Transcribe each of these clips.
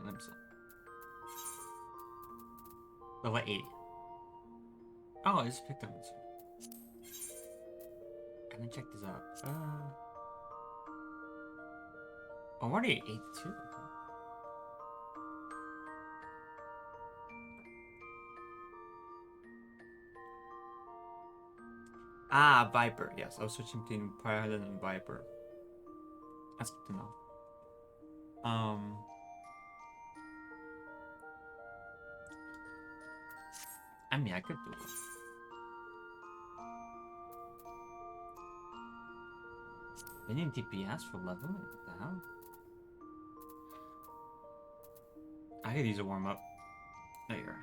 episode. Level 80. Oh, I just picked up this one. And then check this out. I'm already at 82. Ah, Viper. Yes, I was switching between Pilot and Viper. That's good to know. I mean, I could do it. They need DPS for leveling? What the hell? I could use a warm up. There you are.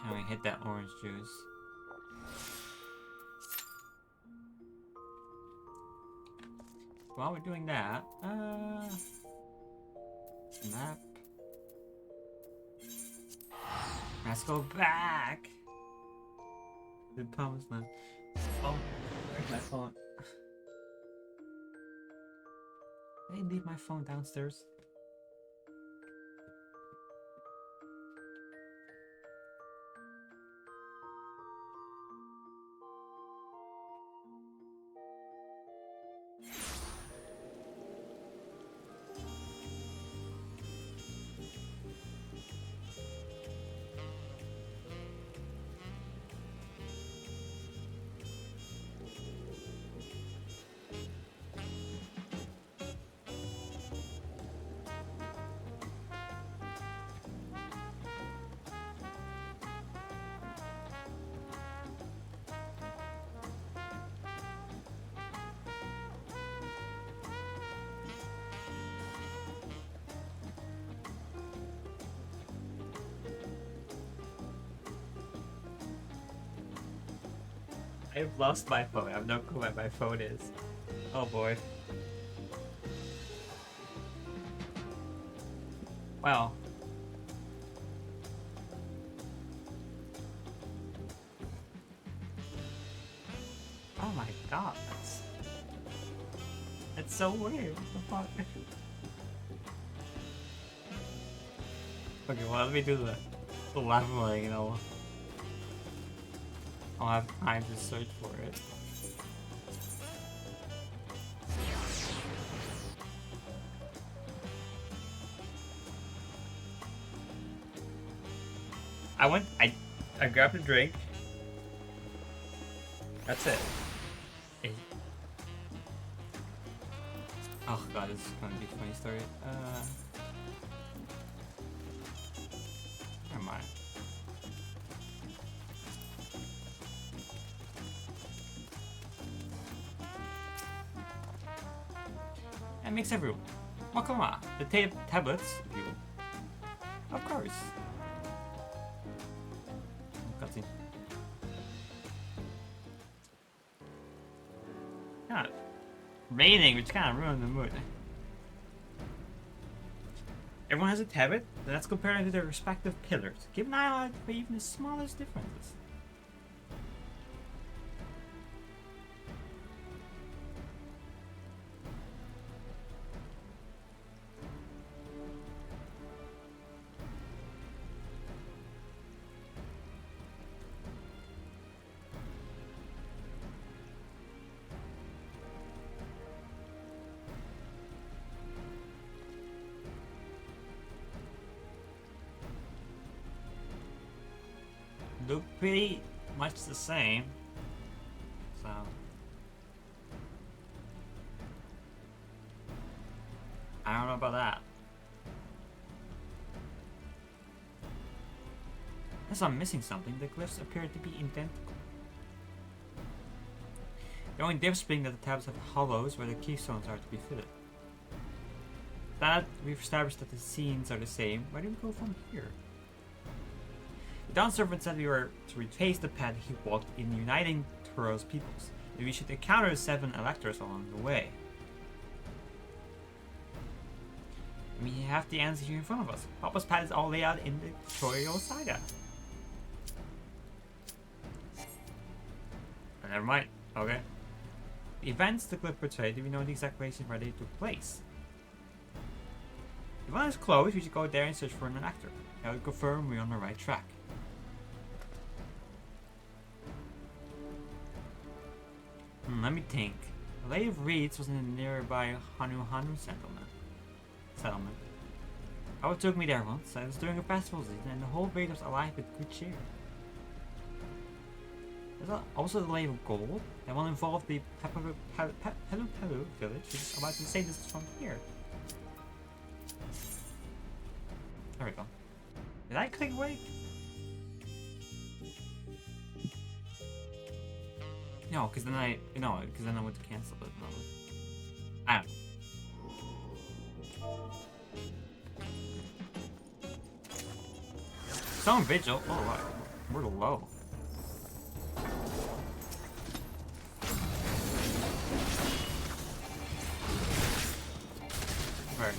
And we hit that orange juice. While we're doing that, map. Let's go back. The promised land. Oh, where's my phone? Did I leave my phone downstairs? I've lost my phone. I have no clue where my phone is. Oh boy. Wow. Oh my god, that's so weird. What the fuck? Okay, well let me do the leveling and I'll have time to search for it. I grabbed a drink. That's it. Oh god, this is gonna be a funny story. Never mind. And mix everyone. Well, come on. The tablets, if you will. Of course. Cutscene. God. Raining, which kind of ruined the mood. Everyone has a tablet, then let's compare it to their respective pillars. Keep an eye out for even the smallest differences. Look pretty much the same, so I don't know about that. Unless I'm missing something, the glyphs appear to be identical. The only difference being that the tabs have hollows where the keystones are to be fitted. That we've established that the scenes are the same. Where do we go from here? The Dawn servant said we were to retrace the path he walked in uniting Turo's peoples, and we should encounter 7 electors along the way. We have the answer here in front of us. Papa's path is all laid out in the tutorial saga. Never mind. Okay. The events the clip portrayed, do we know the exact places where they took place? If one is close, we should go there and search for an actor. That would confirm we're on the right track. Let me think. The Lady of Reeds was in the nearby Hanu settlement. Our took me there once. I was during a festival season and the whole village was alive with good cheer. There's also the Lady of Gold. That one involved the Hello village, which is about the same distance from here. There we go. Did I click away? No, because then I went to cancel it. No. I don't know. Stone Vigil. Oh, we're low. Where?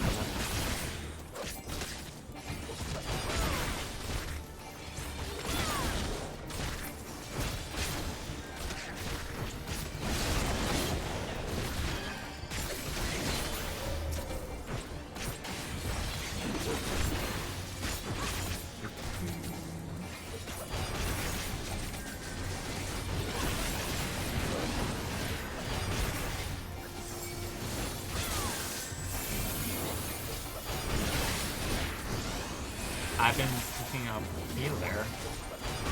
I've been picking up healer.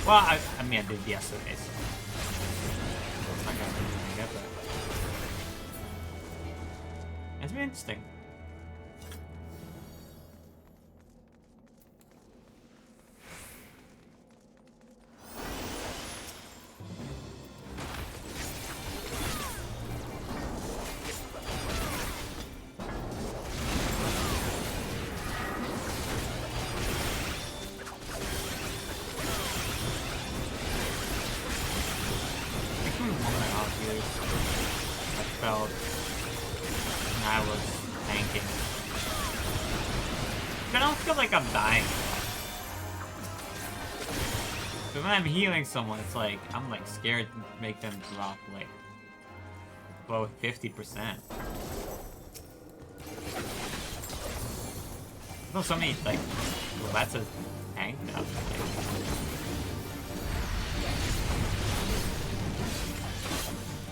Well, I mean, I did yesterday, so I'm not gonna get that. It's been interesting. I'm dying. So when I'm healing someone, it's like I'm like scared to make them drop like below 50%. There's so many like that's a tank now.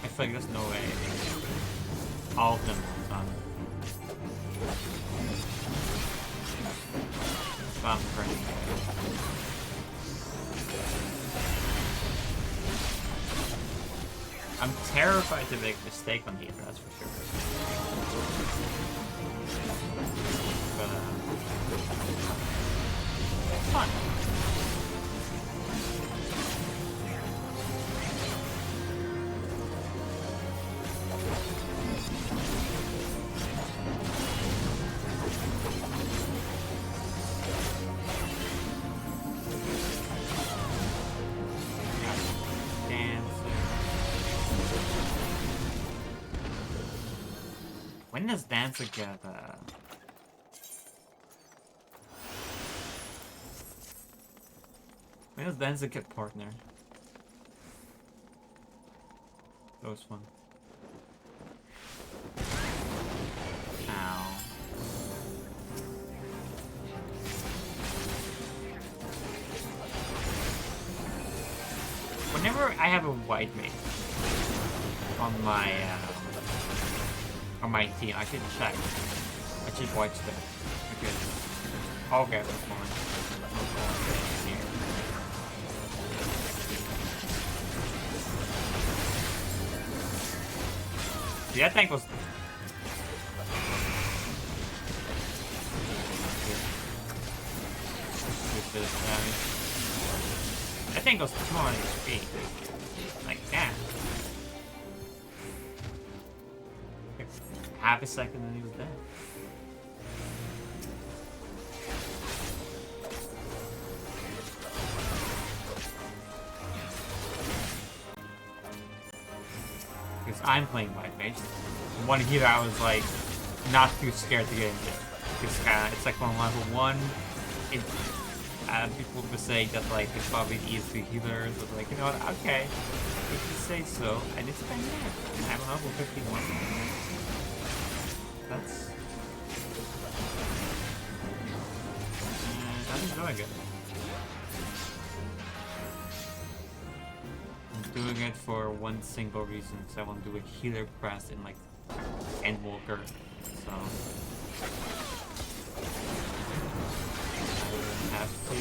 I feel like there's no way all of them are done. I'm pretty. I'm terrified to make a mistake on the that's for sure. But it's fun. When does Dancer get when does Dancer get partner? That was fun. Ow. Whenever I have a white mate on my team, I should check. I should watch that. Because okay, that's fine. See, that tank was that tank goes 200 HP. Like that. Half a second and he was dead. Because I'm playing white mage. One healer I was like not too scared to get into. Because it's like on level 1. People would say that like it's probably the easiest healers, but like, you know what, okay. It's say so. And it's been there. I'm level 51. That's... I'm enjoying it. I'm doing it for one single reason, so I want to do a healer quest in like Endwalker. So I have to.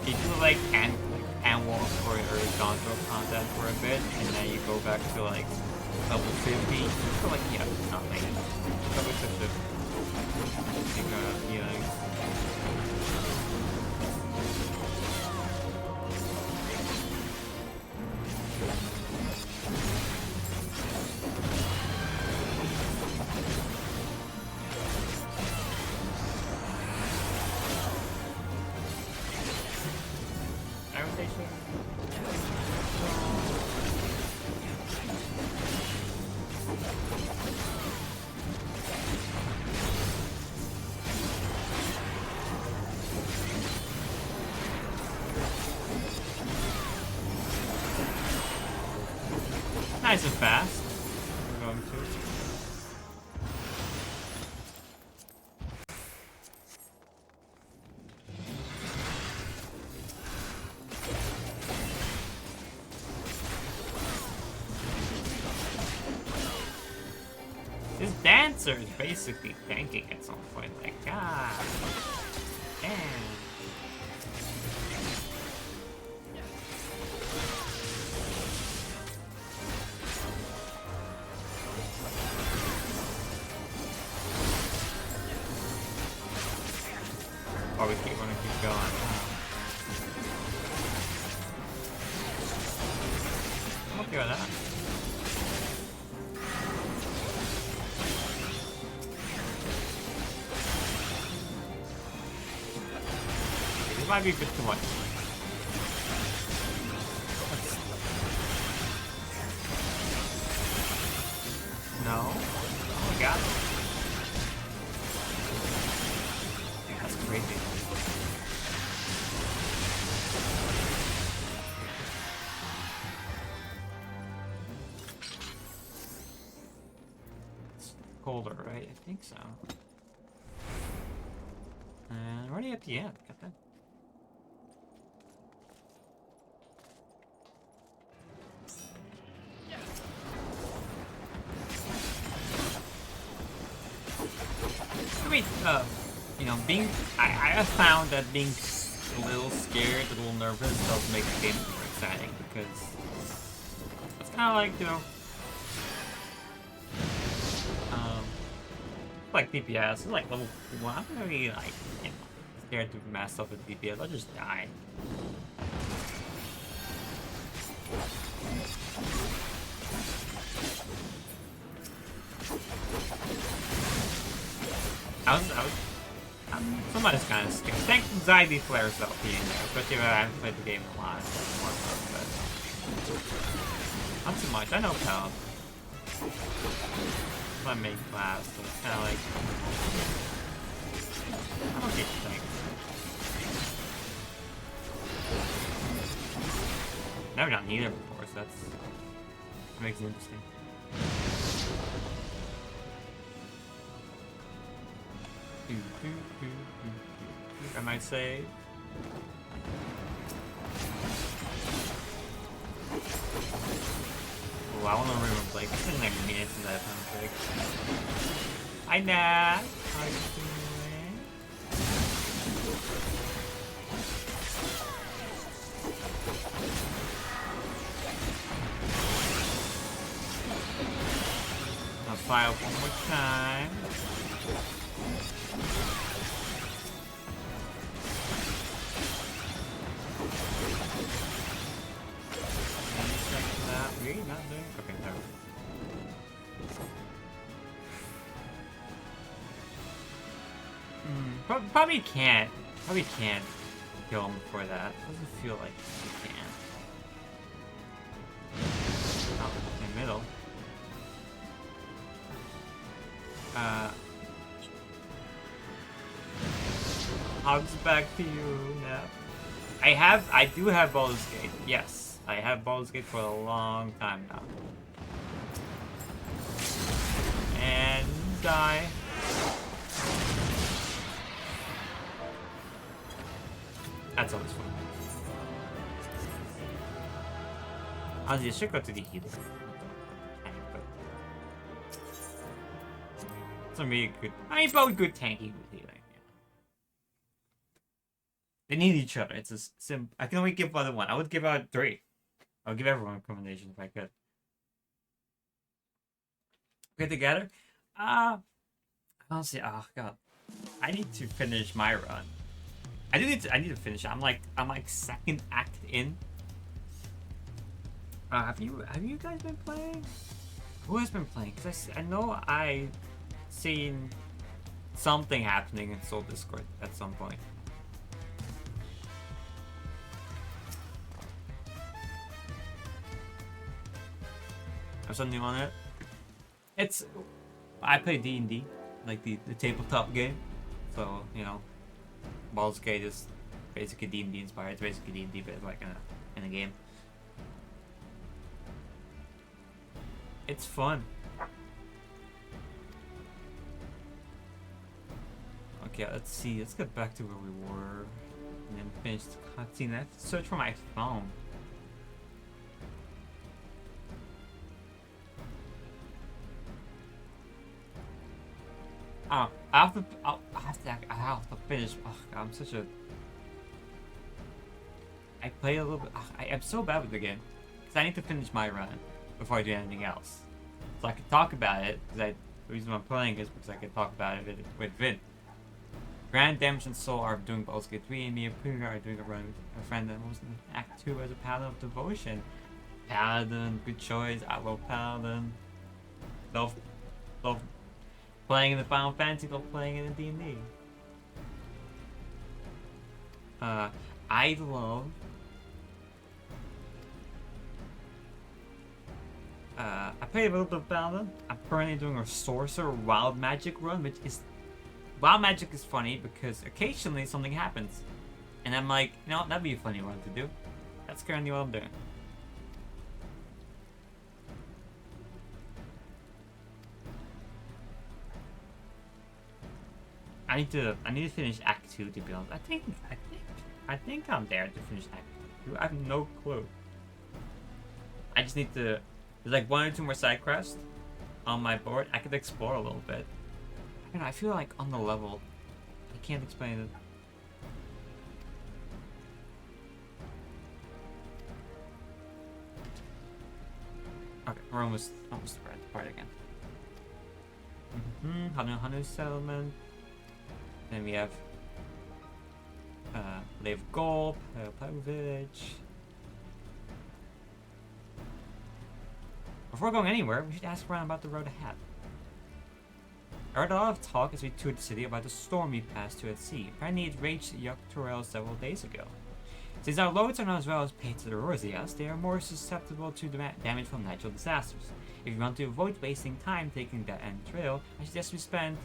You do like Anwalk or Dawntrail content for a bit, and then you go back to like level 50. So like nothing. Probably such a feeling. Nice and fast. We're going to. This dancer is basically tanking at some point. Like, damn. Or we keep want to keep going. I'm okay with that. This might be a bit too much. No. Oh my god. That's crazy. It's colder, right? I think so. And already at the end. Got that. I mean, you know, I have found that being a little scared, a little nervous does make the game more exciting, because it's kind of like, you know, like DPS, like level 1, I'm not really, like, you know, scared to mess up with DPS, I'll just die. Somebody's kind of scared. Thank anxiety flares up being there, especially if I haven't played the game in a lot. But not too much. I know Pal. It's my main class, so it's kind of like I don't get things. Never done either before, so that makes it interesting. I might say. Oh, I want to remember like this is like minutes in that time break. Hi Nat. How are you doing? I'll fire one more time. we not doing? Okay, never mind. Probably can't. Probably can't kill him before that. Doesn't feel like you can. Oh, in the middle. Hogs back to you now. I do have Baldur's Gate. Yes, I have Baldur's Gate for a long time now. And die. That's always fun. Honestly, I should go to the healer. It's gonna be a good. I mean, probably good tanky with healing. Yeah. They need each other. It's a sim. I can only give one. I would give out 3. I would give everyone a recommendation if I could. Get together. Honestly, oh god, I need to finish my run. I need to finish. I'm like second act in. Have you guys been playing? Who has been playing? Because I know I seen something happening in Soul Discord at some point. Have something on it? It's I play D&D, like the tabletop game. So you know, Baldur's Gate is basically D&D inspired. It's basically D&D, but like in a game. It's fun. Okay, let's see. Let's get back to where we were. And then finish the cutscene. I have to search for my phone. Oh, I have to finish. Oh, God, I'm such a... I play a little bit... I am so bad with the game. Because I need to finish my run before I do anything else. So I can talk about it, because the reason I'm playing is because I can talk about it with Vin. Grand Damage and Soul are doing Baldur's Gate 3, and me and Pooga are doing a run with a friend that was in Act 2 as a Paladin of Devotion. Paladin, good choice. I love Paladin. Love playing in the Final Fantasy, love playing in the D&D. I love... I played a little bit of Paladin. I'm currently doing a Sorcerer Wild Magic run, which is... Wild Magic is funny because occasionally something happens. And I'm like, you know, that'd be a funny one to do. That's currently what I'm doing. I need to finish Act 2 to be honest. I think I'm there to finish Act 2. I have no clue. I just need to... There's like 1 or 2 more side quests on my board. I could explore a little bit. I don't know, I feel like on the level. I can't explain it. Okay, we're almost apart again. Hanu settlement. Then we have Lave Gold, Pirate Village. Before going anywhere, we should ask around about the road ahead. I heard a lot of talk as we toured the city about the storm we passed through at sea. Apparently it raged Dawntrail several days ago. Since our loads are not as well as paid to the Rosias, they are more susceptible to damage from natural disasters. If you want to avoid wasting time taking that end trail, I suggest we spend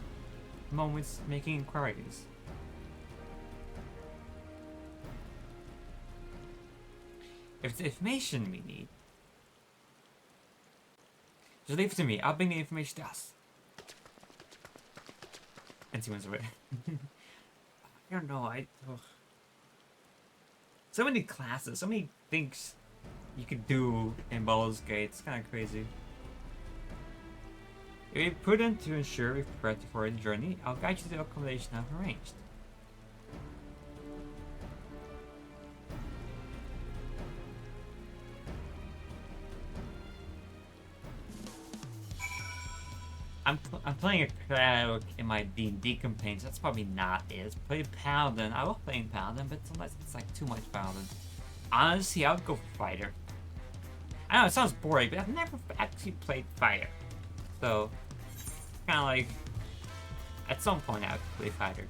moments making inquiries. If it's information we need, just leave it to me. I'll bring the information to us. And see when's away. I don't know. So many classes, so many things you could do in Baldur's Gate. It's kind of crazy. It would be prudent to ensure we've prepared for a journey. I'll guide you to the accommodation I've arranged. I'm playing a cleric in my D&D campaign, so that's probably not it. Play Paladin. I love playing Paladin, but sometimes it's like too much Paladin. Honestly, I would go for Fighter. I know it sounds boring, but I've never actually played fighter. So, kind of like, at some point I have to play fighter.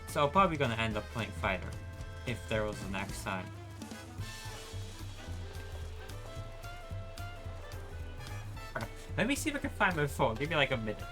So I'm probably gonna end up playing fighter, if there was a next time. Let me see if I can find my phone. Give me like a minute.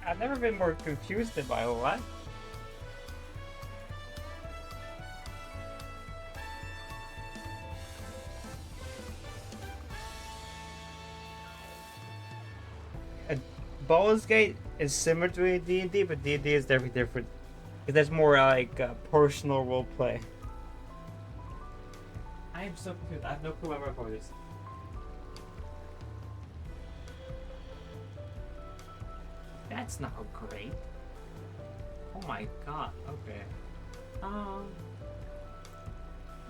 I've never been more confused in my whole life. Baldur's Gate is similar to D&D, but D&D is very different. Because there's more like personal roleplay. I am so confused. I have no clue where my phone is. That's not great. Oh my god. Okay.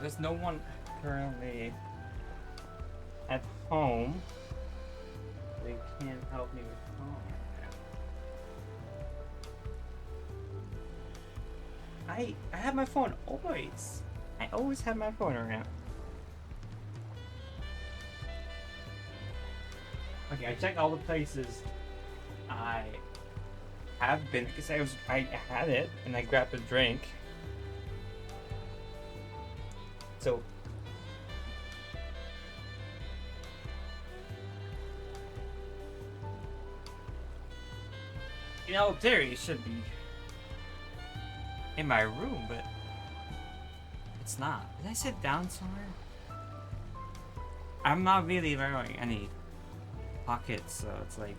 There's no one currently at home. They can't help me with phone. I have my phone always. I always have my phone around. Okay, I checked all the places I have been because I had it and I grabbed a drink. So you know, theory should be in my room, but it's not. Did I sit down somewhere? I'm not really wearing any pockets, so it's like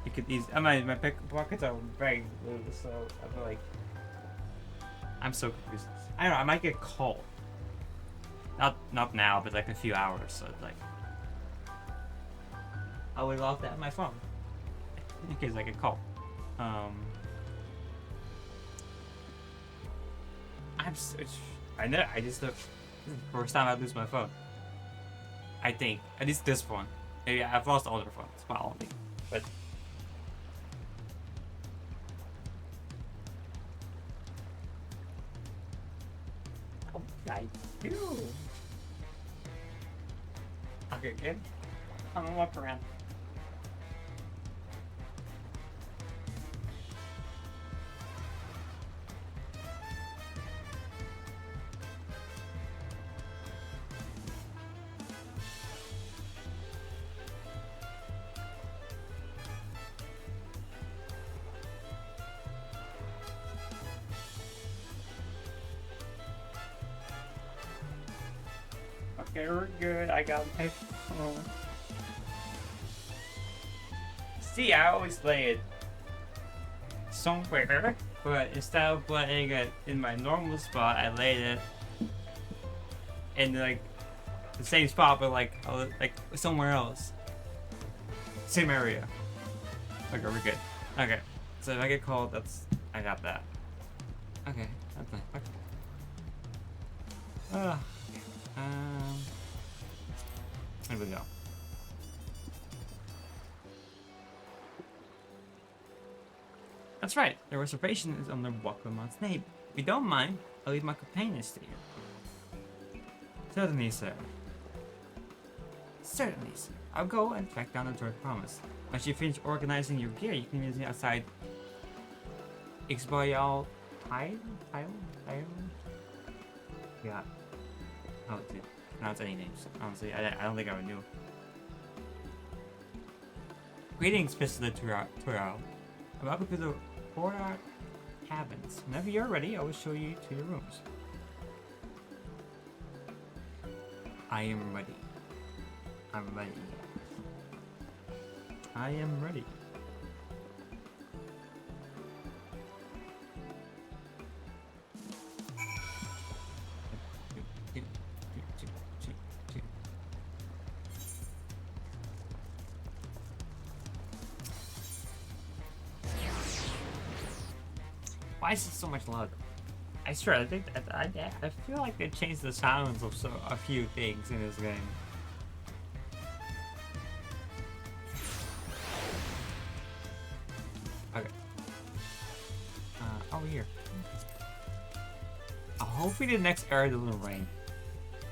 you could easily. My pockets are very loose, so I'm like, I'm so confused. I don't know. I might get called. Not now, but like a few hours. So it's like I'll leave off that on my phone in case I get called. I know. I just look. This is the first time I lose my phone. I think at least this one. Maybe I've lost all the phones, probably, but. Oh, I do. Okay, good. I'm gonna walk around. Okay, we're good. I got my phone. See, I always play it somewhere, but instead of playing it in my normal spot, I laid it in like the same spot, but like somewhere else. Same area. Okay, we're good. Okay, so if I get called, I got that. Okay, that's fine. Okay. There we go. That's right. The reservation is under Wakamon's name. If you don't mind, I'll leave my companions to you. Certainly, sir. Certainly, sir. I'll go and track down the drug promise. Once you finish organizing your gear, you can use it outside Ixboyal Tile? Yeah. How to pronounce any names. Honestly, I don't think I would know. Greetings, Mr. Tural. Welcome to the Horror Cabins. Whenever you're ready, I will show you to your rooms. I am ready. I'm ready. I am ready. Why is it so much louder? I swear, I think I feel like they changed the sounds of a few things in this game. Okay. Over here. Hopefully the next area doesn't rain.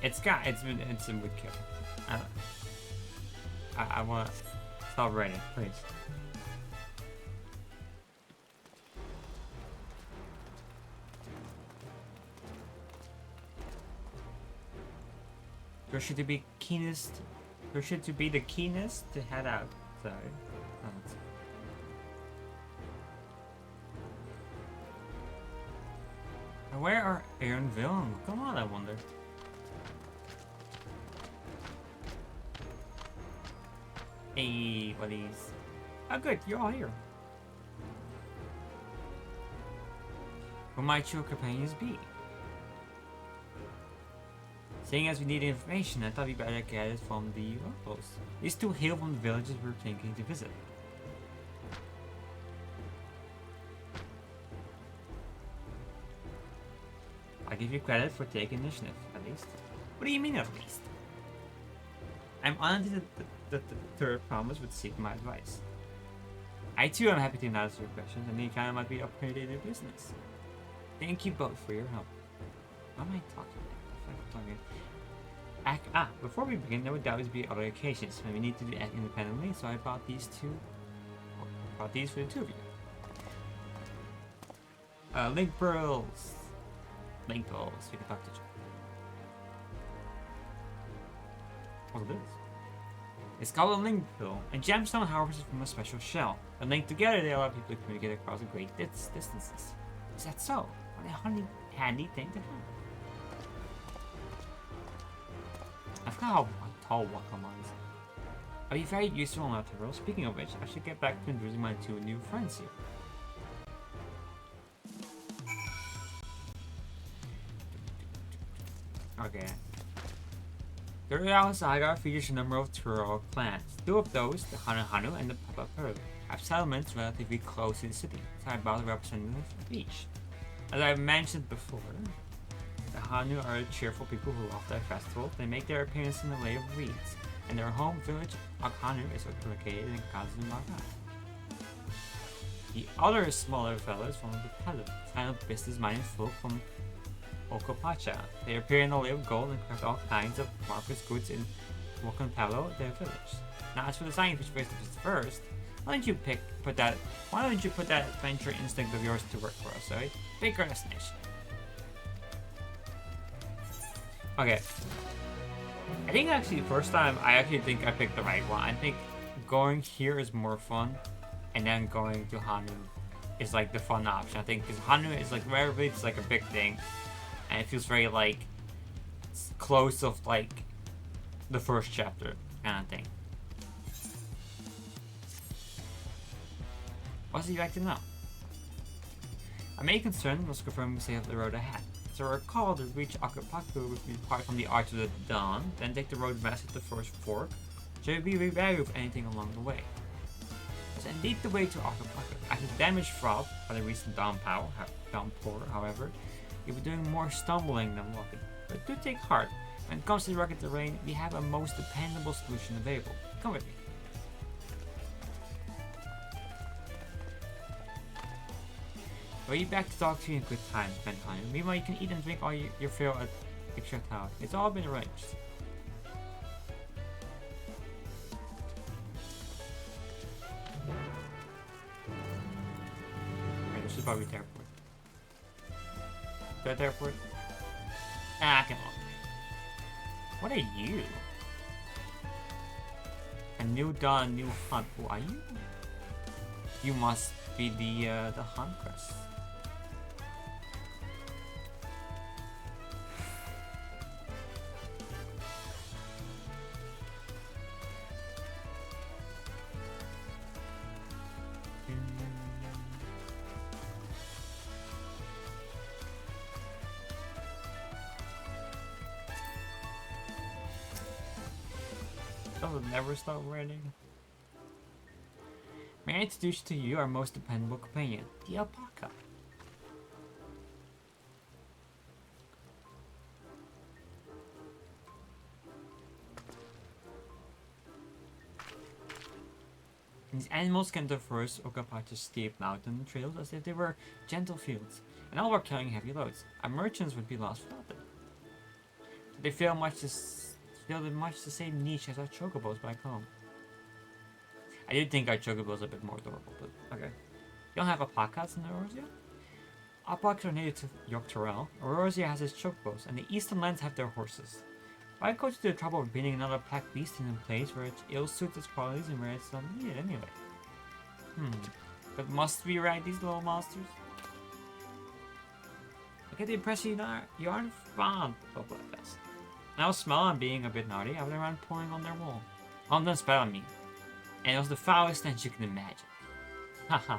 It's been wood kill. I want to stop raining, please. There should be the keenest to head out. Sorry. Where are Aaron Villain? Come on, I wonder. Hey, buddies. Oh, good, you're all here. Who might your companions be? Seeing as we need information, I thought we better get it from the locals. These two hail from the villages we're thinking to visit. I give you credit for taking initiative, at least. What do you mean, at least? I'm honored that the third promise would seek my advice. I too am happy to answer your questions, and any kind might be upgraded in your business. Thank you both for your help. What am I talking about? Before we begin, there would always be other occasions when we need to act independently, so I brought these for the two of you. Link pearls. Link pearls. We can talk to each other. What's this? It's called a link pearl, and gemstone harvested from a special shell. When linked together, they allow people to communicate across great distances. Is that so? What a handy thing to have. I forgot how tall Wakamon is. I'll be very useful on that road. Speaking of which, I should get back to introducing my two new friends here. Okay. The Royal Saga features a number of Turo clans. Two of those, the Hanu and the Papa Pearl, have settlements relatively close to the city, so I brought a representative of each. As I've mentioned before, the Hanu are cheerful people who love their festival. They make their appearance in the Lay of Reeds, and their home village, Akhanu, is located in Kazumara. The other smaller fellows from the Pelu, kind of business-minded folk from Okopacha. They appear in the Lay of Gold and craft all kinds of marvelous goods in Wakanpelo, their village. Now, as for deciding which place to visit first, why don't you put that adventure instinct of yours to work for us, alright? Pick our destination. Okay. I think actually the first time I think I picked the right one. I think going here is more fun, and then going to Hanu is like the fun option. I think because Hanu is like it's like a big thing, and it feels very like close of like the first chapter kind of thing. What's he like to know? Our main concern was confirming the state of the road ahead. So recall to reach Akapaku would be depart from the Arch of the Dawn, then take the road west at the first fork, so you'll be wary of anything along the way. It's indeed the way to Akapaku. After the damage wrought by the recent downpour, however, you'll be doing more stumbling than walking. But do take heart. When it comes to the rugged terrain, we have a most dependable solution available. Come with me. We'll be back to talk to you in good time, Benton. Meanwhile, you can eat and drink all your fill at Picture Tower. It's all been arranged. Alright, this is probably the airport. Is that the airport? Ah, come on. What are you? A new dawn, new hunt. Who are you? You must be the Huntress. It'll never stop raining. May I introduce to you our most dependable companion, the alpaca. These animals can traverse Okapacha's steep mountain trails as if they were gentle fields, and all were carrying heavy loads. Our merchants would be lost without them. They feel much the same niche as our chocobos back home. I did think our chocobos are a bit more adorable, but okay. You don't have alpacas in Erosia? Alpacas are native to Dawntrail. Erosia has its chocobos, and the eastern lands have their horses. Why go to the trouble of breeding another pack beast in a place where it ill-suits its qualities and where it's not needed anyway? But must we ride these little monsters? I get the impression you aren't fond of alpacas. And I'll smell on being a bit naughty. I went around pulling on their wool. On them spat on me. And it was the foulest stench you can imagine. Haha.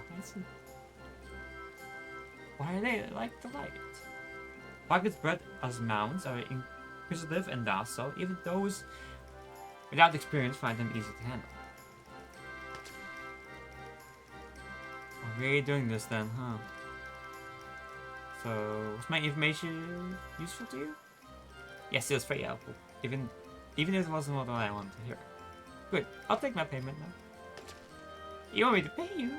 Why are they like the light? Pockets bred as mounds are inquisitive and docile. Even those without experience find them easy to handle. We're really doing this then, huh? So, was my information useful to you? Yes, it was very helpful. Even if it wasn't what I wanted to hear. Good, I'll take my payment now. You want me to pay you?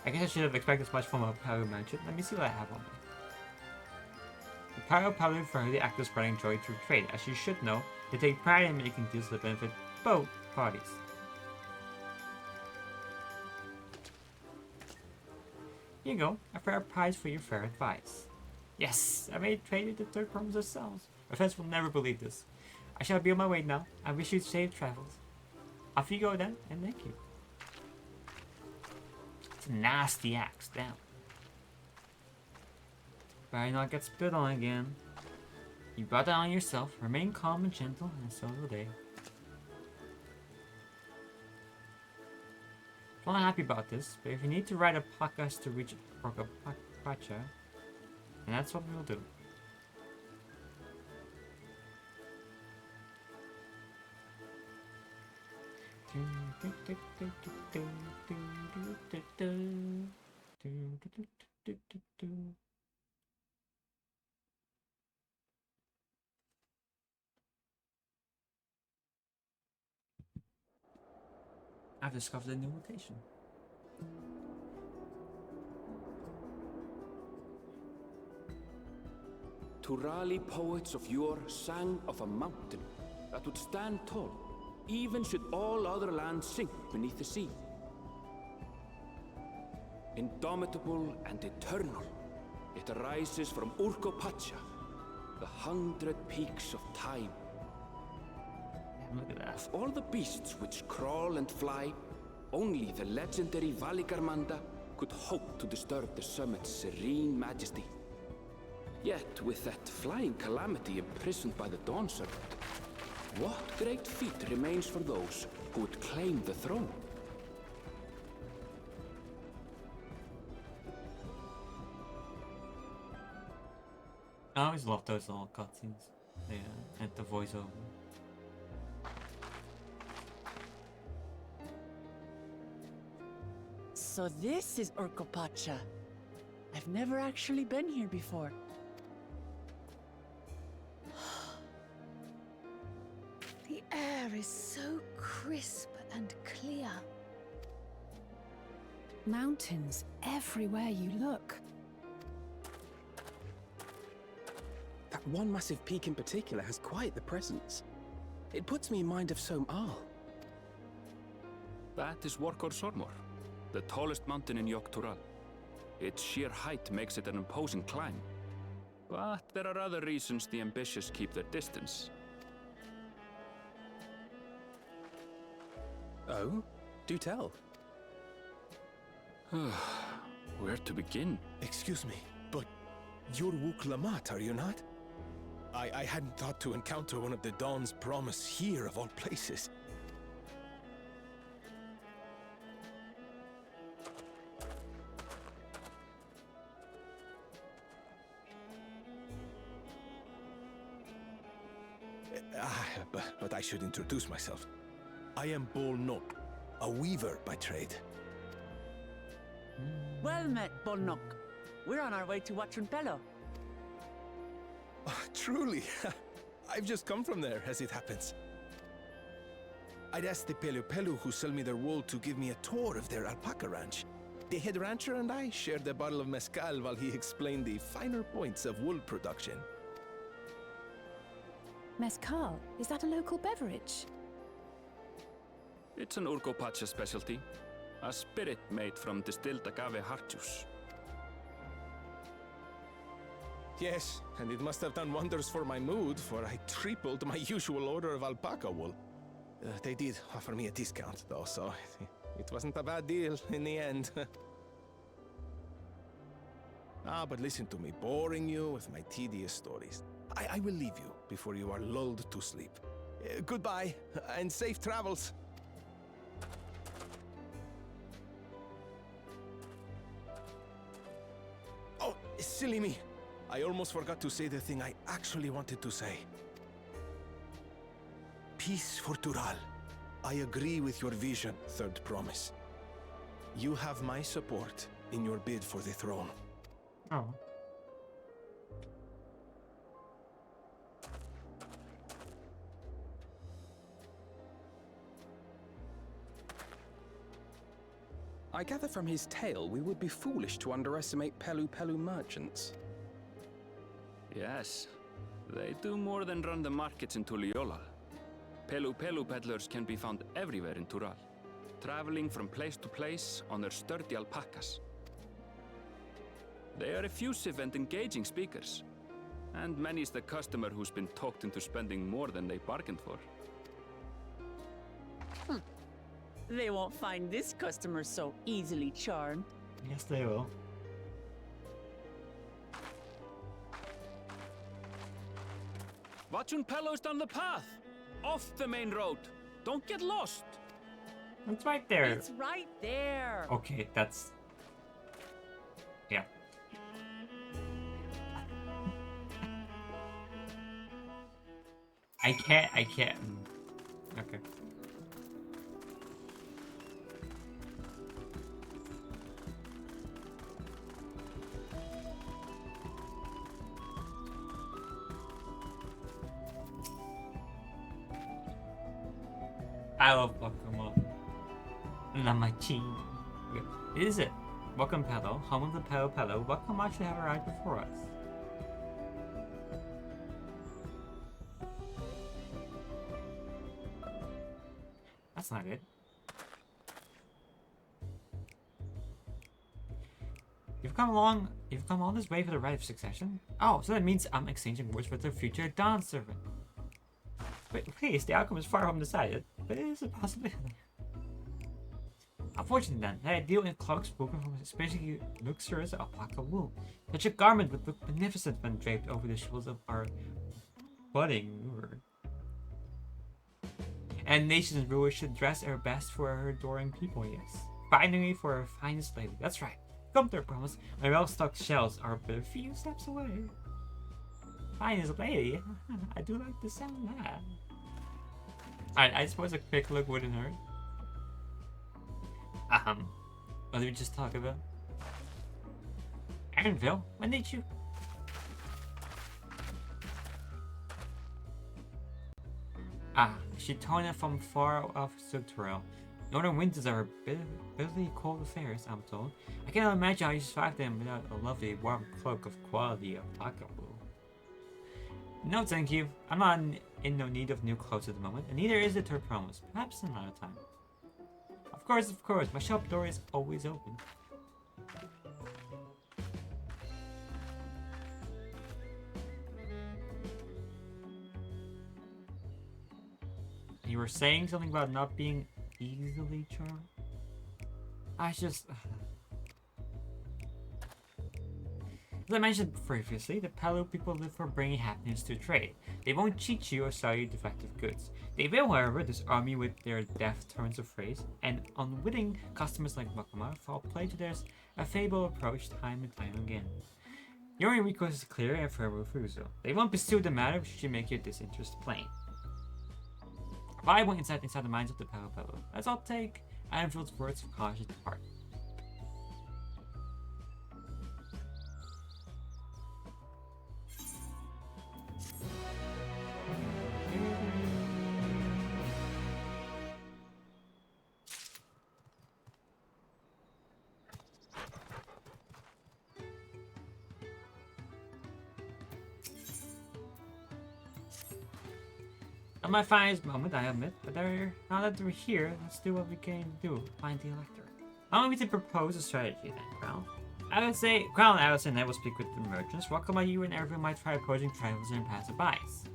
I guess I should have expected as much from a Paru merchant. Let me see what I have on me. The Paru firmly act as spreading joy through trade. As you should know, they take pride in making deals that benefit both parties. Here you go, a fair price for your fair advice. Yes, I made trade with the third promise ourselves. My friends will never believe this. I shall be on my way now. I wish you safe travels. Off you go then, and thank you. It's a nasty axe, damn. Better not get spit on again. You brought that on yourself. Remain calm and gentle, and so will they. I'm not happy about this, but if you need to ride a podcast to reach Okapacha, and that's what we'll do. I've discovered a new location. Turali poets of yore sang of a mountain that would stand tall, even should all other lands sink beneath the sea. Indomitable and eternal, it arises from Urkopacha, the 100 peaks of time. Look at that. Of all the beasts which crawl and fly, only the legendary Valigarmanda could hope to disturb the summit's serene majesty. Yet, with that flying calamity imprisoned by the Dawn Serpent, what great feat remains for those who would claim the throne? I always love those little cutscenes. Yeah, and the voiceover. So this is Urkopacha. I've never actually been here before. The air is so crisp and clear. Mountains everywhere you look. That one massive peak in particular has quite the presence. It puts me in mind of Som Al. That is Workor Sormor, the tallest mountain in Yogg-Tural. Its sheer height makes it an imposing climb. But there are other reasons the ambitious keep their distance. Oh? Do tell. Where to begin? Excuse me, but you're Wook Lamat, are you not? I hadn't thought to encounter one of the Dawn's promise here of all places. But I should introduce myself. I am Bol Nok, a weaver by trade. Well met, Bolnok. We're on our way to Watranpelo. Oh, truly, I've just come from there, as it happens. I'd asked the Pelu Pelu who sell me their wool to give me a tour of their alpaca ranch. The head rancher and I shared a bottle of mezcal while he explained the finer points of wool production. Mezcal, is that a local beverage? It's an Urkopacha specialty. A spirit made from distilled agave heart juice. Yes, and it must have done wonders for my mood, for I tripled my usual order of alpaca wool. They did offer me a discount, though, so it wasn't a bad deal in the end. But listen to me, boring you with my tedious stories. I will leave you before you are lulled to sleep. Goodbye, and safe travels. Oh, silly me. I almost forgot to say the thing I actually wanted to say. Peace for Tural. I agree with your vision, Third Promise. You have my support in your bid for the throne. Oh. I gather from his tale we would be foolish to underestimate Pelu Pelu merchants. Yes, they do more than run the markets in Tuliyollal. Pelu Pelu peddlers can be found everywhere in Tural, traveling from place to place on their sturdy alpacas. They are effusive and engaging speakers, and many's the customer who's been talked into spending more than they bargained for. They won't find this customer so easily charmed. Yes, they will. Watranpelo's down the path! Off the main road! Don't get lost! It's right there. It's right there. Okay, that's... Yeah. I can't... Okay. I love Pokemon. Namachin. Okay. Is it? Welcome, Pelo. Home of the Pelo Pelo. What come actually have arrived before us? That's not good. You've come all this way for the right of succession? Oh, so that means I'm exchanging words with the future Dawn servant. But please, the outcome is far from decided, but it is a possibility. Unfortunately then, the ideal in cloaks woven from especially luxurious alpaca wool. Such a garment would look magnificent when draped over the shoulders of our budding ruler. And nations rulers should dress her best for her adoring people, yes. Finally for her finest lady, that's right. Come there, promise. My well-stocked shelves are but a few steps away. finest lady. I do like the sound of that. Alright, I suppose a quick look wouldn't hurt. What did we just talk about? Aaronville? When did you... She turned it from far off Dawntrail. Northern winters are bitterly cold affairs, I'm told. I cannot imagine how you survive them without a lovely warm cloak of quality of Takaboo. No, thank you. I'm not in no need of new clothes at the moment, and neither is the third promise. Perhaps another time. Of course. My shop door is always open. You were saying something about not being easily charmed? As I mentioned previously, the Palu people live for bringing happiness to trade. They won't cheat you or sell you defective goods. They will, however, disarm you with their deft turns of phrase, and unwitting customers like Makama fall prey to their affable approach time and time again. Your only recourse is clear and firm refusal. They won't pursue the matter should you make your disinterest plain. Viable insight inside the minds of the Palu. As I'll take Anfield's words of caution to heart. Not my finest moment, I admit, but now that we're here, let's do what we came to do, find the Elector. Allow me to propose a strategy then, Crown. I would say, Crown, Alice and I will speak with the merchants, welcome by you and everyone might try approaching travelers and passerbys.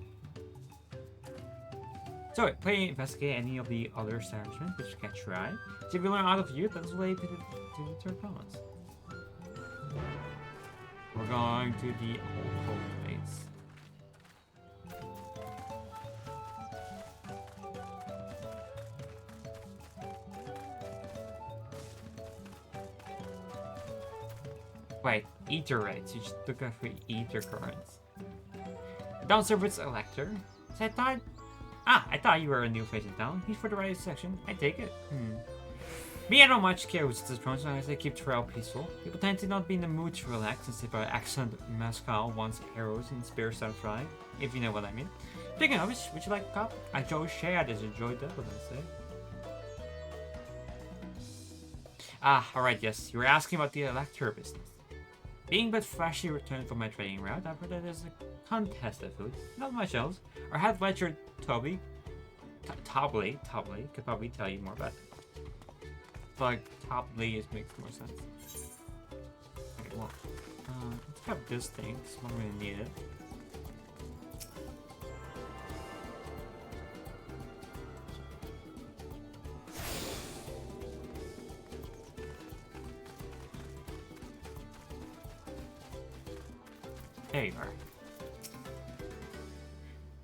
So, play investigate any of the other establishments which catch your eye. So if you learn out of you, that's the way to the third promise. We're going to the old place. Wait, ether rates. You should look out for ether currents. Down servants Elector. So I thought you were a new face in town. He's for the right section. I take it. Me, I don't much care who's the throne, so as I keep Trail peaceful. People tend to not be in the mood to relax since if our excellent Mescal wants arrows and spears start flying, if you know what I mean. Speaking of which, would you like a cup? I Joe shared as enjoyed that, what I say. Alright, yes. You were asking about the Elector business. Being but freshly returned from my trading route, I've heard that there's a contest of food. Not my shelves. Our head ledger Toby could probably tell you more about it. It's like Tobley makes more sense. Okay, well, let's have this thing, because I'm gonna need it. There you are.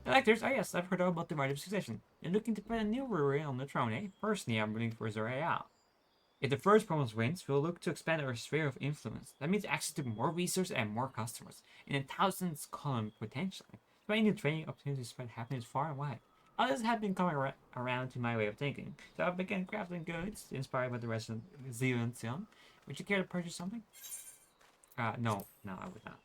Electors, yes, I've heard all about the right of succession. You're looking to put a new ruler on the throne, eh? Personally, I'm rooting for Zoraal. If the first promise wins, we'll look to expand our sphere of influence. That means access to more resources and more customers, in a thousands column potentially. So any new trading opportunities spread happiness far and wide. Others have been coming around to my way of thinking, so I've begun crafting goods inspired by the rest of Zealand. Would you care to purchase something? No, I would not.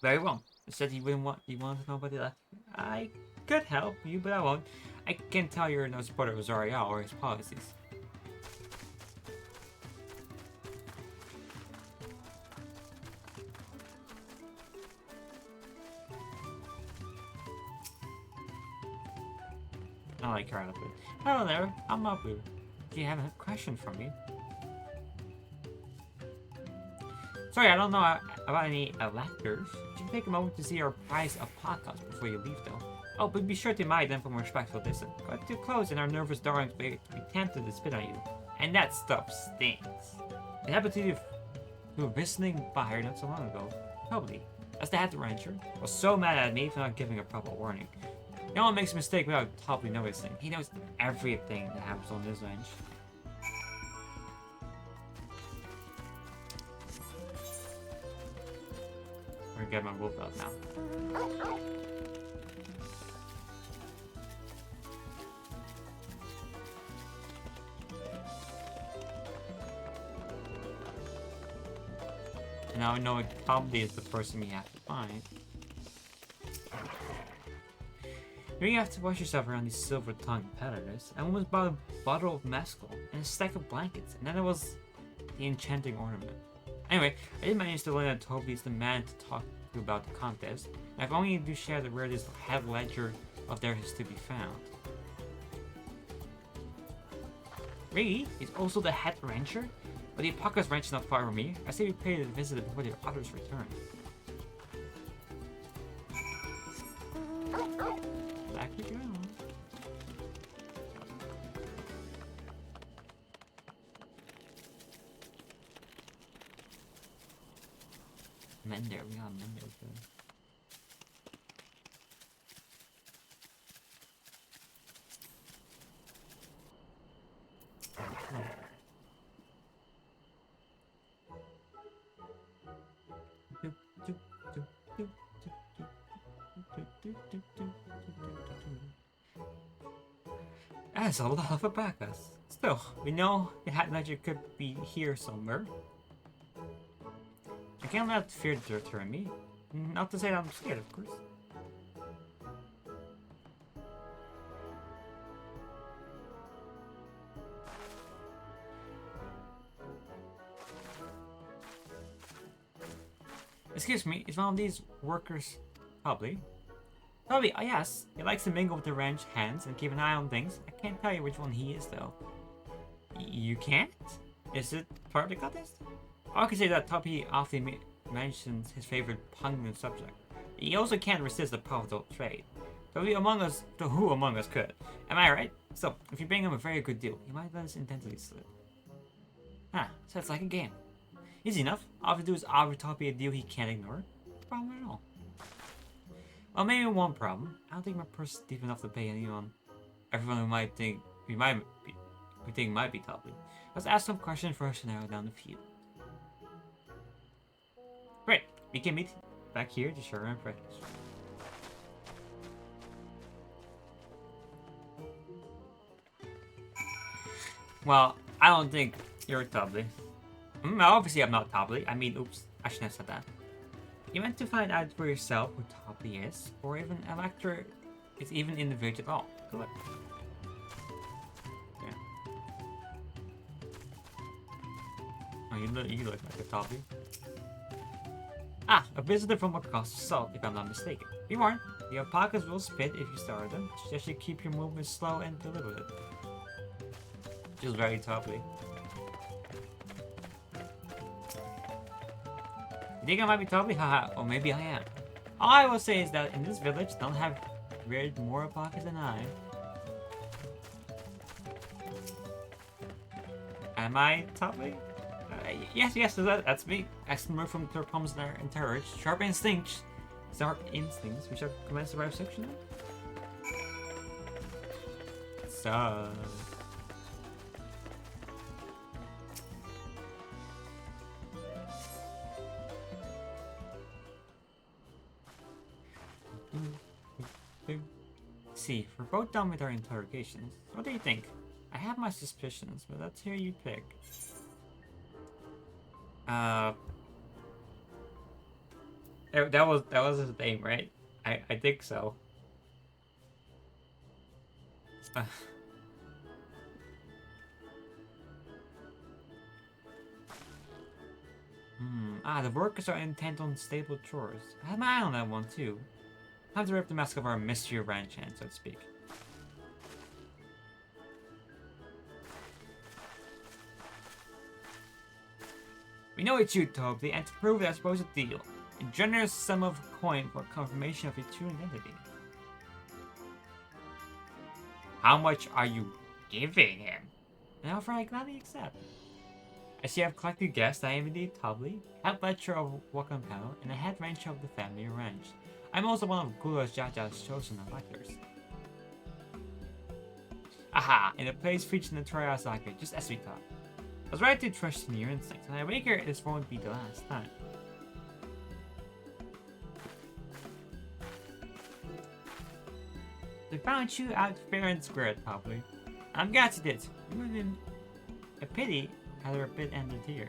Very well. You said you wanted to know about the Elector. I could help you, but I won't. I can tell you're no supporter of Zoraal or his policies. I like her outfit. Hello there, I'm Mabu. Do you have a question for me? Sorry, I don't know about any Electors. You can take a moment to see our prize of podcasts before you leave, though. Oh, but be sure to mind them from a respectful distance. Got too close and our nervous darlings may be tempted to spit on you. And that stuff stinks. It happened to you who were whistling fire not so long ago. Probably. As the Hat Rancher was so mad at me for not giving a proper warning. No one makes a mistake without probably noticing. He knows everything that happens on this ranch. gonna get my wolf out now. Now I know it probably is the person we have to find. You have to wash yourself around these silver-tongued competitors. I almost bought a bottle of mescal and a stack of blankets, and then there was the enchanting ornament. Anyway, I did manage to learn that Toby is the man to talk to about the contest, and if only you do share where this head ledger of theirs is to be found. Really? He's also the head rancher? But the Apocalypse Ranch is not far from me. I say we pay a visit before the others return. Back we go. Mender, we got Mender too. That's a lot of alpacas. Still, we know the Hat Ledger could be here somewhere. I can't let fear deter me. Not to say that I'm scared, of course. Excuse me, is one of these workers Toby? Toby, oh yes, he likes to mingle with the ranch hands and keep an eye on things. I can't tell you which one he is though. You can't? Is it part of the contest? I can say that Toby often mentions his favorite pungent subject. He also can't resist a powerful trade. Toby among us, who among us could? Am I right? So, if you bring him a very good deal, he might let us intensely slip. So it's like a game. Easy enough. All I have to do is offer Toby a deal he can't ignore. No problem at all. Well, maybe one problem. I don't think my purse is deep enough to pay everyone who might think we think might be Toby. Let's ask some questions first to narrow down the few. Great. We can meet back here to share our impressions. Well, I don't think you're Toby. Obviously I'm not Toby. I mean, oops, I shouldn't have said that. You meant to find out for yourself who Toby is, or even Electra is even in the village at all. Good. Yeah. Oh, you look like a Toby. A visitor from across the salt, if I'm not mistaken. Be warned, the alpacas will spit if you startle them. Just you keep your movements slow and deliberate. Just very Toby. You think I might be Toby? Haha, or maybe I am. All I will say is that in this village, don't have reared more alpacas than I. Am I Toby? Yes, that's me. Action move from their palms and terror. Sharp instincts, which are commenced by section. So. See, we're both done with our interrogations. What do you think? I have my suspicions, but let's hear you pick. That was his name, right? I think so. The workers are intent on stable chores. I had my eye on that one too. Time to rip the mask of our mystery ranch hand, so to speak. We know it's you, Toby, and to prove it, I suppose a deal. A generous sum of coin for confirmation of your true identity. How much are you giving him? An offer I gladly accept. As you have correctly guessed, I am indeed Toby, head ledger of Wakam Panel, and the head rancher of the family ranch. I'm also one of Gula's Jaja's chosen electors. Aha! In a place featured in the Troya saga, just as we thought. I was right to trust in your instincts, and I figure this won't be the last time. found you out fair and square, probably. I'm glad you did. It would have been a pity had our bit ended here.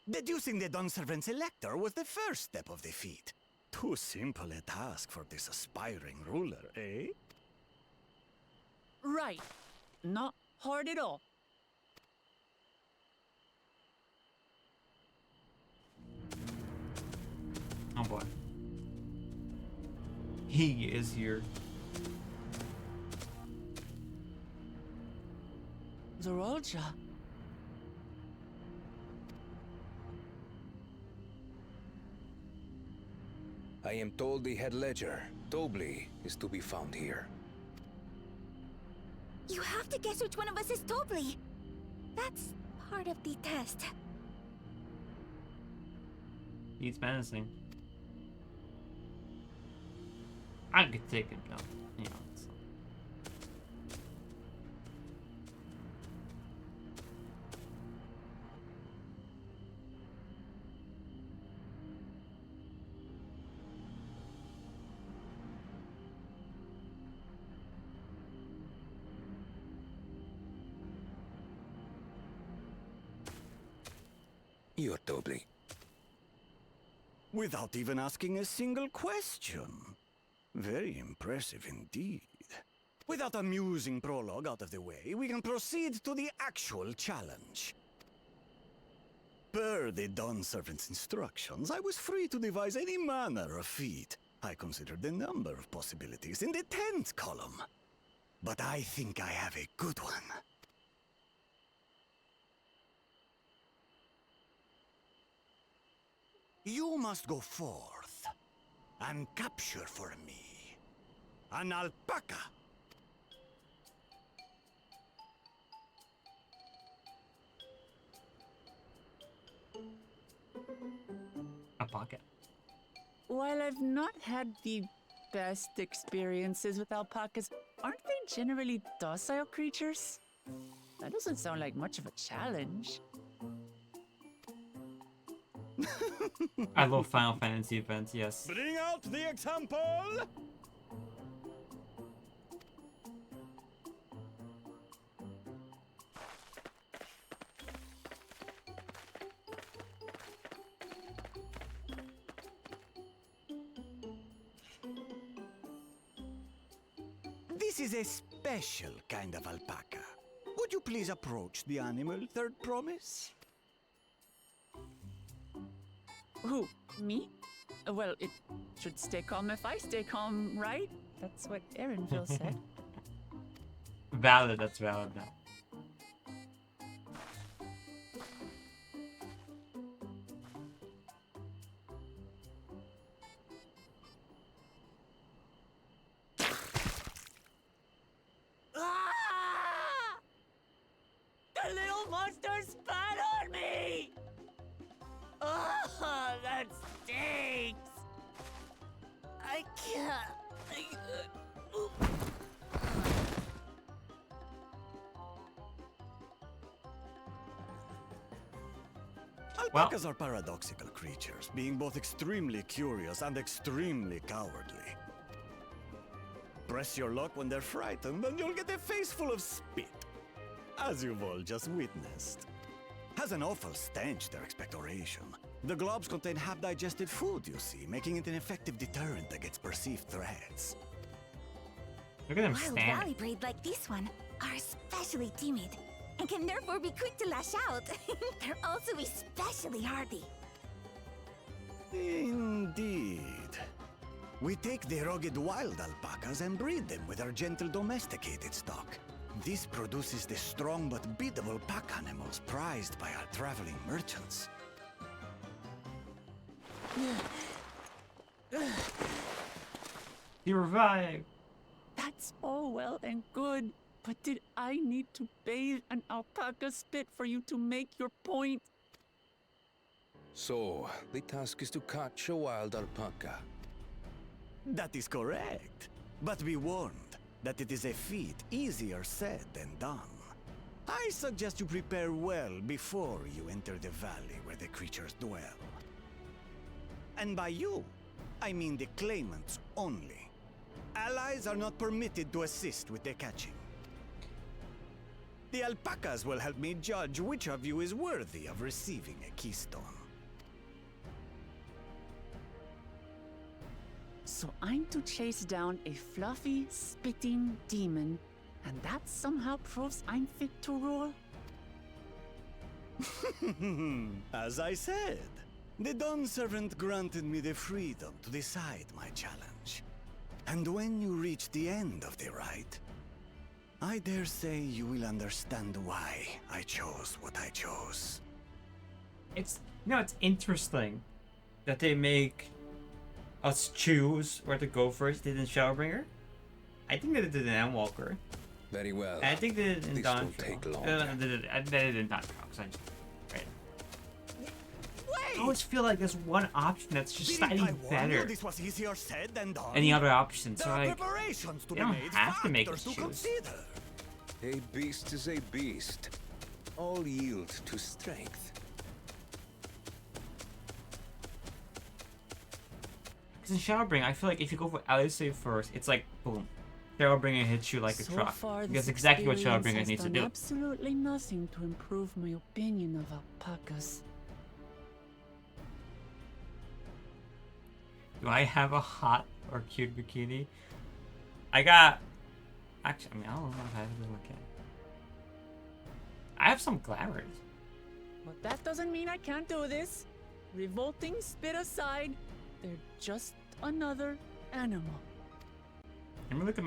Deducing the Dawnservant's elector was the first step of the feat. Too simple a task for this aspiring ruler, eh? Right. Not hard at all. Oh boy. He is here. Zorolja. I am told the head ledger, Tobli, is to be found here. You have to guess which one of us is Tobli. That's part of the test. He's menacing. I could take him down. You know, it's... You're Tobli. Without even asking a single question. Very impressive indeed. With that amusing prologue out of the way, we can proceed to the actual challenge. Per the Dawnservant's instructions, I was free to devise any manner of feat. I considered the number of possibilities in the 10th column. But I think I have a good one. You must go forth and capture for me an alpaca. A pocket. While I've not had the best experiences with alpacas, aren't they generally docile creatures? That doesn't sound like much of a challenge. I love Final Fantasy events, yes. Bring out the example! This is a special kind of alpaca. Would you please approach the animal, Third Promise? Who? Me? Well, it should stay calm if I stay calm, right? That's what Erinville said. Valid, that's valid now. Ah! The little monster spat on me! Ah, that stinks! I can't. Alpacas are paradoxical creatures, being both extremely curious and extremely cowardly. Press your luck when they're frightened, and you'll get a face full of spit, as you've all just witnessed. Has an awful stench, their expectoration. The globs contain half-digested food, you see, making it an effective deterrent against perceived threats. Look at them Wild standing. valley breed like this one are especially timid and can therefore be quick to lash out. They're also especially hardy. Indeed. We take the rugged wild alpacas and breed them with our gentle domesticated stock. This produces the strong but beatable pack animals prized by our traveling merchants. You revived. That's all well and good, but did I need to bathe an alpaca spit for you to make your point? So, the task is to catch a wild alpaca. That is correct. But be warned, that it is a feat easier said than done. I suggest you prepare well before you enter the valley where the creatures dwell. And by you, I mean the claimants only. Allies are not permitted to assist with their catching. The alpacas will help me judge which of you is worthy of receiving a keystone. So I'm to chase down a fluffy, spitting demon, and that somehow proves I'm fit to rule? As I said, the Dawn Servant granted me the freedom to decide my challenge. And when you reach the end of the ride, I dare say you will understand why I chose what I chose. It's it's interesting that they make us choose where to go first. They did in Shadowbringer. I think they did it in Endwalker. Very well. And I think they did it in This will Dawntrail. take long. They did it in Dawntrail, 'cause I just right. I always feel like there's one option that's just Didn't slightly I warn you better this was easier said than done? than the other options. There So are like, preparations to you be don't made, have to make factors us to choose. consider. A beast is a beast. All yield to strength. because in Shadowbringer, I feel like if you go for LSA first, it's like boom, Shadowbringer hits you like a So truck. far, That's this exactly what experience Shadowbringer has needs to done do. absolutely nothing to improve my opinion of alpacas. Do I have a hot or cute bikini? I got. Actually, I don't know if I have this one. I have some glamours. But that doesn't mean I can't do this. Revolting spit aside, they're just another animal. Let me look at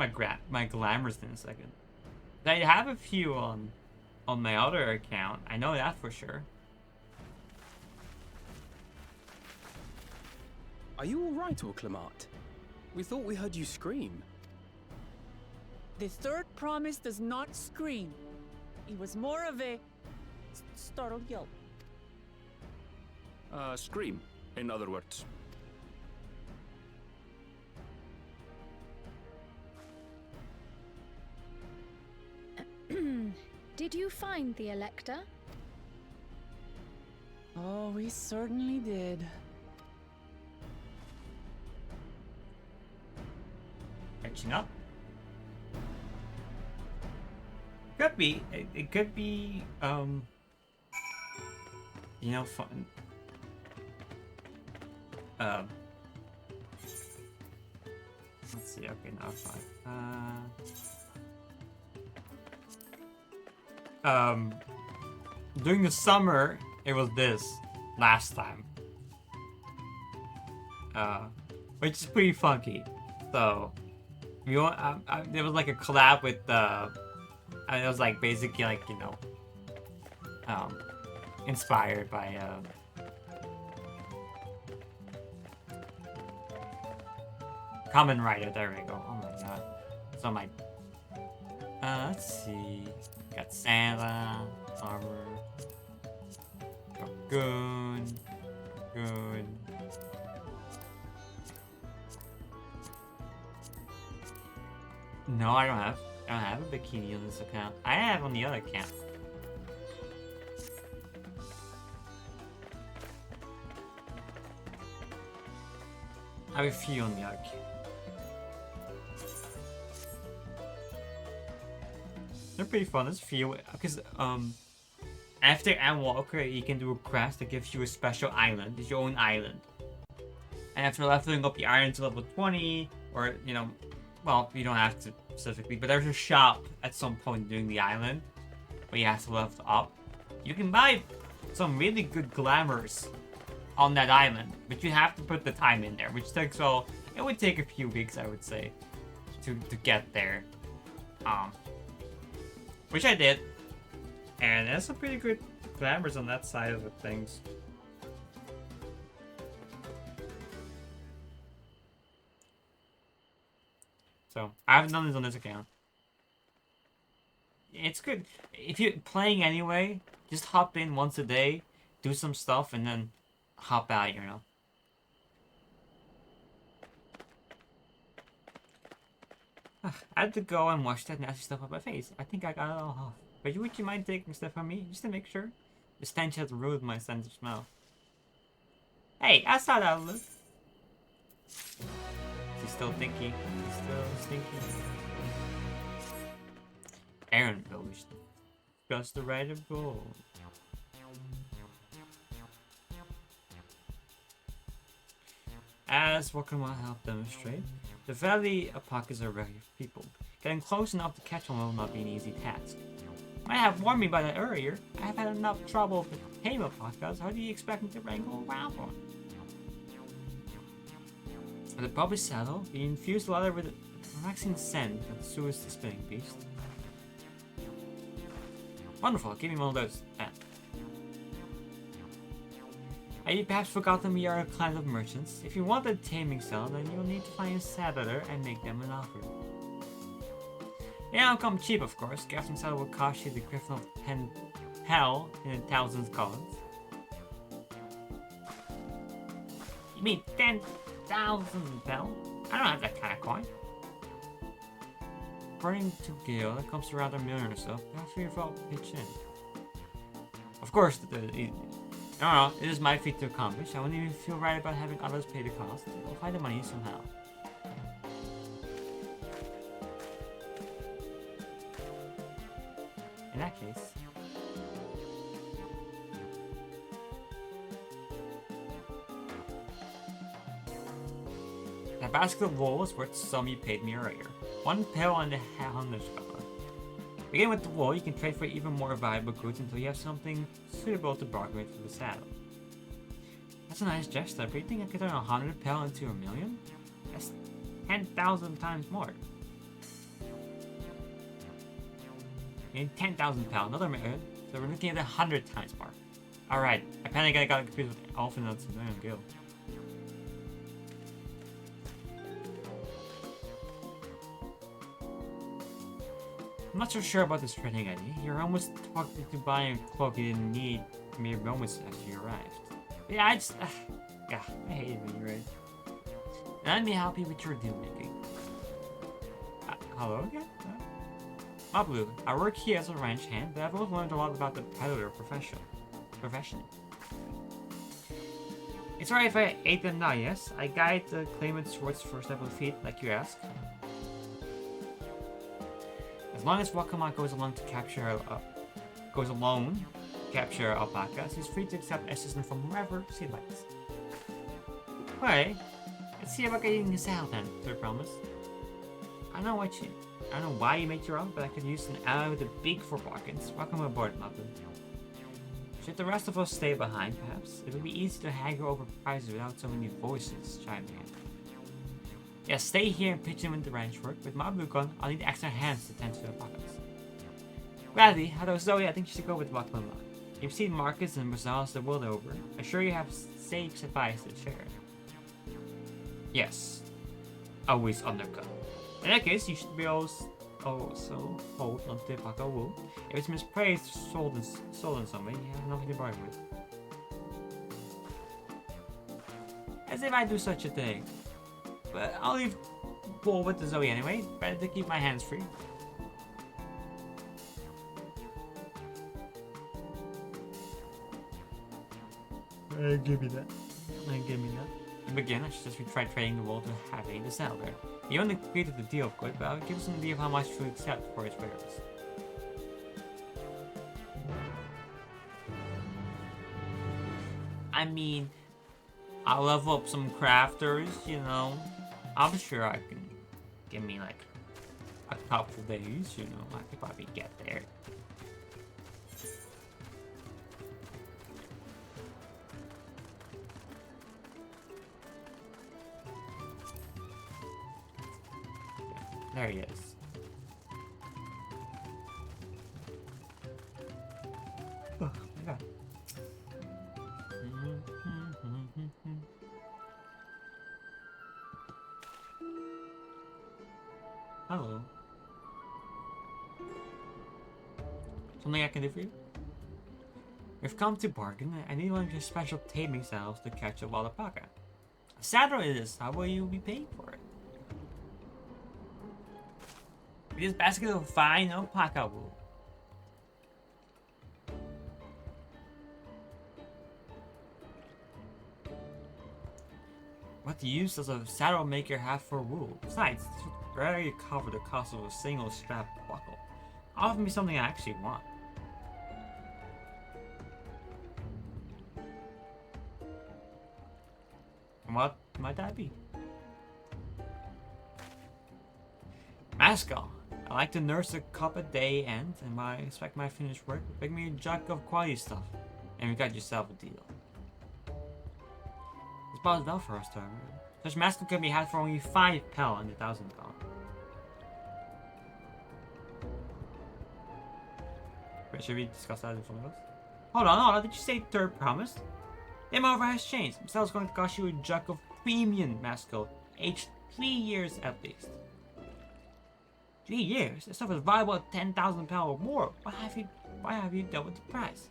my glamours in a second. I have a few on my other account. I know that for sure. Are you all right, Orclamart? We thought we heard you scream. The third promise does not scream. It was more of a startled yelp. Scream, in other words. Did you find the Elector? Oh, we certainly did. Catching up. Could be. It could be. Fun. Let's see. Okay, now 5. During the summer, it was this last time. Which is pretty funky. So, you want? There was like a collab with and it was like basically like inspired by Common Rider. There we go. Oh my god. So my let's see. Got Santa, armor, Goon. No, I don't have a bikini on this account. I have on the other account. I have a few on the other account. They're pretty fun. There's a few because after Endwalker, you can do a quest that gives you a special island. It's your own island. And after leveling up the island to level 20, or well, you don't have to specifically, but there's a shop at some point during the island where you have to level up. You can buy some really good glamours on that island, but you have to put the time in there, which takes it would take a few weeks, I would say, to get there. Which I did, and there's some pretty good glamours on that side of the things. So I haven't done this on this account. It's good if you're playing anyway. Just hop in once a day, do some stuff, and then hop out. I had to go and wash that nasty stuff off my face. I think I got it all off. But would you mind taking stuff from me, just to make sure? The stench has ruined my sense of smell. Hey, I saw that look. He's still thinking. He's still stinky. Aaron knows just the right of gold. As Wakama helped demonstrate, the valley alpacas are very people. Getting close enough to catch one will not be an easy task. You might have warned me by that earlier. I have had enough trouble with tame alpacas. How do you expect me to wrangle around one? With the puppy saddle, we infused the leather with a relaxing scent that soothes the spinning beast. Wonderful, give me one of those. Have you perhaps forgotten we are a clan of merchants? If you want a taming cell, then you'll need to find a saddler and make them an offer. They don't come cheap, of course. Gaston saddle will cost you the equivalent of hell in 1,000 columns. You mean 10,000 bell? I don't have that kind of coin. According to Gale, that comes to around $1 million or so. After your fault, pitch in. Of course, I don't know, it is my feat to accomplish. I wouldn't even feel right about having others pay the cost. I'll find the money somehow. In that case... that basket of wool is worth the sum you paid me earlier. 1 pill and a $100. Begin with the wool, you can trade for even more valuable goods until you have something suitable to bargain with for the saddle. That's a nice gesture, but you think I could turn 100 pill into $1 million? That's 10,000 times more. And 10,000 pill, another million, so we're looking at 100 times more. Alright, apparently I got confused with Elf and Guild. I'm not so sure about this trading idea. You're almost talking to buying a cloak you didn't need mere moments after you arrived. Yeah, I just... yeah, I hate it when you're right. Let me help you with your deal making. Hello again? Blue, I work here as a ranch hand, but I've also learned a lot about the peddler profession. It's alright if I ate them now, yes? I guide the claimant's towards the first level feet, like you asked. As long as Wakama goes along to capture alpacas, he's free to accept assistance from wherever he likes. Alright, let's see about getting this out then, third promise. I don't know why you make your own, but I could use an ally with a beak for bargains. Welcome aboard, Mabu. Should the rest of us stay behind, perhaps? It would be easy to haggle over prices without so many voices chiming in. Yeah, stay here and pitch in with the ranch work. With Mabu gone, I'll need extra hands to tend to the pockets. Gladly, although Zoe, I think you should go with Wakama. You've seen Marcus and Rosales the world over. I'm sure you have sage advice to share. Yes. Always undercut. In that case, you should be also hold onto the Paka wool. If it's mispraised or sold in some way, you have nothing to bargain with. As if I do such a thing. But I'll leave wool with the Zoe anyway. Better to keep my hands free. Give me that. Give me that. To begin, I should just try trading the wool to having the seller. You only completed the deal, of course, but I'll give us an idea of how much to accept for its wares. I mean, I'll level up some crafters, you know. I'm sure I can give me like a couple days, you know. I could probably get there. There he is. Oh my god. Hello. Something I can do for you? We've come to bargain. I need one of your special taming cells to catch a wild alpaca. A saddle it is. How will you be paid for it? With this basket of fine alpaca wool. What use does a saddle maker have for wool? Besides, this would rarely cover the cost of a single strap buckle. Often be something I actually want. And what might that be? Mascal. I like to nurse a cup a day and when I expect my finished work, bring me a jug of quality stuff. And we got yourself a deal. This bodes well for us, however. Such mascal can be had for only 5 pel in the 1,000 pel. Wait, should we discuss that in front of us? Hold on, did you say third promise? The offer has changed. This is going to cost you a jug of premium mascal, aged 3 years at least. 3 years? This stuff is valuable at 10,000 pel or more. Why have you doubled the price?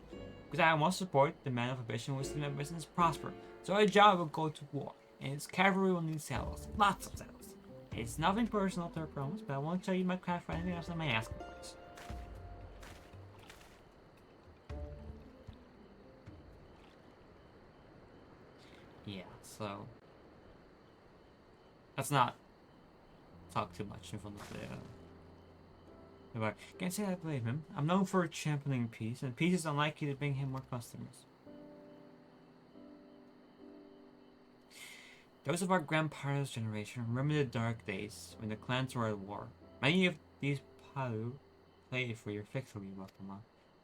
Because I must support the man of ambition who will see my business prosper. So our job will go to war, and its cavalry will need saddles. Lots of saddles. It's nothing personal to our promise, but I won't tell you my craft for anything else than my asking price. Yeah, so let's not talk too much in front of the but can't say I blame him. I'm known for championing peace, and peace is unlikely to bring him more customers. Those of our grandparents' generation remember the dark days when the clans were at war. Many of these Palu played for your victory, Wakama.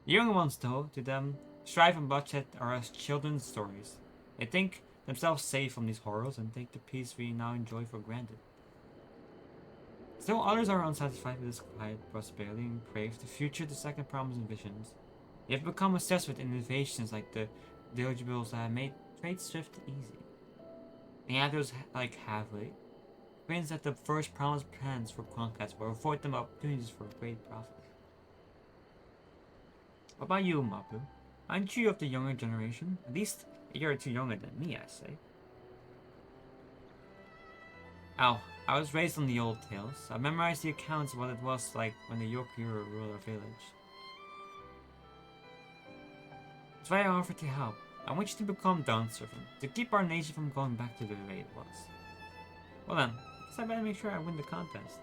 The younger ones, though, to them, strife and bloodshed are as children's stories. They think themselves safe from these horrors and take the peace we now enjoy for granted. Still, others are unsatisfied with this quiet prosperity and crave the future the second promise envisions. They have become obsessed with innovations like the dirigibles that have made trade swift and easy. And others, like Havley, claims that the first promised plans for conquest will afford them opportunities for great profit. What about you, Mapu? Aren't you of the younger generation? At least a year or two younger than me, I say. I was raised on the old tales. I memorized the accounts of what it was like when the Yokyura ruled our village. That's why I offered to help. I want you to become Dawnservant, to keep our nation from going back to the way it was. Well then, I guess I better make sure I win the contest.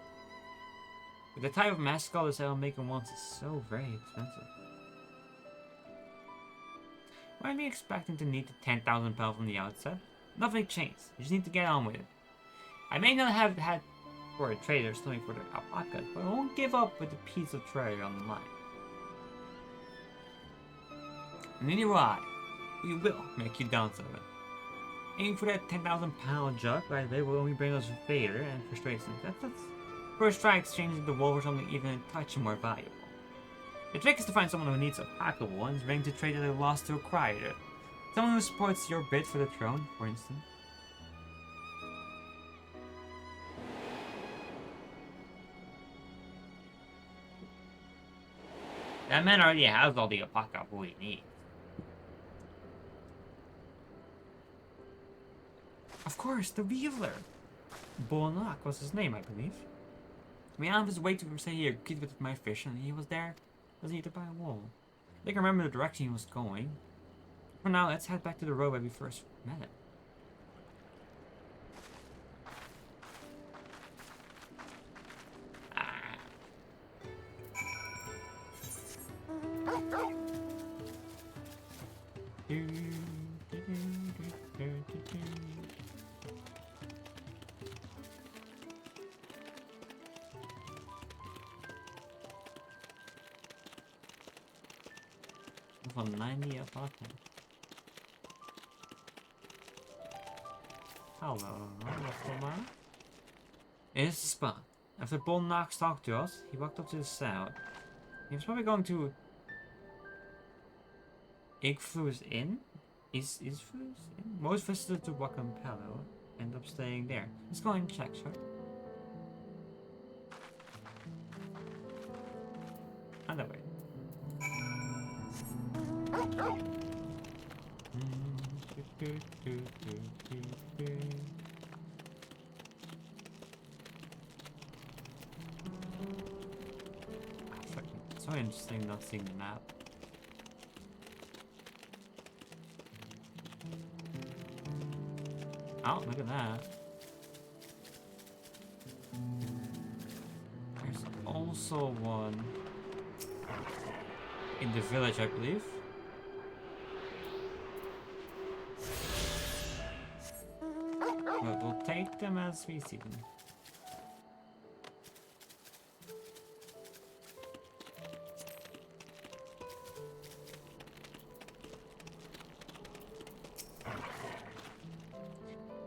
With the type of mascot this I'll make once is so very expensive. Why am I expecting to need the 10,000 pel from the outset? Nothing changed. You just need to get on with it. I may not have had for a trader something for the alpacas, but I won't give up with a piece of trade on the line. Neither will I. We will make you Dawnservant. Aiming for that 10,000 pound jug right away will only bring us favor and frustration. That's first try exchanging the wool for something even a touch more valuable. The trick is to find someone who needs alpaca wool and is willing to trade at a loss to acquire it. Someone who supports your bid for the throne, for instance. That man already has all the alpaca wool he needs. Of course, the Weaver! Bolnak was his name, I believe. I mean, on his way to say he agreed with my fish and he was there. Was he to buy wool? I think I remember the direction he was going. For now, let's head back to the road where we first met him. From 90 alpaca. Hello, what's going on? It's the spot. After Bull Knox talked to us, he walked up to the south. He was probably going to Igflu's Inn? Is Flu's Inn? Most visitors to Wakampalo end up staying there. Let's go and check, sir. Other way. so interesting not seeing the map. Oh, look at that. There's also one in the village, I believe. But we'll take them as we see them.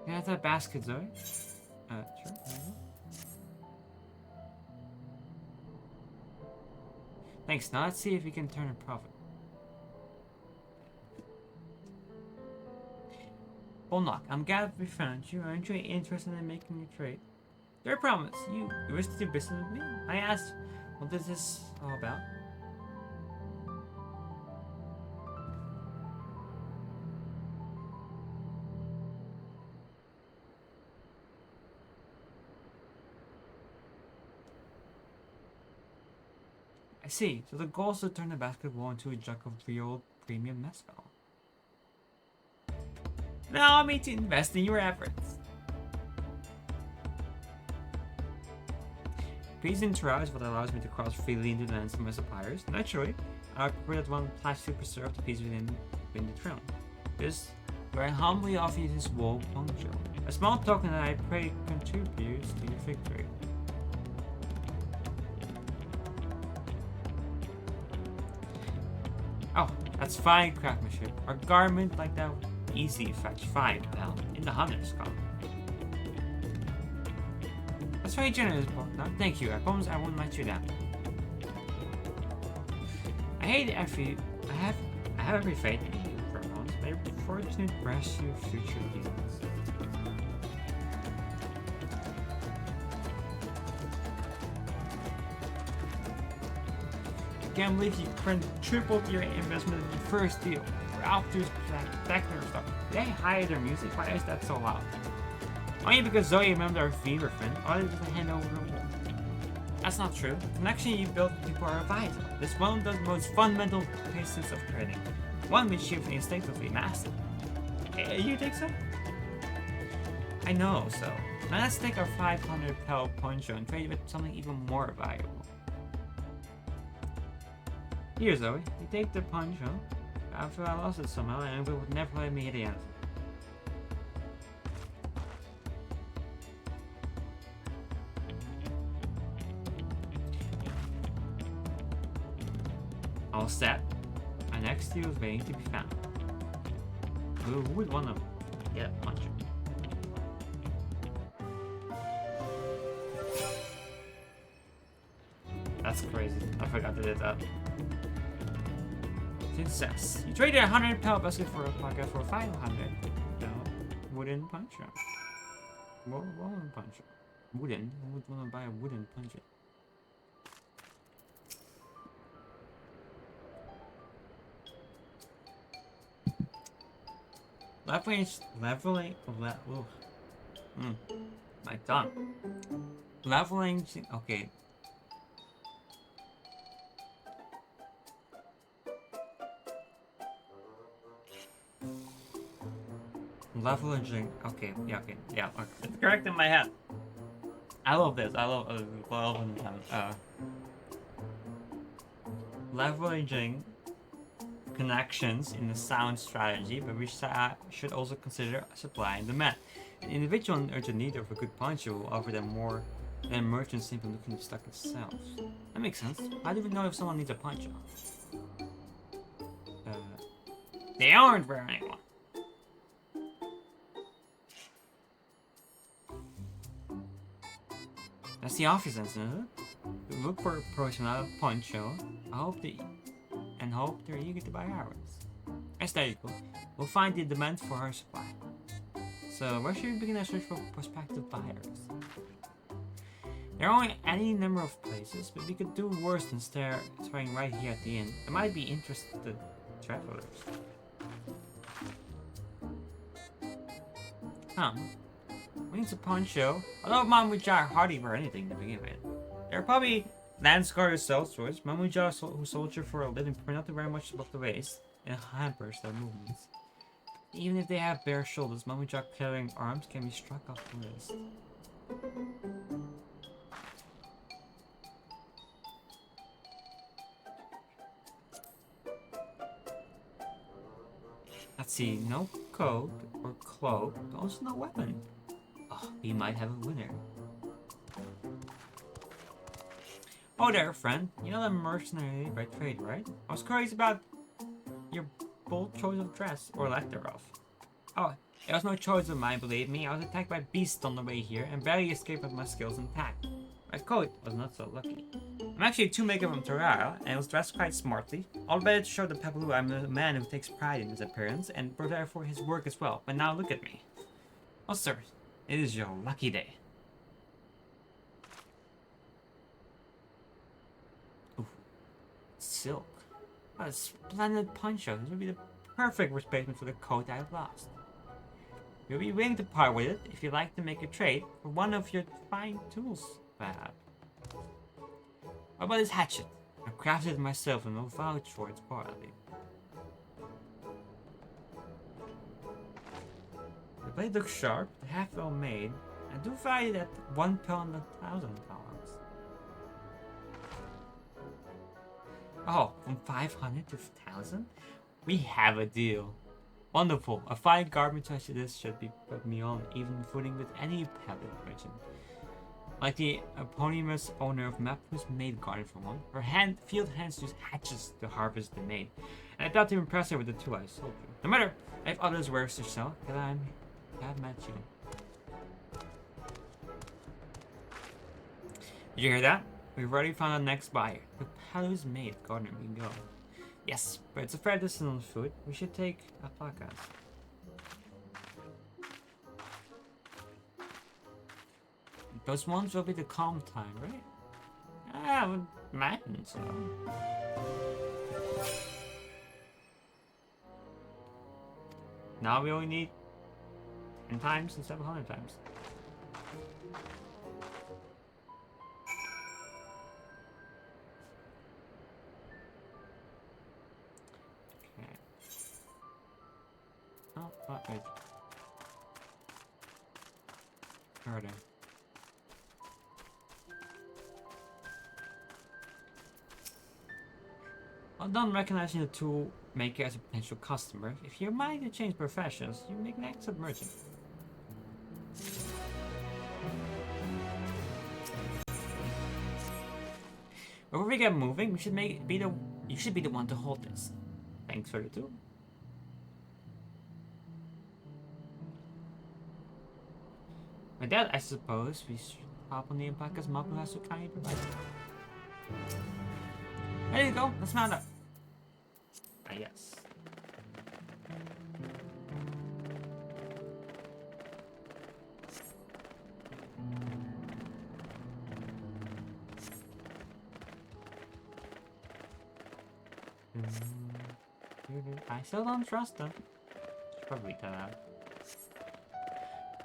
Can I have that basket, Zoe? Sure. Thanks. Now let's see if we can turn a profit. Bolnock, I'm glad we found you. Aren't you interested in making a trade? Your promise. You wish to do business with me? I asked, what is this all about? I see. So the goal is to turn the basketball into a jug of real premium mezcal. Allow me to invest in your efforts. Peace and trust is what allows me to cross freely into the lands of my suppliers. Naturally, I create one pledge to preserve the peace within the throne. This, where I humbly offer you this wool poncho, a small token that I pray contributes to your victory. Oh, that's fine craftsmanship. A garment like that would easily fetch 5 now in the hunter's column. That's very generous, Borknut. Thank you. I promise I won't let you down. I have every faith in you for once. May fortune bless your future dealings. I can't believe you tripled your investment in the first deal. We're out to spectacular stuff. Did they hide their music? Why is that so loud? Only because Zoe remembered our fever friend, or did they hand over the wall? That's not true. The connection you built with people are vital. This is one of the most fundamental pieces of trading. One which you've instinctively mastered. You think so? I know, so. Now let's take our 500 pel poncho and trade it with something even more valuable. Here, Zoe, you take the poncho. After I lost it somehow, and it would never let me hit the end. All set. Our next deal is waiting to be found. Who would want to get a poncho? That's crazy. I forgot to do that. Success. You traded 100 pel basket for a pocket for 500 pel wooden poncho. Wooden poncho. Wooden? Who would want to buy a wooden poncho? My tongue. Leveling, okay. Leveling, okay, yeah, it's correct in my head. I love this, I love leveraging connections in the sound strategy, but we should also consider supply and demand. An individual in urgent need of a good poncho will offer them more than merchants simply looking to stock themselves. That makes sense. How do we know if someone needs a poncho? They aren't wearing one. That's the office answer. Look for a personal poncho. Hope they're eager to buy ours. As there you go. We'll find the demand for our supply. So where should we begin our search for prospective buyers? There are only any number of places, but we could do worse than starting right here at the inn. There might be interested travelers. We need a poncho. Although mom would try hardy for anything to begin with. There are probably Landscar is sellswords. Mamuja, who soldier for a living, prefer not to very much above the waist and hampers their movements. Even if they have bare shoulders, Mamuja carrying arms can be struck off the list. Let's see, no coat or cloak, also no weapon. Oh, we might have a winner. Oh there, friend. You know the mercenary by trade, right? I was curious about your bold choice of dress, or lack thereof. Oh, it was no choice of mine, believe me. I was attacked by beasts on the way here, and barely escaped with my skills intact. My coat was not so lucky. I'm actually a two-maker from Dawntrail, and was dressed quite smartly. All better to show the Pebbloo I'm a man who takes pride in his appearance, and prepare for his work as well. But now look at me. Oh sir, it is your lucky day. Ooh, silk. What a splendid poncho. This would be the perfect replacement for the coat I have lost. You'll be willing to part with it if you'd like to make a trade for one of your fine tools, perhaps. What about this hatchet? I crafted it myself and will vouch for its quality. The blade looks sharp, half well made, and do value it at 1 pound a 1,000 pounds. Oh, from 500 to 1,000? We have a deal. Wonderful. A fine garment such as this should be put me on even footing with any Pebble merchant. Like the eponymous owner of Map who's made garden for one, her field hands use hatchets to harvest the maid, and I thought to impress her with the two I sold you. No matter, I have others wares to sell, but I have met you. Did you hear that? We've already found the next buyer. The Pebbloo's maid gardener we can go. Yes, but it's a fair distance on foot. We should take alpacas. Those ones will be the calm time, right? I would imagine so. Now we only need 10 times instead of 100 times. Okay. Oh, wait. Where are they? Well done recognizing the tool maker as a potential customer. If you're minded to change professions, you make an excellent merchant. Before we get moving, you should be the one to hold this. Thanks for the tool. With that, I suppose we should hop on the alpacas Mapu has so kindly provided. There you go, let's mount up. Ah, yes. I still don't trust them. Should probably tell out.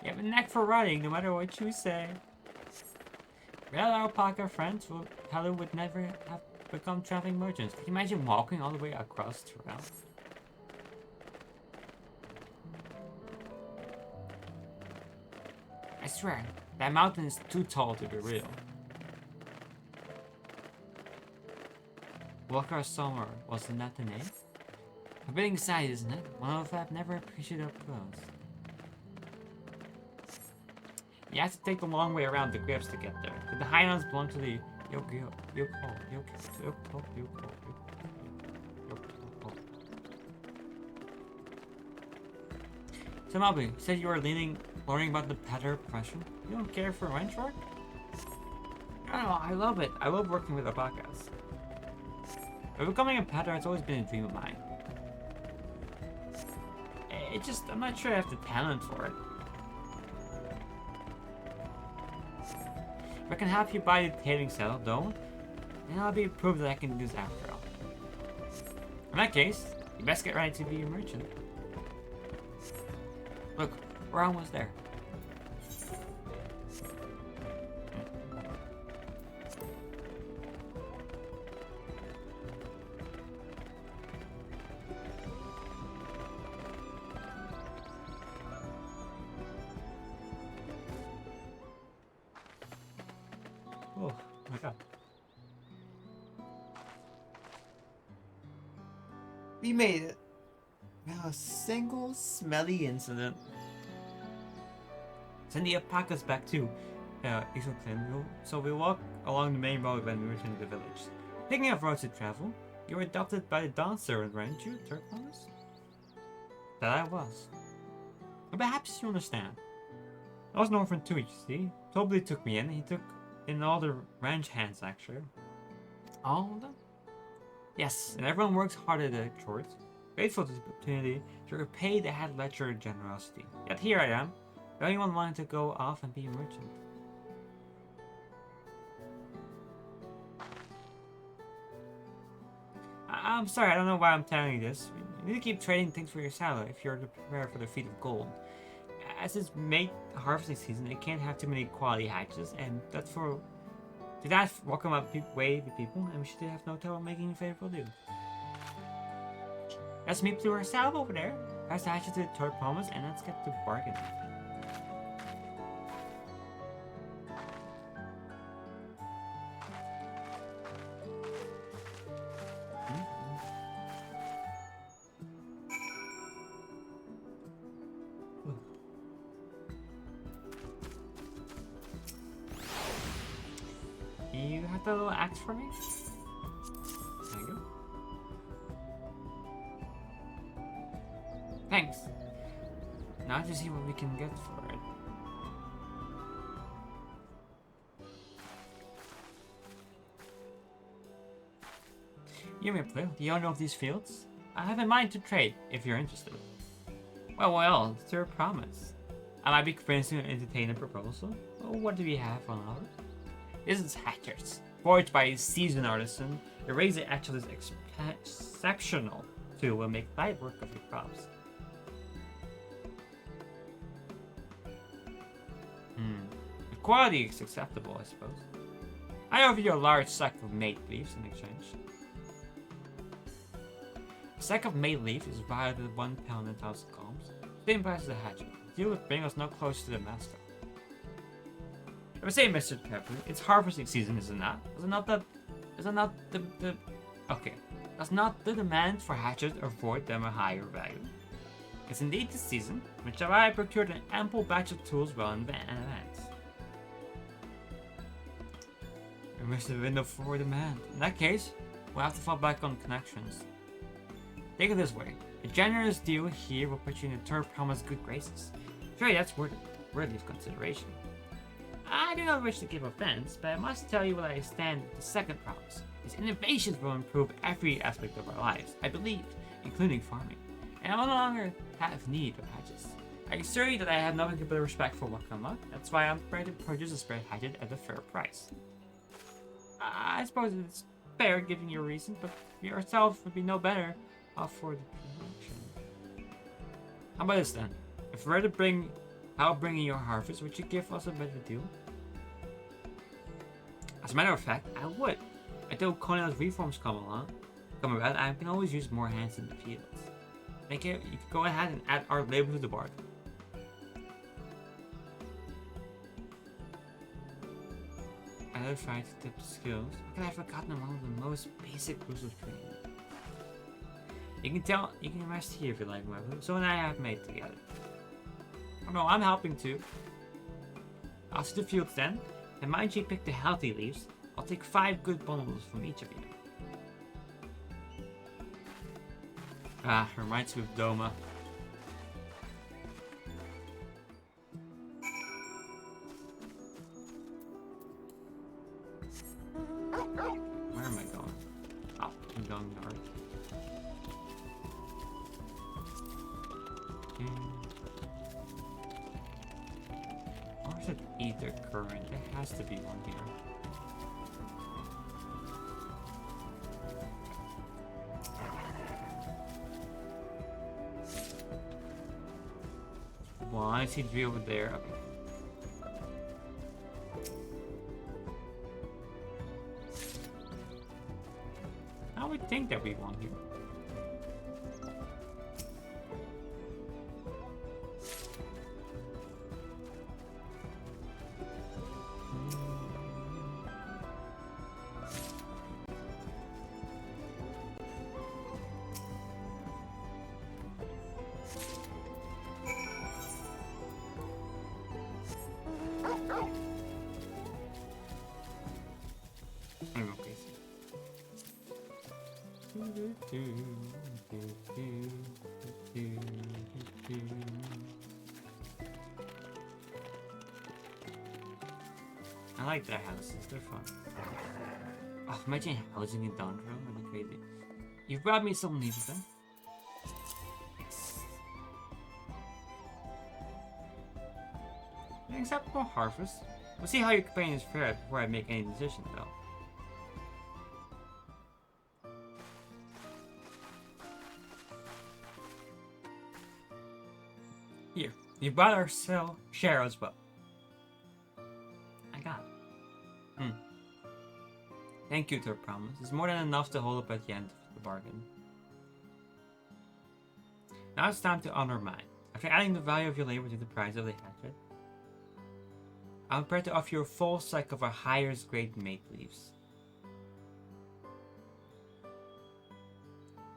You have a knack for running, no matter what you say. Real alpaca friends Pebbloo would never have become traveling merchants. Can you imagine walking all the way across Trail? I swear, that mountain is too tall to be real. Walker Summer, wasn't that the name? A big sight, isn't it? One of I've never appreciated up close. You have to take the long way around the cliffs to get there. But the highlands belong to the Yoko. So Mabu, you said you were learning about the Petter profession. You don't care for wrench work? Oh, I love it. I love working with alpacas. But becoming a Petter has always been a dream of mine. I'm not sure I have the talent for it. If I can help you buy the tailing cell, though, then I'll be proof that I can do this after all. In that case, you best get ready to be a merchant. Look, we're almost there. my god. We made it. Without a single smelly incident. Send the alpacas back to Isoclin. So we walk along the main road when we return to the village. Picking up roads to travel, you were adopted by the Dawn servant, weren't you, Turquoise? That I was. But perhaps you understand. I was an orphan too, you see. Toby took me in. He took in all the ranch hands, actually. All of them? Yes, and everyone works hard at the chores. Grateful to the opportunity to repay the head ledger generosity. Yet here I am, the only one wanting to go off and be a merchant. I'm sorry, I don't know why I'm telling you this. You need to keep trading things for your salad if you're to prepare for the feat of gold. As it's mate harvesting season, it can't have too many quality hatches, and that's for... To that, welcome up way the people, and we should have no trouble making a favorable deal. Let's meet through our salad over there. Pass the hatches to the Toy Promise, and let's get to bargaining. You have the little axe for me? There you go. Thanks. Now to see what we can get for it. You may play with the owner of these fields. I have in mind to trade, if you're interested. Well, it's your promise. I might be convinced to entertain a proposal. Well, what do we have on offer? This is hatchers, forged by a seasoned artisan. The razor actually is exceptional too. Will make light work of your crops. The quality is acceptable, I suppose. I offer you a large sack of mate leaves in exchange. A sack of mate leaves is valued at 1 pound and 1,000 columns. Same price as a hatchet. The deal would bring us no closer to the mascot. I would say, Mr. Pepper, it's harvesting season, is it not? Is it not the okay. Does not the demand for hatchets afford them a higher value? It's indeed the season, which I procured an ample batch of tools well in advance. We missed the window for demand. In that case, we'll have to fall back on connections. Take it this way. A generous deal here will put you in the Tur Promise good graces. Sure, that's worthy of consideration. I do not wish to give offense, but I must tell you what I stand with the second promise. These innovations will improve every aspect of our lives, I believe, including farming. And I no longer have need of hatchets. I assure you that I have nothing but respect for Wakama. That's why I'm prepared to purchase a spare hatchet at a fair price. I suppose it's fair giving you a reason, but yourself would be no better off for the production. How about this then? If we were to bring in your harvest, would you give us a better deal? As a matter of fact, I would. Until Cornell's reforms come about, I can always use more hands in the fields. You can go ahead and add our labor to the bargain. Identify to tip skills. How could I have forgotten one of the most basic rules of training? You can rest here if you like, my so and I have made together. Oh no, I'm helping too. I'll see the fields then, and mind you pick the healthy leaves. I'll take 5 good bundles from each of you. Reminds me of Doma. Where am I going? Oh, I'm going north. Or is it ether current? There has to be one here. Well, I see 3 over there. Okay. I would think there'd be one here. I like their houses, they're fun. Oh, imagine housing in Dawntrail, that'd be crazy. You've brought me some leaves then. Yes. An acceptable harvest. We'll see how your companions fare before I make any decision though. Here, you brought our share as well. I got it. Thank you to our promise. It's more than enough to hold up at the end of the bargain. Now it's time to honor mine. After adding the value of your labor to the price of the hatchet, I'm prepared to offer you a full sack of our highest grade mate leaves.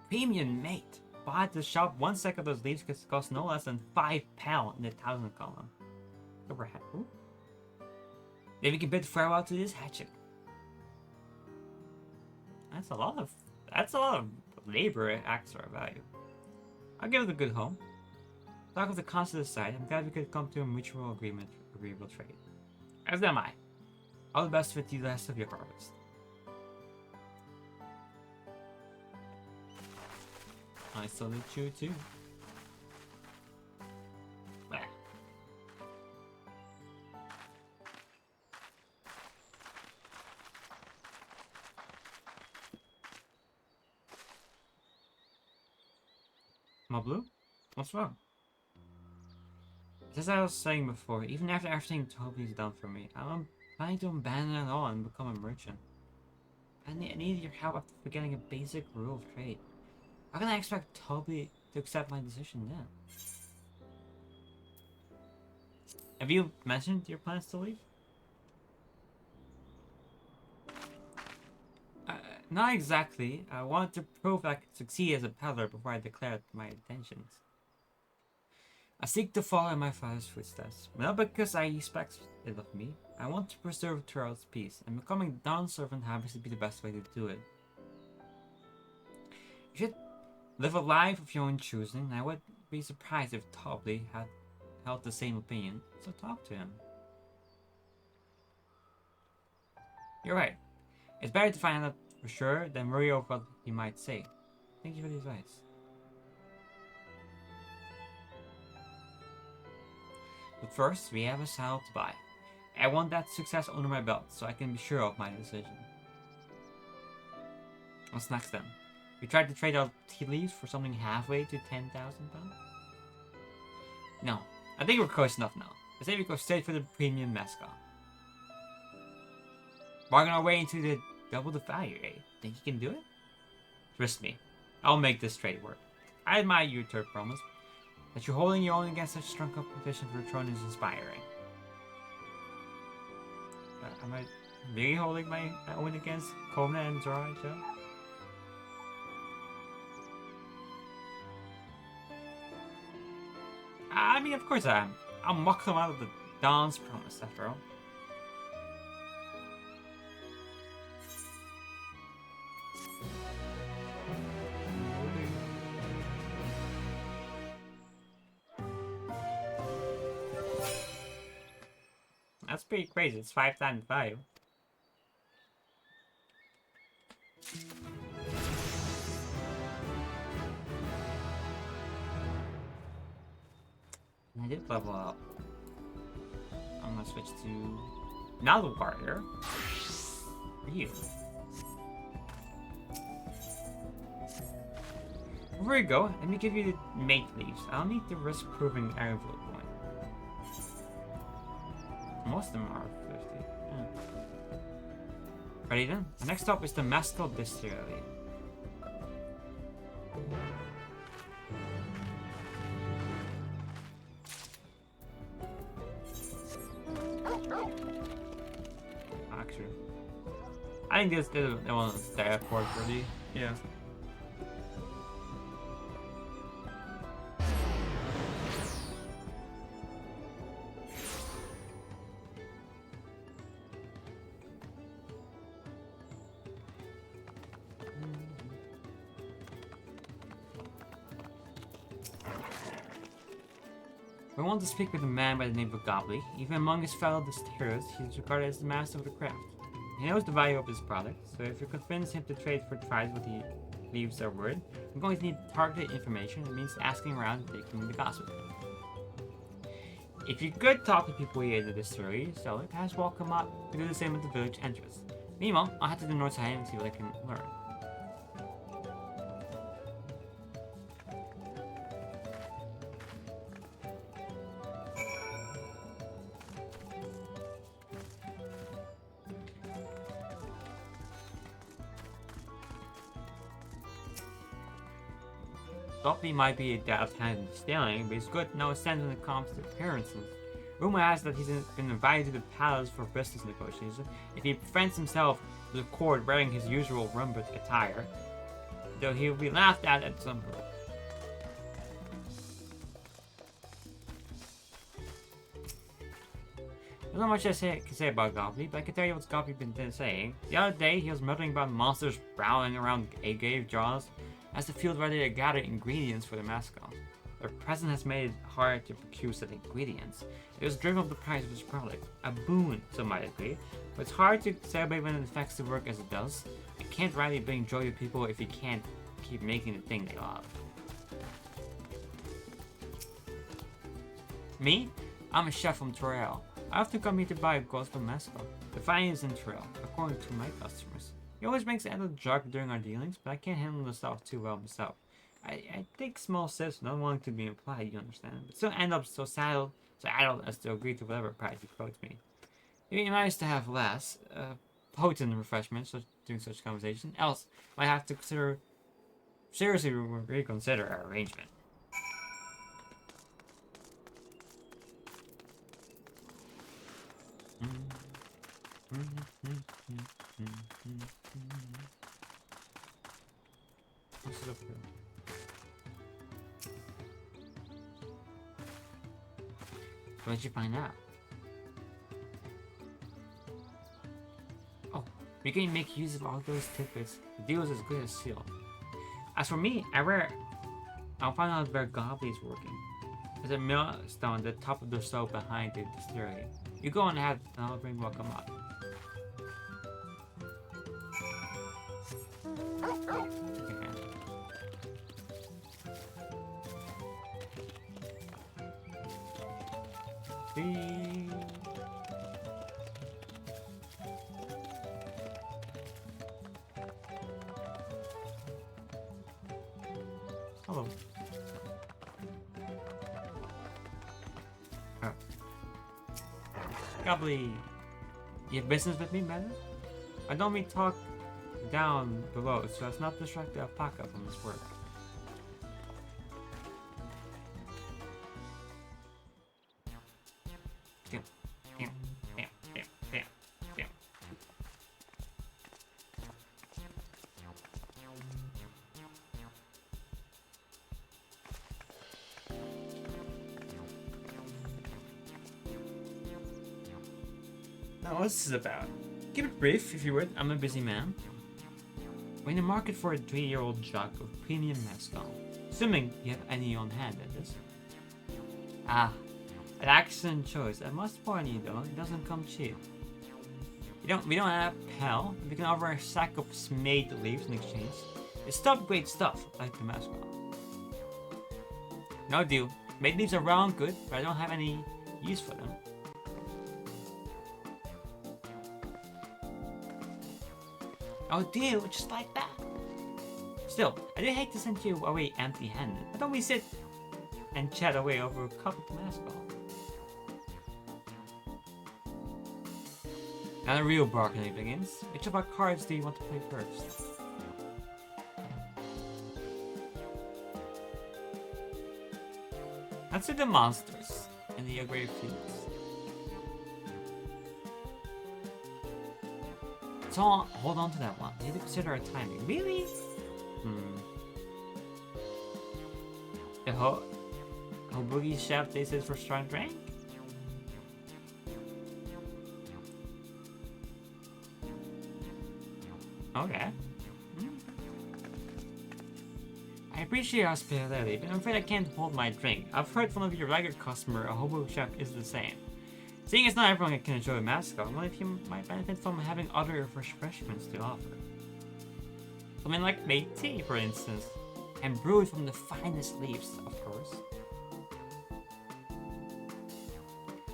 Premium mate! Bought at the shop, one sack of those leaves cost no less than £5 in the 1,000 column. Ooh. Then we can bid farewell to this hatchet. That's a lot of labor at extra value. I'll give it a good home. Talk of the cons aside, I'm glad we could come to a mutual agreeable trade. As am I. All the best with the rest of your harvest. I salute you too. Bah. My blue? What's wrong? As I was saying before, even after everything Toby's done for me, I'm planning to abandon it all and become a merchant. I need your help after forgetting a basic rule of trade. How can I expect Toby to accept my decision then? Have you mentioned your plans to leave? Not exactly. I wanted to prove I could succeed as a peddler before I declared my intentions. I seek to follow in my father's footsteps, but not because I expect it of me. I want to preserve Trail's peace, and becoming Dawn servant happens to be the best way to do it. You should live a life of your own choosing, and I would be surprised if Toby had held the same opinion, so talk to him. You're right. It's better to find out for sure than worry over what he might say. Thank you for the advice. But first, we have a saddle to buy. I want that success under my belt, so I can be sure of my decision. What's next then? We tried to trade out tea leaves for something halfway to £10,000? No, I think we're close enough now. I say we go straight for the premium mascot. Bargain our way into the double the value, eh? Think you can do it? Trust me, I'll make this trade work. I admire your third promise. That you're holding your own against such strong competition for the throne is inspiring. Am I really holding my own against Kona and Zora, Joe? I mean, of course I am. I'll mock them out of the Dawn's promise, after all. That's pretty crazy. It's 5 times value. I did level up. I'm gonna switch to now the warrior. For you. Before we go, let me give you the mate leaves. I'll need to risk proving every point. Most of them are 50. Yeah. Ready then? Next up is the Mescal Distillery. Actually, I think this is the one that's the airport really. Yeah. We want to speak with a man by the name of Gobley. Even among his fellow distillers, he is regarded as the master of the craft. He knows the value of his product, so if you convince him to trade for tries what he leaves their word, I'm going to need targeted information. It means asking around and taking the gossip. If you could talk to people here in the distillery, sell it, as well come up to do the same at the village entrance. Meanwhile, I'll head to the north side and see what I can learn. Gobley might be a dad of hand in stealing, but he's good to know his sense when it comes to appearances. Rumor has that he's been invited to the palace for business negotiations. If he presents himself to the court wearing his usual rumbled attire, though he will be laughed at some point. There's not much I can say about Gobley, but I can tell you what Gobley's been saying. The other day, he was muttering about monsters prowling around a cave jaws as the field ready to gather ingredients for the mascot. Their presence has made it hard to procure said ingredients. It has driven up the price of his product. A boon, some might agree, but it's hard to celebrate when it affects the work as it does. You can't really bring joy to people if you can't keep making the thing they love. Me? I'm a chef from Dawntrail. I often come here to buy goods from mascot. The finding is in Trail, according to my customers. He always makes an endless joke during our dealings, but I can't handle the stuff too well myself. I take small sips, not wanting to be implied, you understand, but still end up so saddled as to agree to whatever price he quotes me. It would be nice to have less potent refreshments during such conversation, else I have to seriously reconsider our arrangement. What's up here? What did you find out? Oh, we can make use of all those tidbits. The deal is as good as sealed. As for me, I'll find out where Gobley is working. There's a millstone at the top of the slope behind the distillery. You go on ahead and I'll bring welcome up. Hello. Oh. Gobley, you have business with me, man? I don't mean talk down below, so as not distract the alpaca from his work. Now, what's this about? Keep it brief, if you would. I'm a busy man. We're in the market for a 3-year-old jug of premium mezcal. Assuming you have any on hand, that is. Ah, an excellent choice. I must warn you though, it doesn't come cheap. We don't have Pell. We can offer a sack of smade leaves in exchange. It's top grade stuff, like the mezcal. No deal. Smade leaves are round good, but I don't have any use for them. Oh, deal, just like that. Still, I do hate to send you away empty-handed. Why don't we sit and chat away over a cup of mezcal? Now the real bargaining begins. Which of our cards do you want to play first? Let's do the monsters and the grave fields. So hold on to that one. Need to consider our timing. Really? The Boogie Chef tastes for strong drink? Okay. I appreciate your hospitality, but I'm afraid I can't hold my drink. I've heard from one of your regular customer, a hobo chef is the same. Seeing as not everyone can enjoy a mascot, I wonder if you might benefit from having other refreshments to offer. Something like made tea, for instance, and brewed from the finest leaves, of course.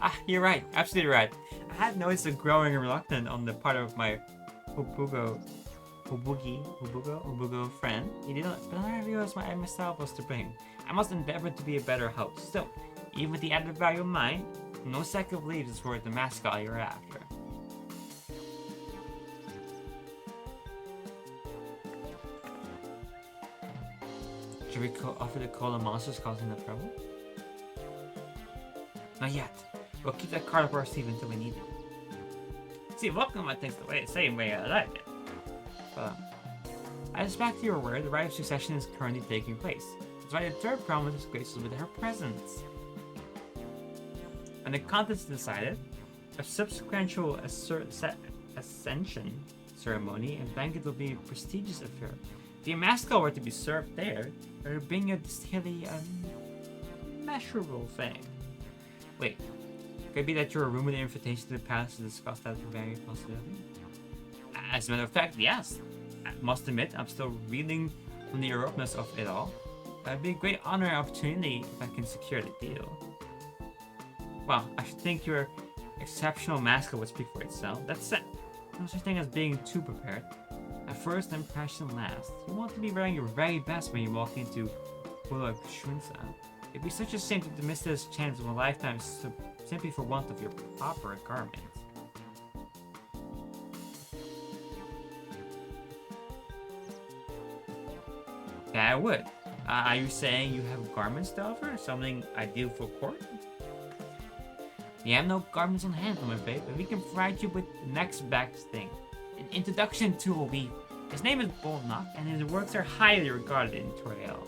Ah, you're right, absolutely right. I had noticed a growing reluctance on the part of my Hubugo friend. He didn't, but I realized my style was to bring. I must endeavor to be a better host. So, even with the added value of mine, no sack of leaves is worth the mascot you're after. Should we offer to call the monsters causing the trouble? Not yet. We'll keep that card up our sleeve until we need it. See, welcome, I think, the same way I like it. But, I suspect you're aware the rite of succession is currently taking place. That's why the third promise is graces with her presence. When the contest is decided, a subsequent ascension ceremony and banquet will be a prestigious affair. If the mascot were to be served there, it would bring a distinctly unmeasurable thing. Wait, could it be that you're a room with an invitation to the palace to discuss that very possibility? As a matter of fact, yes. I must admit, I'm still reeling from the abruptness of it all. It'd be a great honor and opportunity if I can secure the deal. Well, I should think your exceptional mascot would speak for itself. That said, no such thing as being too prepared. A first impression lasts. You want to be wearing your very best when you walk into Bullock Shunsa. It'd be such a shame to miss this chance of a lifetime simply for want of your proper garments. Yeah, I would. Are you saying you have garments to offer? Something ideal for court? We have no garments on hand, I'm afraid, but we can provide you with the next best thing. An introduction to a weave. His name is Bolnock, and his works are highly regarded in Dawntrail.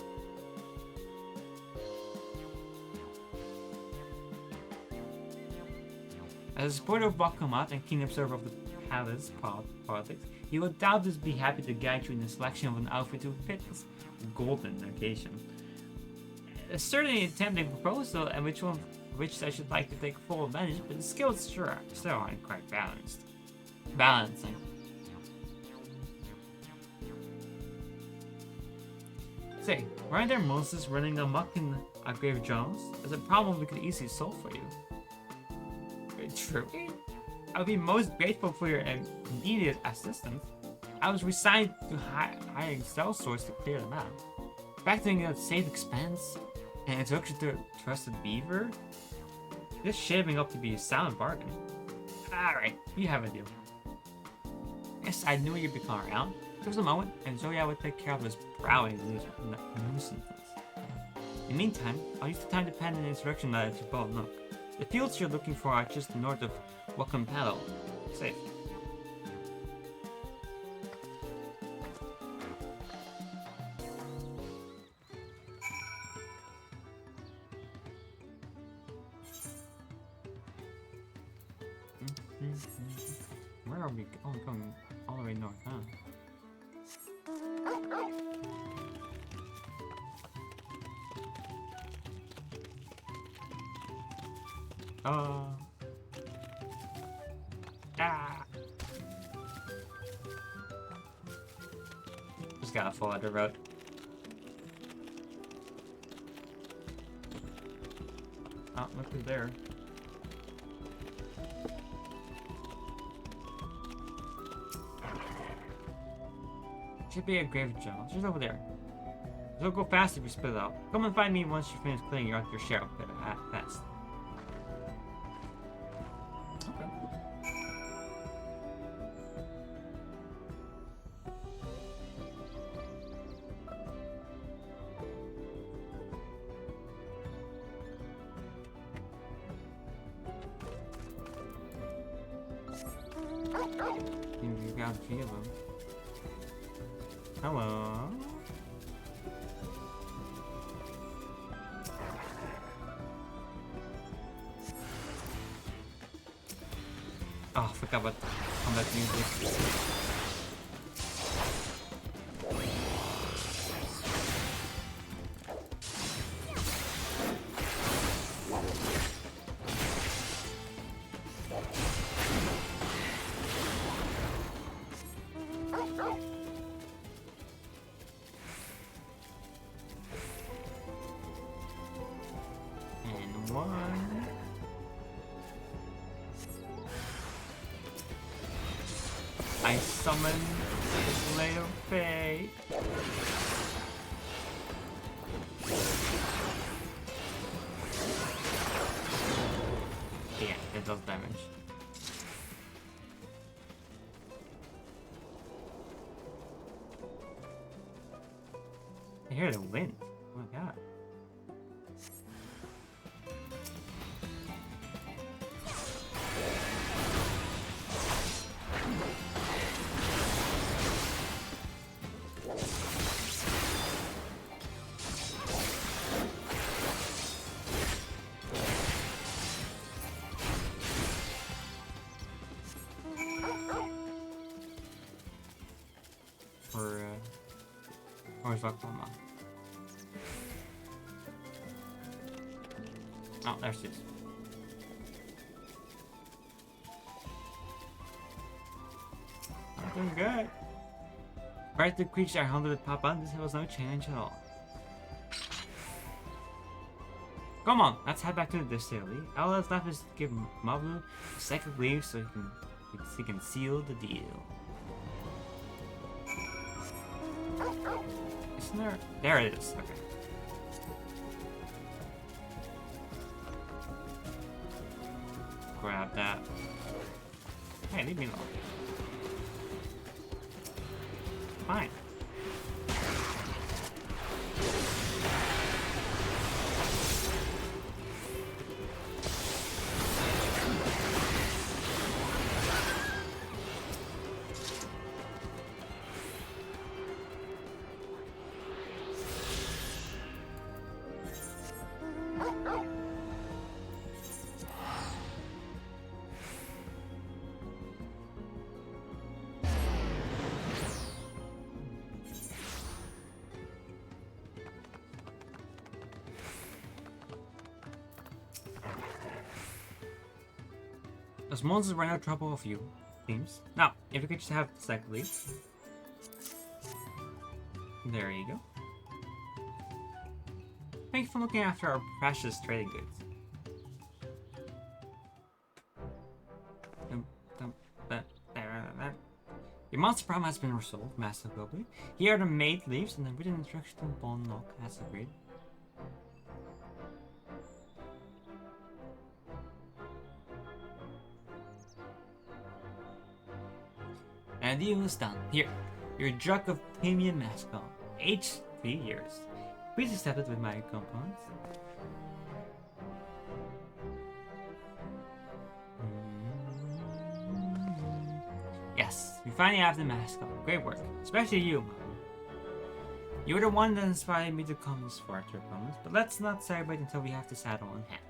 As a supporter of Bakumat and keen observer of the palace politics, he will doubtless be happy to guide you in the selection of an outfit to fit this golden occasion. It's certainly a tempting proposal, and which I should like to take full advantage, but the skills still aren't quite balancing. Say, why aren't there monsters running amok in Grave Jones? There's a problem we could easily solve for you. Very true. I would be most grateful for your immediate assistance. I was resigned to hiring cell sorts to clear them out. Factoring out safe expense and introduction to a trusted beaver, this is shaping up to be a sound bargain. Alright, you have a deal. Yes, I knew you'd be coming around. There was a moment, and Zoya would take care of this browing nuisance. In the meantime, I'll use the time to pen an instruction letter to Bolnock. The fields you're looking for are just north of Wakampalo. Safe. Where are we? Oh, we're going all the way north, huh? Just gotta follow the road. Oh, look who's there. Should be a grave journal. It's just over there. It'll go fast if you split it out. Come and find me once you finish cleaning out your share of it at best. Okay. You got 3 of them. Hello. Oh, I forgot about combat music. one. I summon Little Faye. Yeah, it does damage. I hear the wind. Oh my god. Where's Vakoma? Oh, there she is. Not doing good. Right, the creatures are hunted with Papa. This was no change at all. Come on, let's head back to the distillery. All that's left is to give Mabu a second leave so he can seal the deal. Isn't there? There it is. Okay. Grab that. Hey, leave me alone. Fine. Those monsters run out of trouble with you, seems. Now, if you could just have the second lead. There you go. Thank you for looking after our precious trading goods. Your monster problem has been resolved, Master Goblin. Here are the maid leaves and the written instructions to Bone Knock as agreed. And the deal is done. Here, your jug of premium mascot, aged 3 years. Please accept it with my components. Yes, we finally have the mascot. Great work, especially you, Mom. You were the one that inspired me to come this far to your promise, but let's not celebrate until we have the saddle in hand.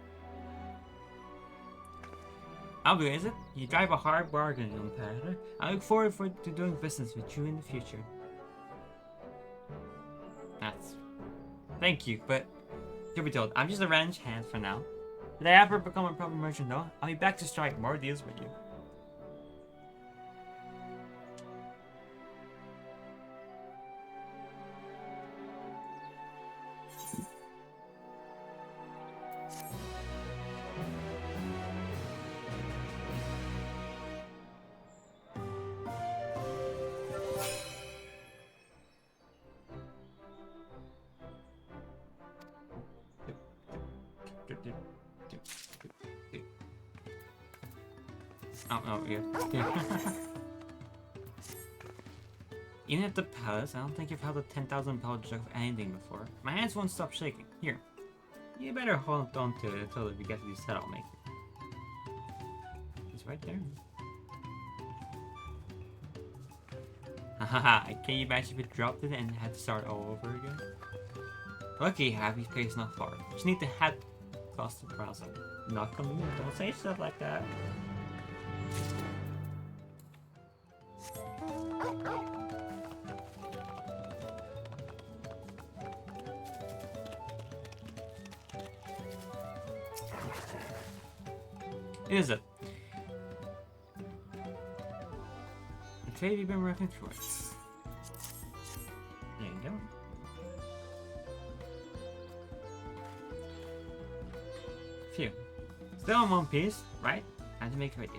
I'll is it? You drive a hard bargain, young Predator. I look forward to doing business with you in the future. That's... Thank you, but... To be told, I'm just a ranch hand for now. If I ever become a proper merchant though, I'll be back to strike more deals with you. Oh, yeah. Even at the palace, I don't think you've held a 10,000 pound jug of anything before. My hands won't stop shaking. Here. You better hold on to it until we get to the saddle maker. It's right there. Haha, can you imagine if it dropped it and had to start all over again? Lucky Happy Place not far. Just need the hat cost of browsing. Not coming in, don't say stuff like that. Is it? The trade you've been working towards. There you go. Phew. Still in one piece, right? Had to make a deal.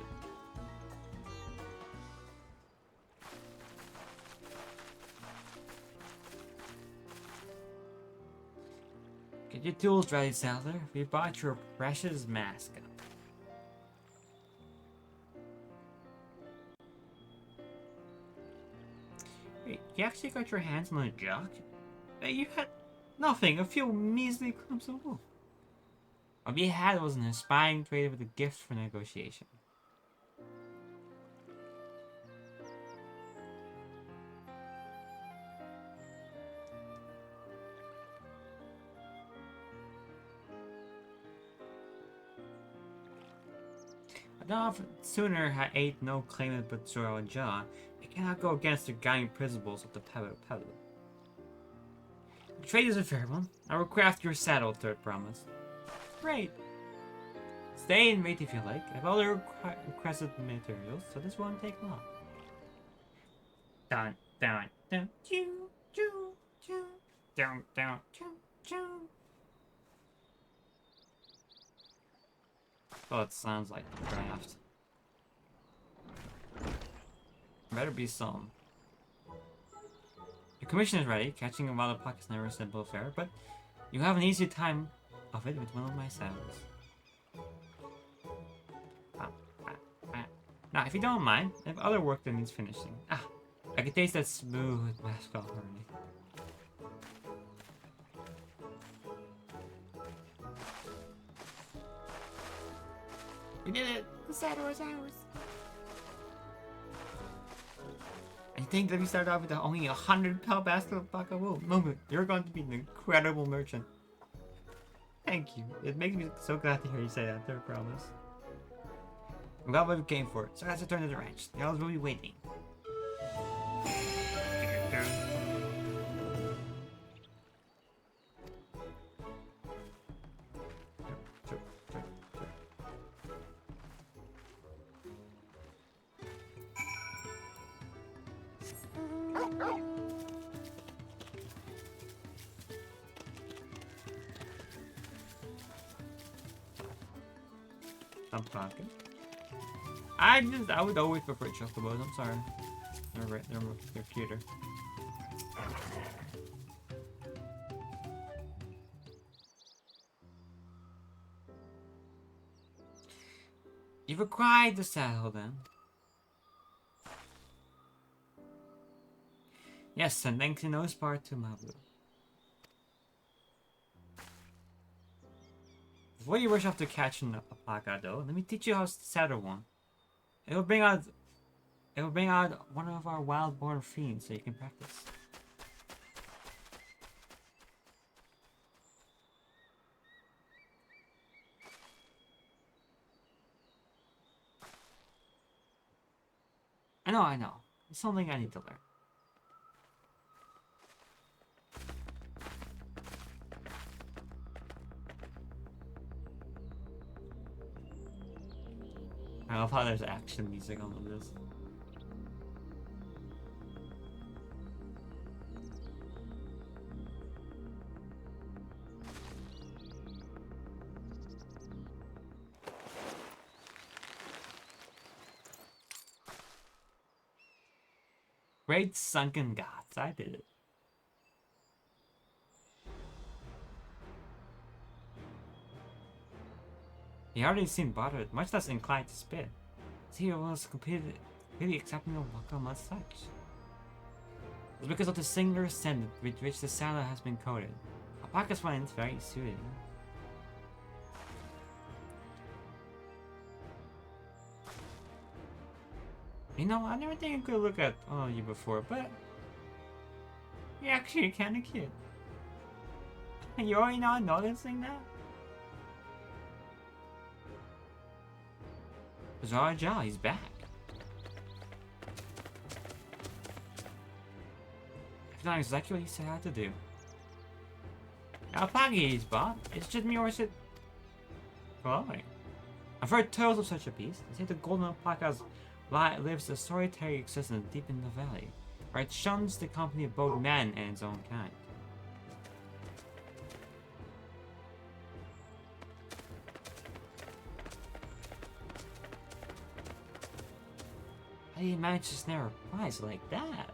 Get your tools ready, Saddler. We bought your precious mask. Wait, you actually got your hands on a jock? Hey, you had nothing, a few measly crumbs of wool. What we had was an inspiring trade with a gift for negotiation. Now, if Sooner had ate no claimant but Zoro and Jaw, it cannot go against the guiding principles of the Pelu Pelu. The trade is a fair one. I will craft your saddle, Third promise. Great. Stay and wait if you like. I have all the requested materials, so this won't take long. Dun dun dun choo choo choo dun dun choo choo. Oh, it sounds like the draft. Better be some. Your commission is ready. Catching a wild puck is never a simple affair, but you have an easy time of it with one of my saddles. Now, if you don't mind, I have other work that needs finishing. Ah, I can taste that smooth mascot already. We did it! The saddle is ours! I think that we started off with only 100-pound basket of baka wool. Moment, you're going to be an incredible merchant. Thank you. It makes me so glad to hear you say that, I promise. We got what we came for, so let's return to the ranch. The others will be waiting. I'm talking. I would always prefer chocobos. I'm sorry. They're cuter. You've acquired the saddle then. Yes, and thanks in most part to Mabu. Before you rush off to catch an alpaca, though, let me teach you how to saddle one. It will bring out one of our wild-born fiends, so you can practice. I know. It's something I need to learn. I love how there's action music on this. Great sunken gods, I did it. He hardly seemed bothered, much less inclined to spit. He was completely accepting of welcome as such. It was because of the singular scent with which the salad has been coated. Alpacas find it very soothing. You know, I never think I could look at all of you before, but you're actually kind of cute. And you're already not noticing that? Zara, he's back. That's not exactly what he set out to do. Alpaca he's bought. It's just me or it glowing. I've heard tales of such a beast. They say the golden alpaca's lives a solitary existence deep in the valley, where it shuns the company of both man and its own kind. How do you manage to snare a prize like that?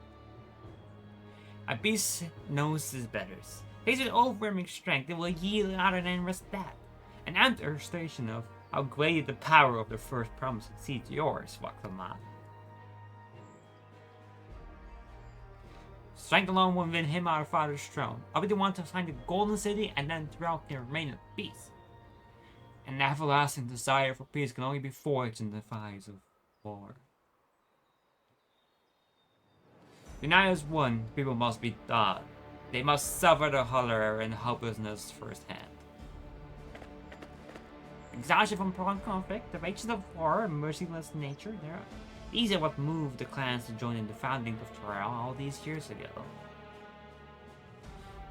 A beast knows his betters. Faced with overwhelming strength, it will yield out an endless death. An illustration of how great the power of the first promise exceeds yours, Wakama. Strength alone will win him our father's throne. I'll be the one to find the golden city and then throughout the remaining peace. An everlasting desire for peace can only be forged in the fires of war. United as one, people must be taught. They must suffer the horror and helplessness firsthand. Exhaustion from prolonged conflict, the rages of war, and merciless nature, these are what moved the clans to join in the founding of Dawntrail all these years ago.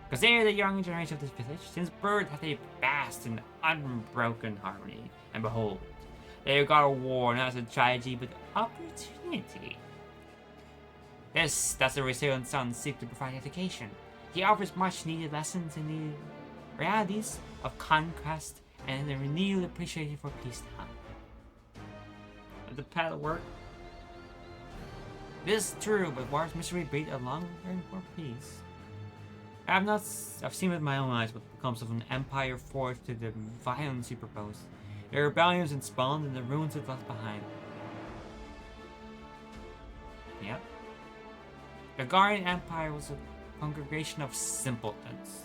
Consider the young generation of this village. Since birth have they basked in unbroken harmony, and behold, they regard war not as a tragedy but opportunity. That's the resilient son seeks to provide education. He offers much needed lessons in the realities of conquest and a renewed appreciation for peacetime. Does the paddle work? This is true, but war's misery breed a longer for peace. I've seen with my own eyes what becomes of an empire forged to the violence you propose. The rebellions and spawned and the ruins it left behind. Yep. The Guardian Empire was a congregation of simpletons.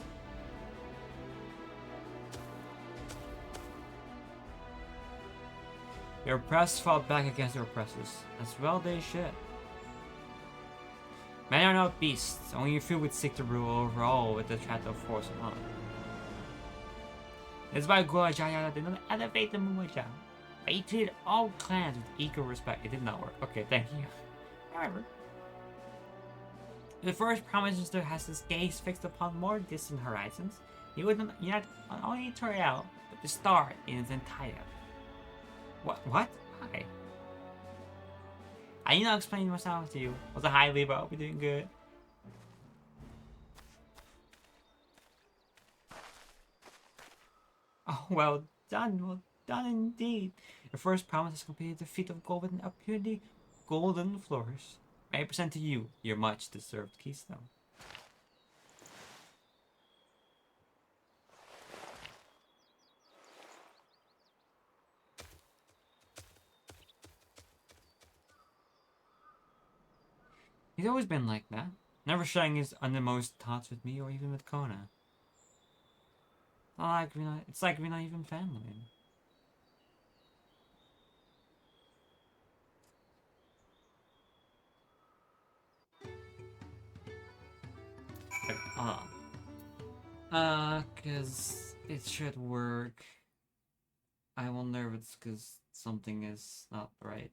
The oppressed fought back against the oppressors, as well they should. Men are not beasts, only a few would seek to rule over all with the threat of force alone. It's why Guajaya did not elevate the Muaja. They treated all clans with equal respect. It did not work. Okay, thank you. However, the first Prime Minister has his gaze fixed upon more distant horizons. He would not unite on only Dawntrail, but the star in its entirety. What? Why? I need not explain myself to you. Was a hi, Lebo. We're doing good. Oh, well done indeed. Your first promise has completed the feat of gold with a purely golden flourish. May I present to you your much deserved keystone. He's always been like that, never sharing his undermost thoughts with me or even with Kona. It's like we're not even family. Cause it should work. I wonder if it's cause something is not right.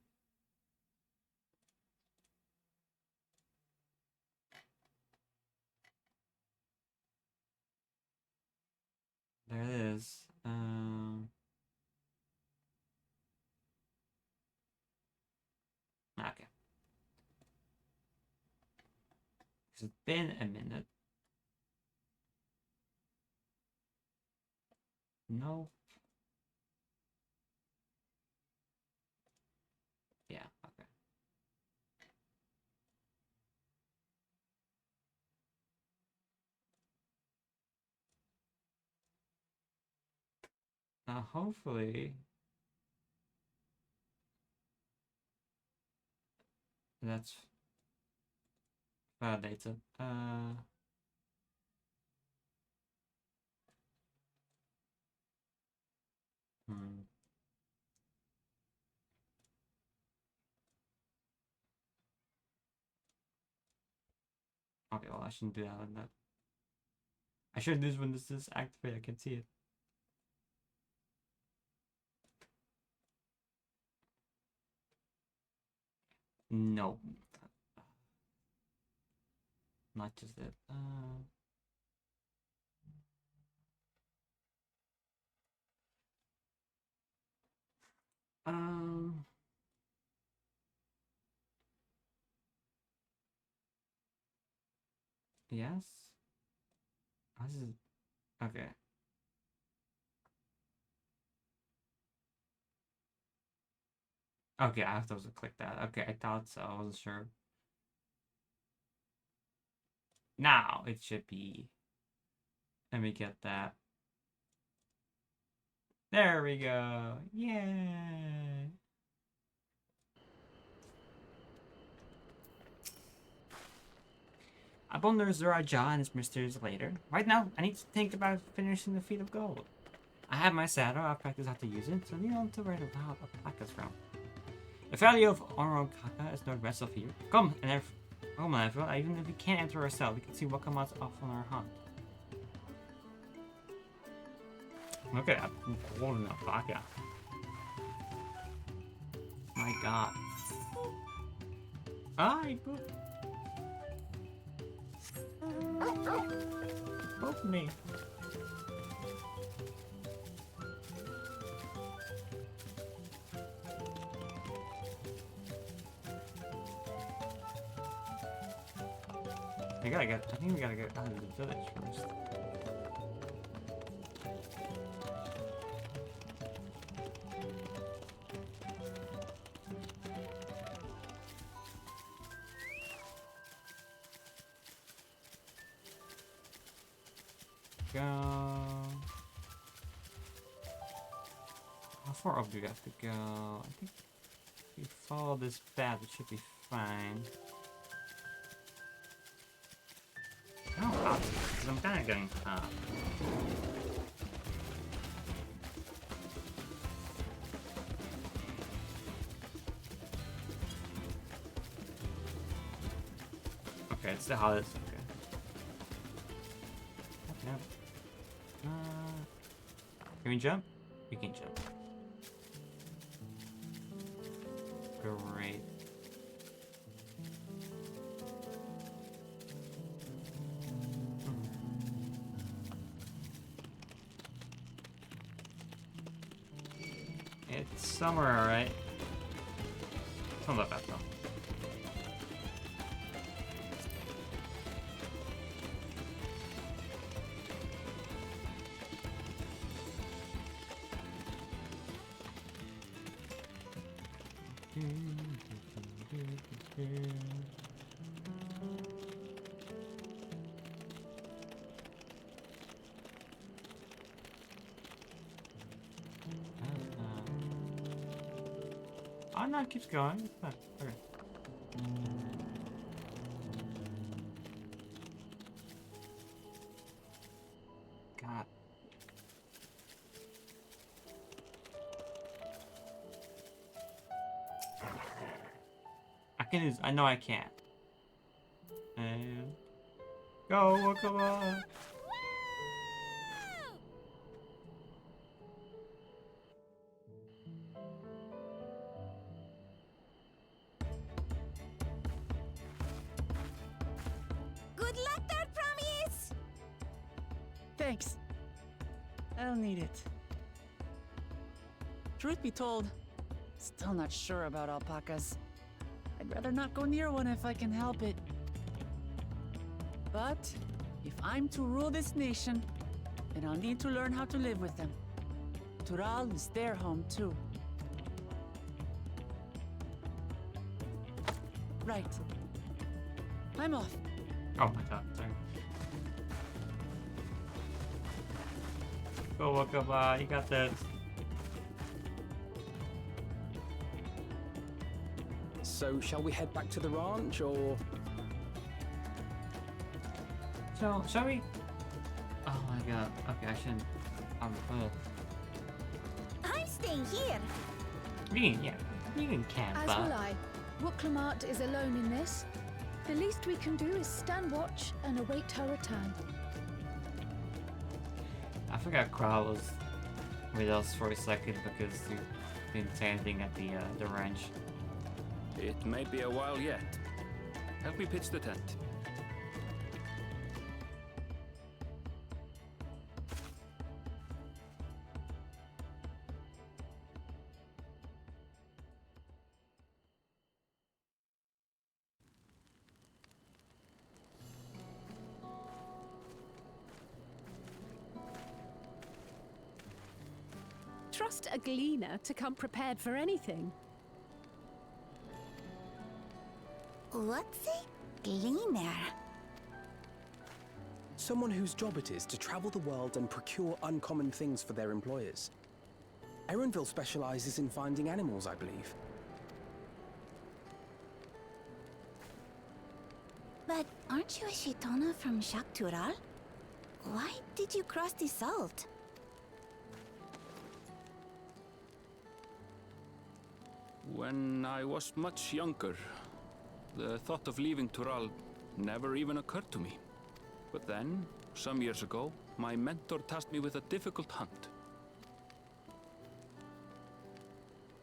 There it is. Okay. It's been a minute. No. Yeah, okay. Now hopefully that's validated. Okay, well I shouldn't do that on that. I should do this when this is activated, I can see it. No. Not just it. Yes. This is okay. Okay, I have to also click that. Okay, I thought so. I wasn't sure. Now it should be. Let me get that. There we go. Yay! I wonder Zuraja and his mysteries later. Right now, I need to think about finishing the Feet of Gold. I have my saddle, I'll practice how to use it, so I need to write about alpacas from. The valley of Orokaka is northwest of here. Come, and everyone, even if we can't enter ourselves, we can see what comes off on our hunt. Okay, I'm holding an alpaca. My god. Hi, poop. Poop me. I think we gotta get out of the village first. Go. How far up do we have to go? I think if we follow this path, it should be fine. No, because I'm kind of getting hot. Okay, it's the hottest. Okay. Yep. Can we jump? We can jump. Great. It's summer, alright? It's not that bad though. Oh no, it keeps going. It's fine. Okay. God. I can use. I know I can't. And go, come on. Good luck there, Promise! Thanks. I'll need it. Truth be told, still not sure about alpacas. I'd rather not go near one if I can help it. But if I'm to rule this nation, then I'll need to learn how to live with them. Tural is their home too. Right. I'm off. Oh my god, sorry. Go, Wakaba, you got this. So, shall we head back to the ranch, or...? So, shall we? Oh my god. Okay, I shouldn't. I'm staying here. You can camp. As will I. Wooklamart is alone in this. The least we can do is stand watch and await her return. I forgot Crow was with us for a second because he didn't say anything at the ranch. It may be a while yet. Help me pitch the tent. Trust a gleaner to come prepared for anything. What's a gleaner? Someone whose job it is to travel the world and procure uncommon things for their employers. Erenville specializes in finding animals, I believe. But aren't you a Shitona from Shaktural? Why did you cross the salt? When I was much younger, the thought of leaving Tural never even occurred to me. But then, some years ago, my mentor tasked me with a difficult hunt.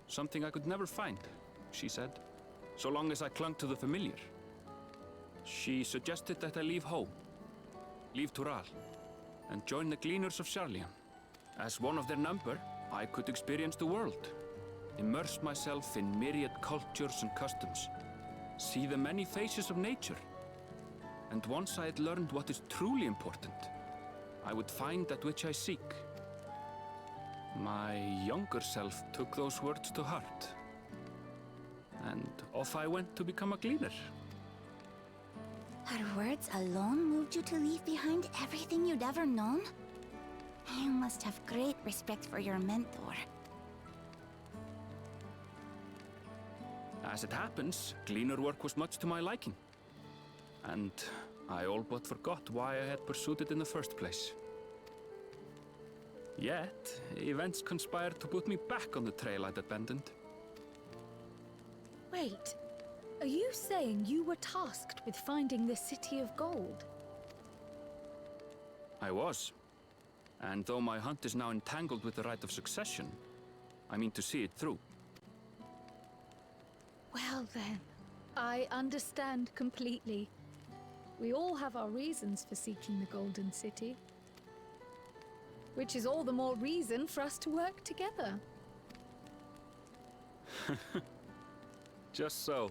Something I could never find, she said, so long as I clung to the familiar. She suggested that I leave home, leave Tural, and join the Gleaners of Sharlayan. As one of their number, I could experience the world, immerse myself in myriad cultures and customs, see the many faces of nature. And once I had learned what is truly important, I would find that which I seek. My younger self took those words to heart, and off I went to become a gleaner. Her words alone moved you to leave behind everything you'd ever known? You must have great respect for your mentor. As it happens, gleaner work was much to my liking, and I all but forgot why I had pursued it in the first place. Yet, events conspired to put me back on the trail I'd abandoned. Wait, are you saying you were tasked with finding the City of Gold? I was. And though my hunt is now entangled with the right of succession, I mean to see it through. Well then, I understand completely. We all have our reasons for seeking the Golden City. Which is all the more reason for us to work together. Just so.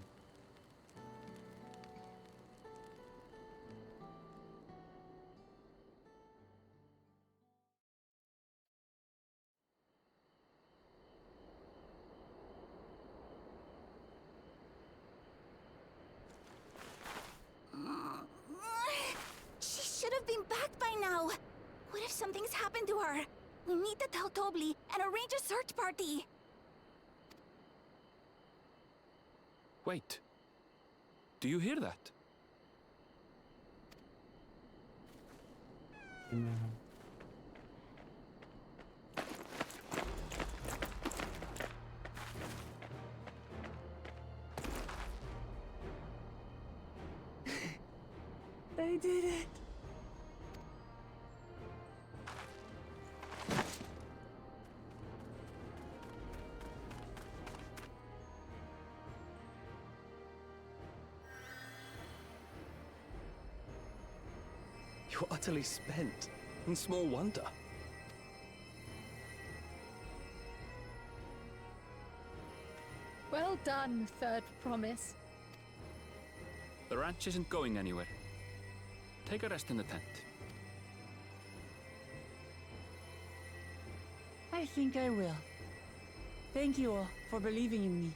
She should have been back by now. What if something's happened to her? We need to tell Tobli and arrange a search party. Wait. Do you hear that? No. They did it. You're utterly spent, and small wonder. Well done, Third Promise. The ranch isn't going anywhere. Take a rest in the tent. I think I will. Thank you all for believing in me.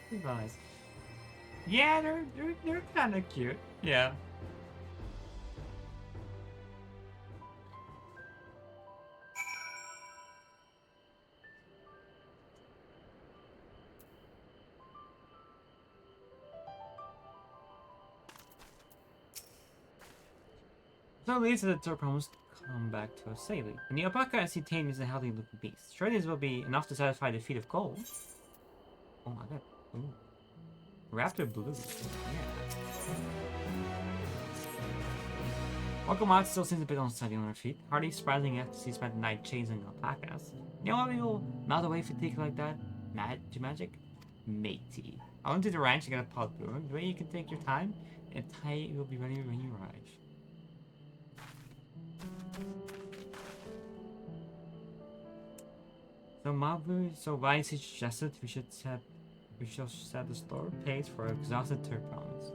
Goodbyes. Yeah, they're kind of cute. Yeah. So Lisa the Third Promise come back to Osali. And the alpaca as he tamed is a healthy looking beast. Surely this will be enough to satisfy the feat of gold. Oh my god. Ooh. Raptor blue. Yeah. Okamat still seems a bit unsteady on her feet. Hardly surprising after she spent the night chasing alpacas. You know why we will melt away fatigue like that? Magic? Matey. I went to the ranch and got a pot brewing. The way you can take your time, and tie will be ready when you arrive. So Mabu, so why suggested we should set the slower pace for exhausted Third Promise.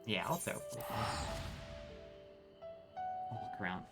Yeah, I'll throw. I'll walk around.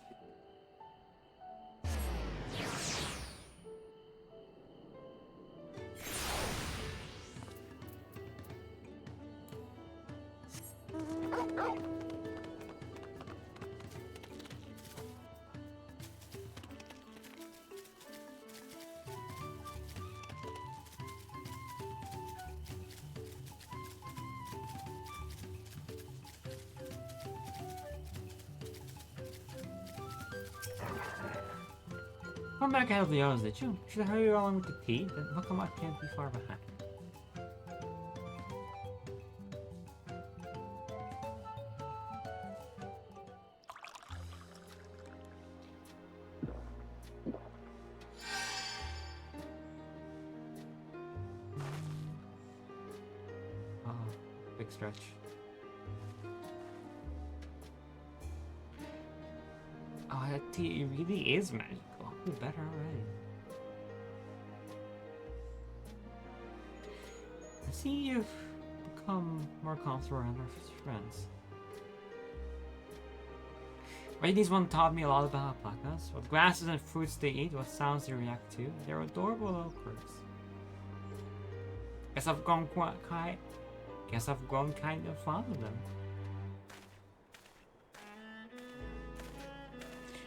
Come back ahead of the others, did you? Should I hurry you along with the tea? Then how come I can't be far behind? Oh, big stretch. Oh, that tea really is magical. Be better already. I see you've become more comfortable around our friends. Ladies one taught me a lot about alpacas. What grasses and fruits they eat, what sounds they react to. They're adorable little quirks. Guess I've grown kind of fond of them.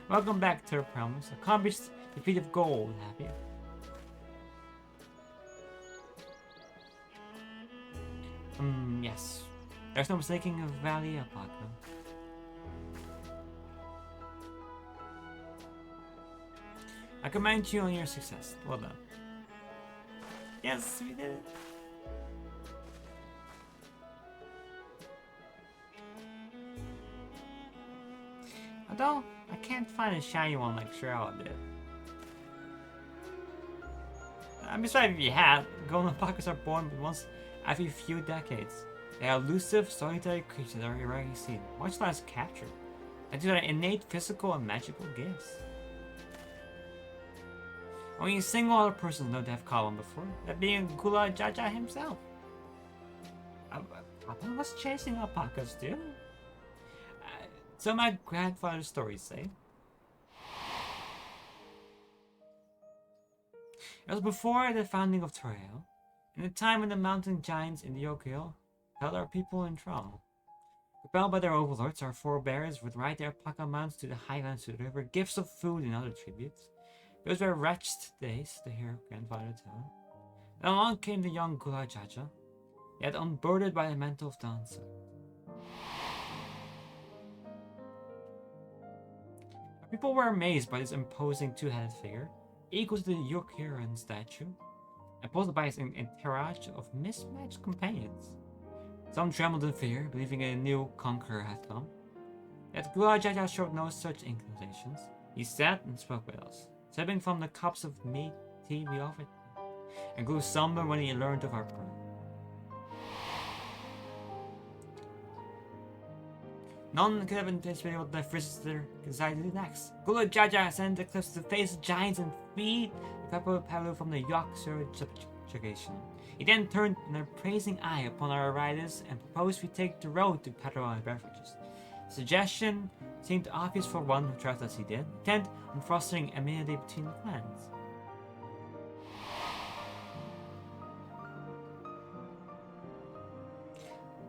Welcome back to the realms. Accomplished the feat of gold, have you? Yes. There's no mistaking a Valley Alpaca. I commend you on your success. Well done. Yes, we did it. Although, I can't find a shiny one like Cheryl did. Besides, if you had, golden alpacas are born once every few decades. They are elusive, solitary creatures that are rarely seen, much less captured, and to their innate physical and magical gifts. Only a single other person known to have caught one before, that being Gula Jaja himself. Papa was chasing alpacas too. So my grandfather's stories say. It was before the founding of Trail, in the time when the mountain giants in the Yokil held our people in trouble. Repelled by their overlords, our forebears would ride their alpaca mounts to the highlands to deliver gifts of food and other tributes. Those were wretched days, to hear grandfather tell. Then along came the young Gula Jaja, yet unburdened by the mantle of Dawntrail. People were amazed by this imposing two-headed figure, equal to the Yokiran statue, opposed by his entourage of mismatched companions. Some trembled in fear, believing a new conqueror had come. Yet Gula Jaja showed no such inclinations. He sat and spoke with us, sipping from the cups of tea we offered him, and grew somber when he learned of our plight. None could have anticipated what the visitor decided to do next. Gula Jaja ascended the cliffs to face giants and feed the Palu from the Yorkshire subjugation. He then turned an appraising eye upon our riders and proposed we take the road to petrol and beverages. The suggestion seemed obvious for one who trusted as he did, intent on fostering amenity between the clans.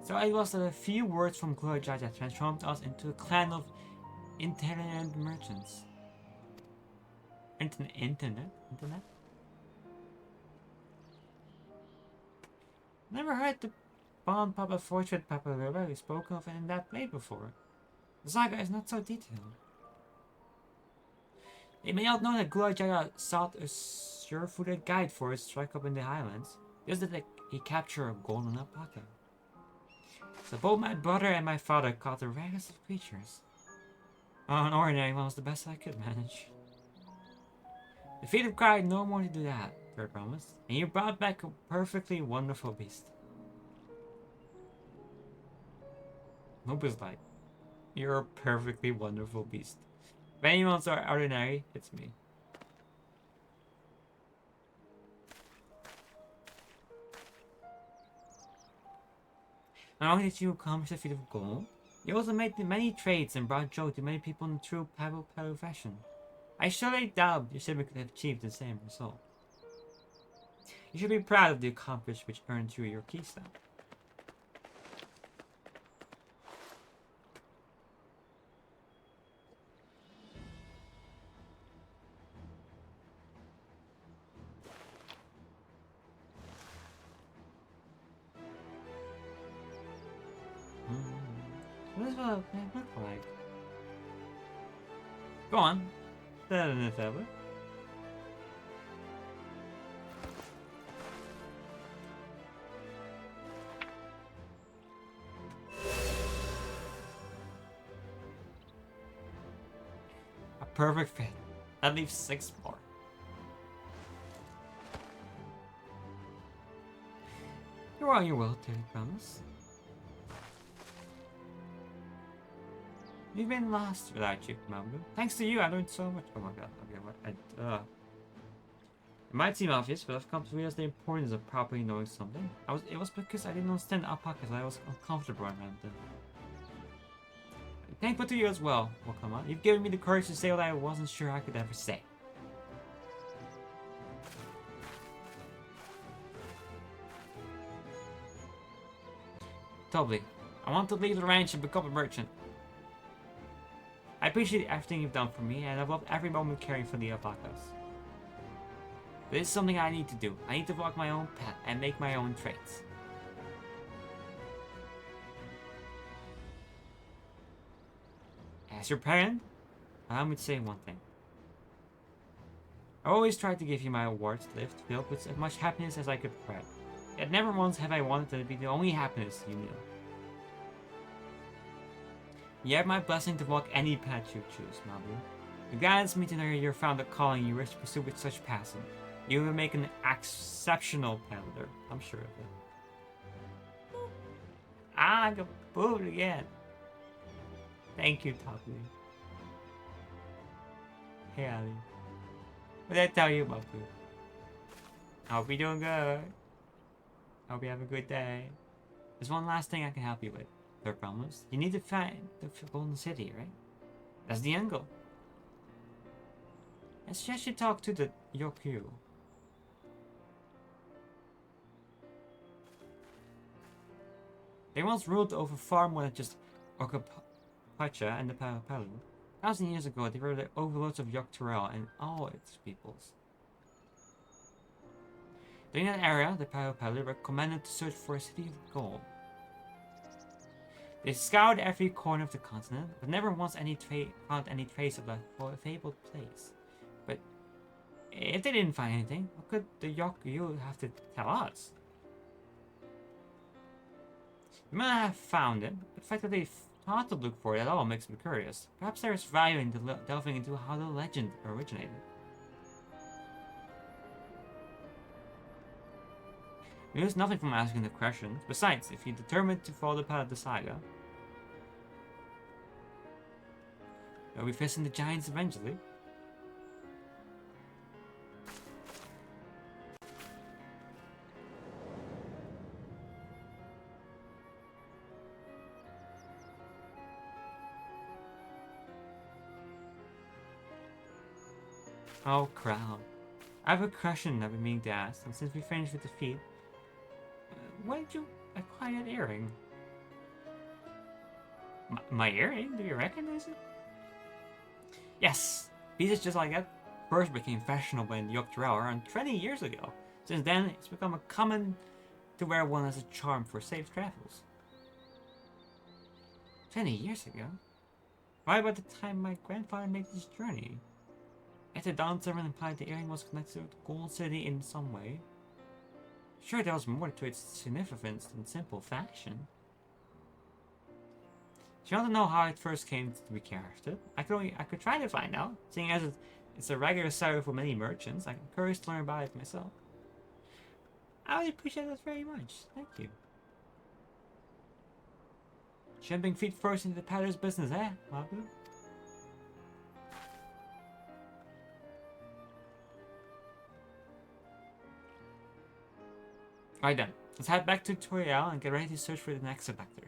So it was that a few words from Gula Jaja transformed us into a clan of intelligent merchants. Internet? Never heard the Bond Papa Fortune Papa really spoken of in that way before. The saga is not so detailed. They may not know that Gula Jaja sought a sure-footed guide for his strike up in the highlands, just that he captured a golden alpaca. So both my brother and my father caught the rarest of creatures. An ordinary one was the best I could manage. The feet of cried no more to do that, Bird promised, and you brought back a perfectly wonderful beast. Nope is like, you're a perfectly wonderful beast. If anyone's ordinary, it's me. Not only did you accomplish the feat of gold, you also made many trades and brought joy to many people in true Palo fashion. I surely doubt your sibling could have achieved the same result. You should be proud of the accomplishment which earned you your keystone. What does that look like? Go on. That in it that way. A perfect fit. That leaves 6 more. You're on your will, Terry, promise. You've been lost without you, Mamu. Thanks to you, I learned so much. Oh my god, okay, what? It might seem obvious, but I've come to realize the importance of properly knowing something. It was because I didn't understand alpacas, I was uncomfortable around them. Thankful to you as well, Wakama. You've given me the courage to say what I wasn't sure I could ever say. Totally. I want to leave the ranch and become a merchant. I appreciate everything you've done for me, and I've loved every moment caring for the alpacas. But it's something I need to do. I need to walk my own path and make my own trades. As your parent, allow me to say one thing. I always tried to give you my awards lift filled with as much happiness as I could provide. Yet never once have I wanted it to be the only happiness you knew. You have my blessing to walk any path you choose, Mabu. It guides me to know you found a calling you wish to pursue with such passion. You will make an exceptional paddler, I'm sure of it. Ah, I got booed again. Thank you, Taku. Hey, Ali. What did I tell you, Mabu? I hope you're doing good. I hope you have a good day. There's one last thing I can help you with. Third promise. You need to find the Golden City, right? That's the end goal. I suggest you talk to the Yokyu. They once ruled over far more than just Okapacha and the Palu. 1,000 years ago, they were the overlords of Dawntrail and all its peoples. During that era, the Palu were commanded to search for a city of gold. They scoured every corner of the continent, but never once found any trace of that fabled place. But if they didn't find anything, what could the Yokyu have to tell us? You might have found it, but the fact that they thought to look for it at all makes me curious. Perhaps there is value in delving into how the legend originated. You lose nothing from asking the questions. Besides, if you're determined to follow the path of the saga, you'll be facing the giants eventually. Oh, Crown. I have a question I've been meaning to ask, and since we finished with the feat, why did you acquire that earring? My earring? Do you recognize it? Yes! Pieces just like that first became fashionable in Dawntrail around 20 years ago. Since then, it's become a common to wear one as a charm for safe travels. 20 years ago? Why about the time my grandfather made this journey? If the Dawn servant implied the earring was connected to the Gold City in some way, sure there was more to its significance than simple fashion. Do you want to know how it first came to be crafted? I could try to find out, seeing as it's a regular sight for many merchants. I'm curious to learn about it myself. I would appreciate that very much. Thank you. Jumping feet first into the paddler's business, eh, Mabu? Right then, let's head back to Dawntrail and get ready to search for the next selector.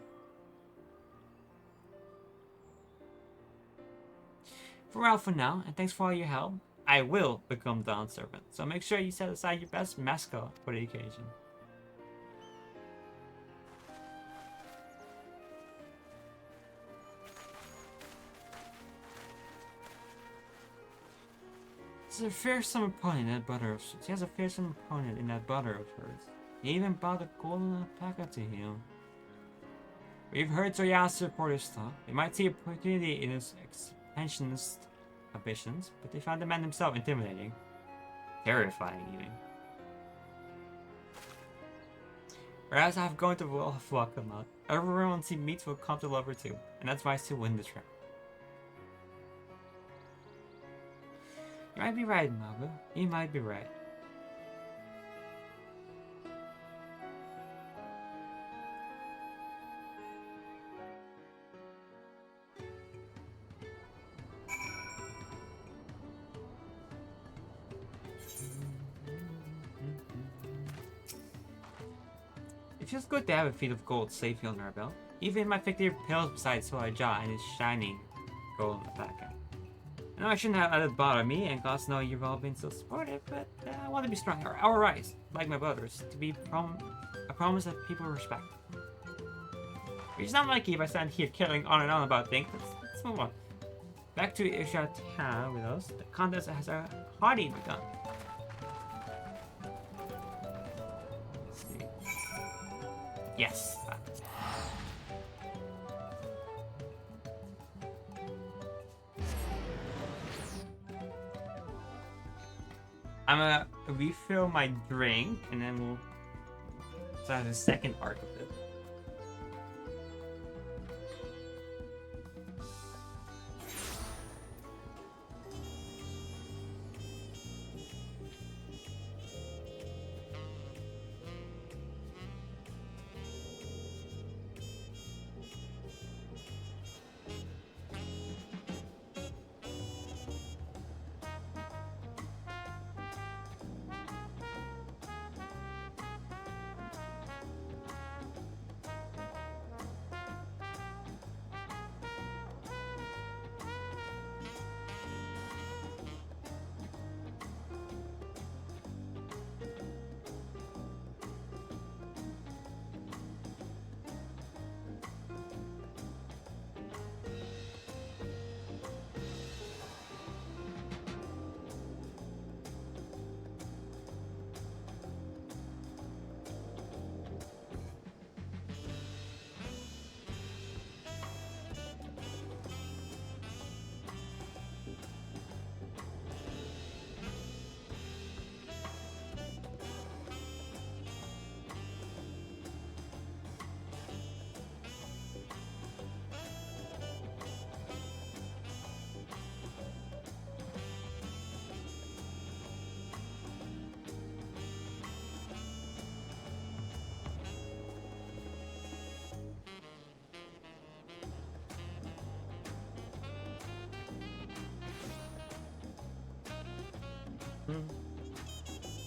Farewell for now, and thanks for all your help. I will become Dawn Servant, so make sure you set aside your best mascot for the occasion. She has a fearsome opponent in that brother of hers. He even brought a golden alpaca to him. We've heard Toya's supporters talk. They might see opportunity in his expansionist ambitions, but they found the man himself intimidating. Terrifying, even. Whereas I've gone to will have welcome out. Everyone he meets will come to love her too, and that's why I still win this round. You might be right, Mabu. You might be right. It feels good to have a feat of gold safely on our belt. Even my victory pales beside Soaja and his shining golden alpaca. I know I shouldn't have let it bother me, and Gods know you've all been so supportive, but I want to be strong. Our rise, like my brothers, to be a promise that people respect. It's not like if I stand here killing on and on about things. Let's move on. Back to Ishata with us. The contest has already begun. Let's see. Yes. I'm gonna refill my drink and then we'll start the second arc of it.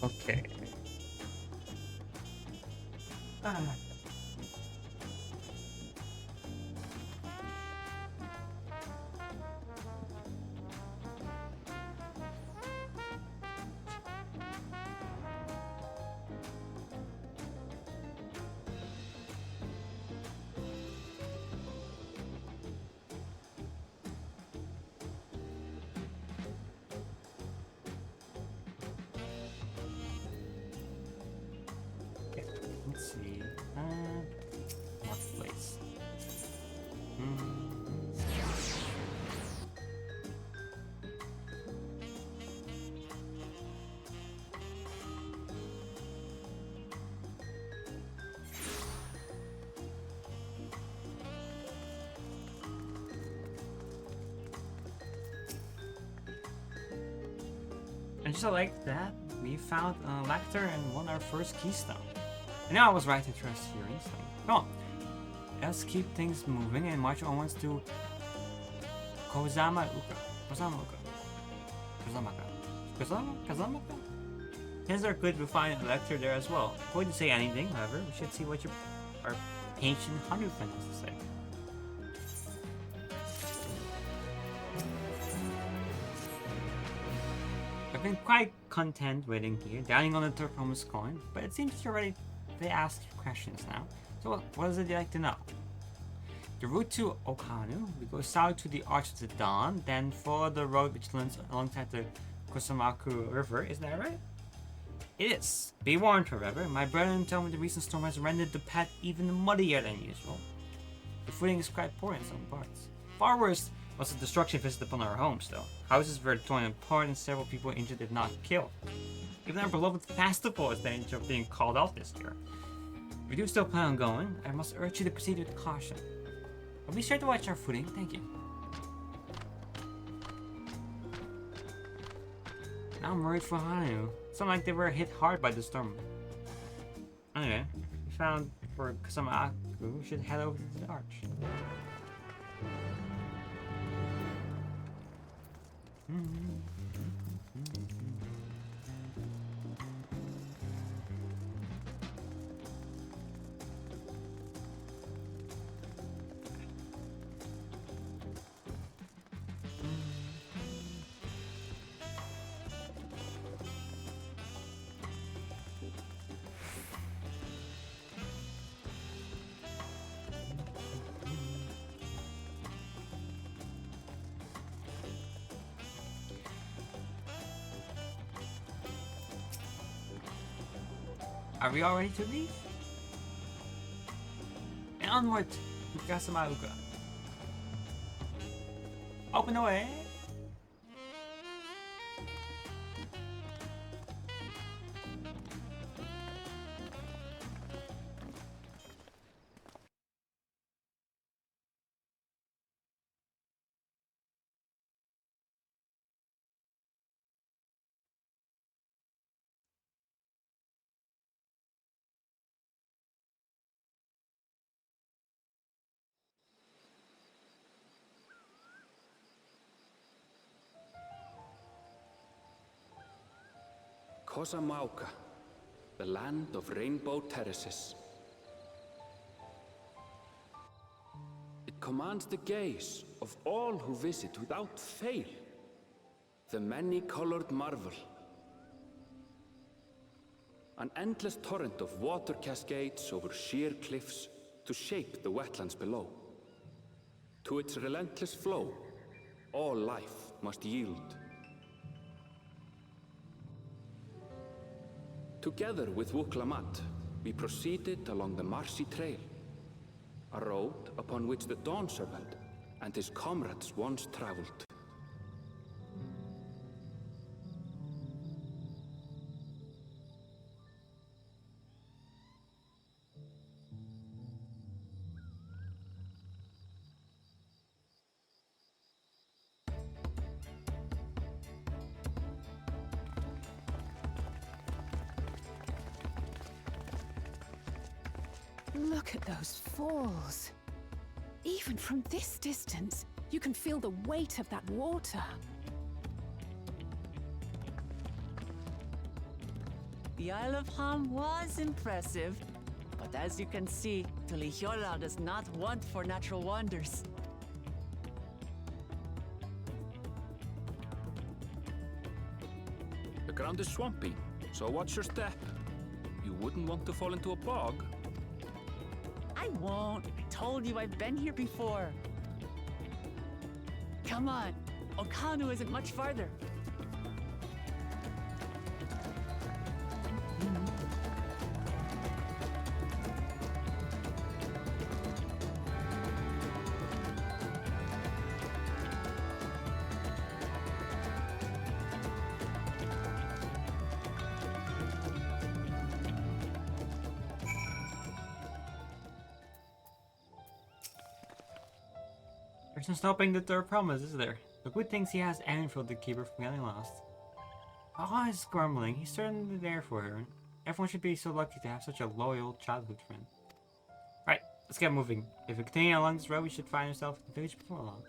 Okay. Let's see. Marketplace. And just like that, we found a Lacter and won our first keystone. I know I was right to trust your instinct. Come on, let's keep things moving and march onwards to Kazamaka. Chances are good we'll find a lecture there as well. Before we say anything, however, we should see what our ancient hunter friend has to say. I've been quite content waiting here, dining on the Turpomus coin, but it seems you're ready to ask questions now. So what is it you'd like to know? The route to Okanu, we go south to the Arch of the Dawn, then follow the road which runs alongside the Kosamaku River, is that right? It is. Be warned, however, my brethren tell me the recent storm has rendered the path even muddier than usual. The footing is quite poor in some parts. Far worse was the destruction visited upon our homes, though. Houses were torn apart and several people injured if not killed. Even our beloved festival is in danger of being called off this year. If we do still plan on going, I must urge you to proceed with caution. But be sure to watch our footing, thank you. Now I'm worried for Hanu. It sounded like they were hit hard by the storm. Anyway, we found for Kasamaku, we should head over to the arch. Are we all ready to leave? And onward to Kasamauka. Open the way! Kosamauka, the land of rainbow terraces. It commands the gaze of all who visit without fail. The many-colored marvel. An endless torrent of water cascades over sheer cliffs to shape the wetlands below. To its relentless flow, all life must yield. Together with Wuklamat, we proceeded along the marshy trail, a road upon which the Dawn Servant and his comrades once traveled. Look at those falls. Even from this distance, you can feel the weight of that water. The Isle of Ham was impressive, but as you can see, Tulihiola does not want for natural wonders. The ground is swampy, so watch your step. You wouldn't want to fall into a bog. I won't. I told you I've been here before. Come on. Okanu isn't much farther. There's no stopping the third promise, is there? The good things he has Anfield to keep her from getting lost. Ah, he's grumbling. He's certainly there for her. Everyone should be so lucky to have such a loyal childhood friend. Right, let's get moving. If we continue along this road, we should find ourselves in the village before long.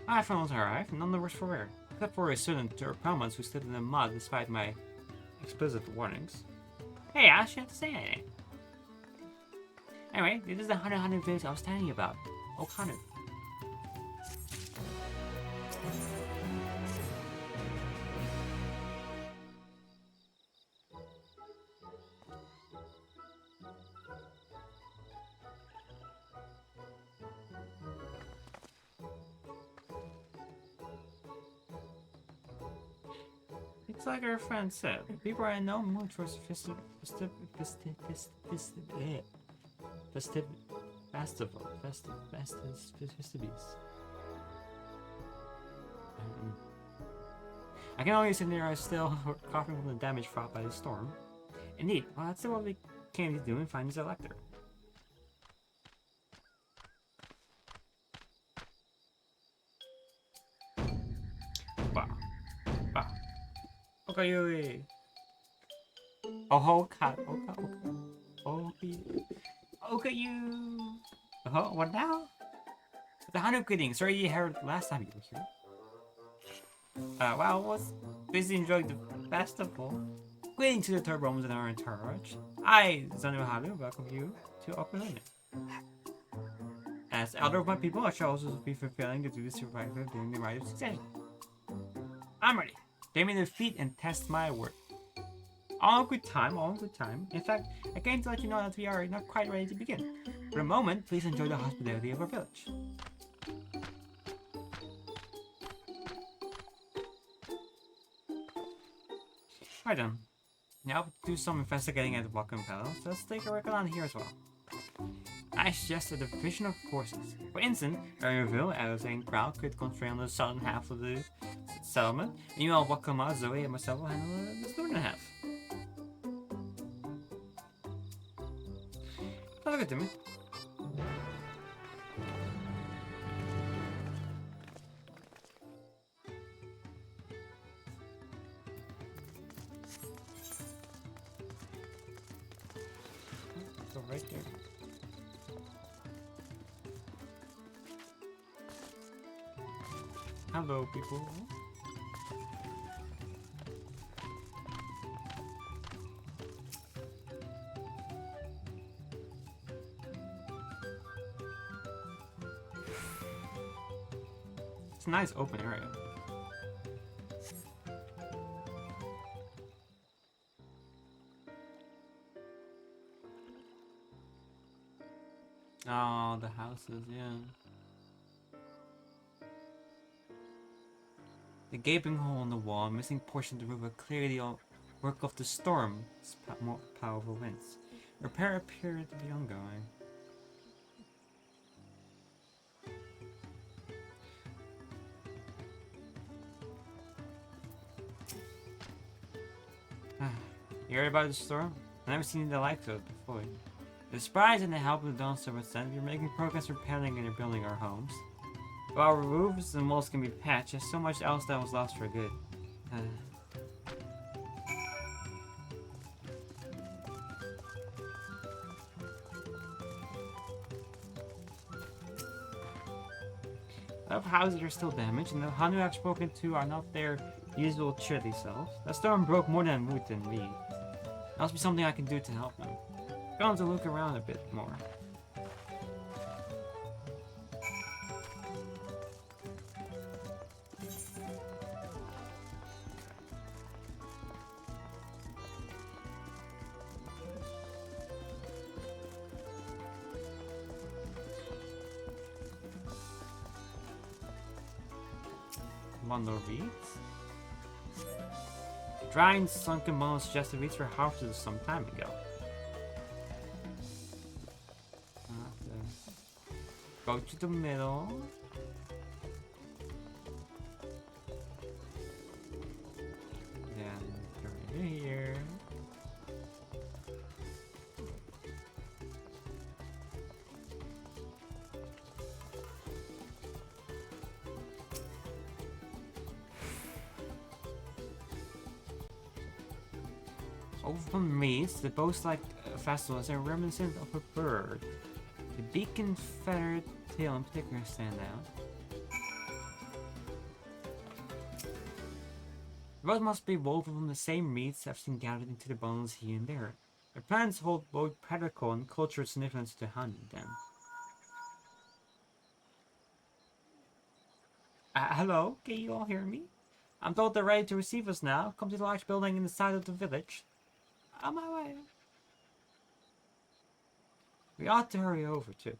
I found arrived, and none the worse for wear. Except for a certain Turpelmans who stood in the mud despite my explicit warnings. Hey, I shouldn't have to say anything. Anyway, this is the 100 village I was telling you about. Oh, kind of. It's like our friend said, people are in no mood for festival. I can only assume they are still recovering from the damage wrought by the storm. Indeed, well, that's what we came to do and find his elector. Wow. Wow. Okay. Oh, God. Okay, you. Oh, what now? The 100 greetings. Sorry you heard last time you were here. Well, was busy enjoying the festival. Greetings to the Turbomans in our entourage. I, Zanuharu, welcome you to Oklahoma. As elder of my people, I shall also be fulfilling the duty survivor during the rite of succession. I'm ready. Give me the feet and test my work. All good time, all good time. In fact, I came to let you know that we are not quite ready to begin. For a moment, please enjoy the hospitality of our village. Right then. Now do some investigating at the Welcome Palace. So let's take a look around here as well. I suggest a division of forces. For instance, Erinville, Alice, and Growl could concentrate on the southern half of the settlement. Meanwhile, Wakama, Zoe, and myself will handle the northern half. Sounds good to me. So right there. Hello, people. It's a nice open area. Oh, the houses, yeah. The gaping hole in the wall, missing portion of the roof are clearly all work of the storm's more powerful winds. Repair appeared to be ongoing. You heard about the storm? I've never seen the likes of it before. The surprise and the help of the Dawntrail sent, we're making progress repairing and rebuilding our homes. While our roofs and walls can be patched, there's so much else that was lost for good. A lot of houses are still damaged, and the Hanu I've spoken to are not their usual cheery selves. That storm broke more than wood and reed. There must be something I can do to help them. I'm going to look around a bit more. Mondo reeds. Drying sunken bones suggested reeds were harvested some time ago. Go to the middle. Then go here. Over from reeds, the boast-like festival is a reminiscent of a bird. The beak and feathered tail in particular stand out. The both must be woven from the same reeds I've seen gathered into the bundles here and there. The plants hold both practical and cultural significance to Hanu, then. Hello? Can you all hear me? I'm told they're ready to receive us now. Come to the large building in the side of the village. On my way. We ought to hurry over, too.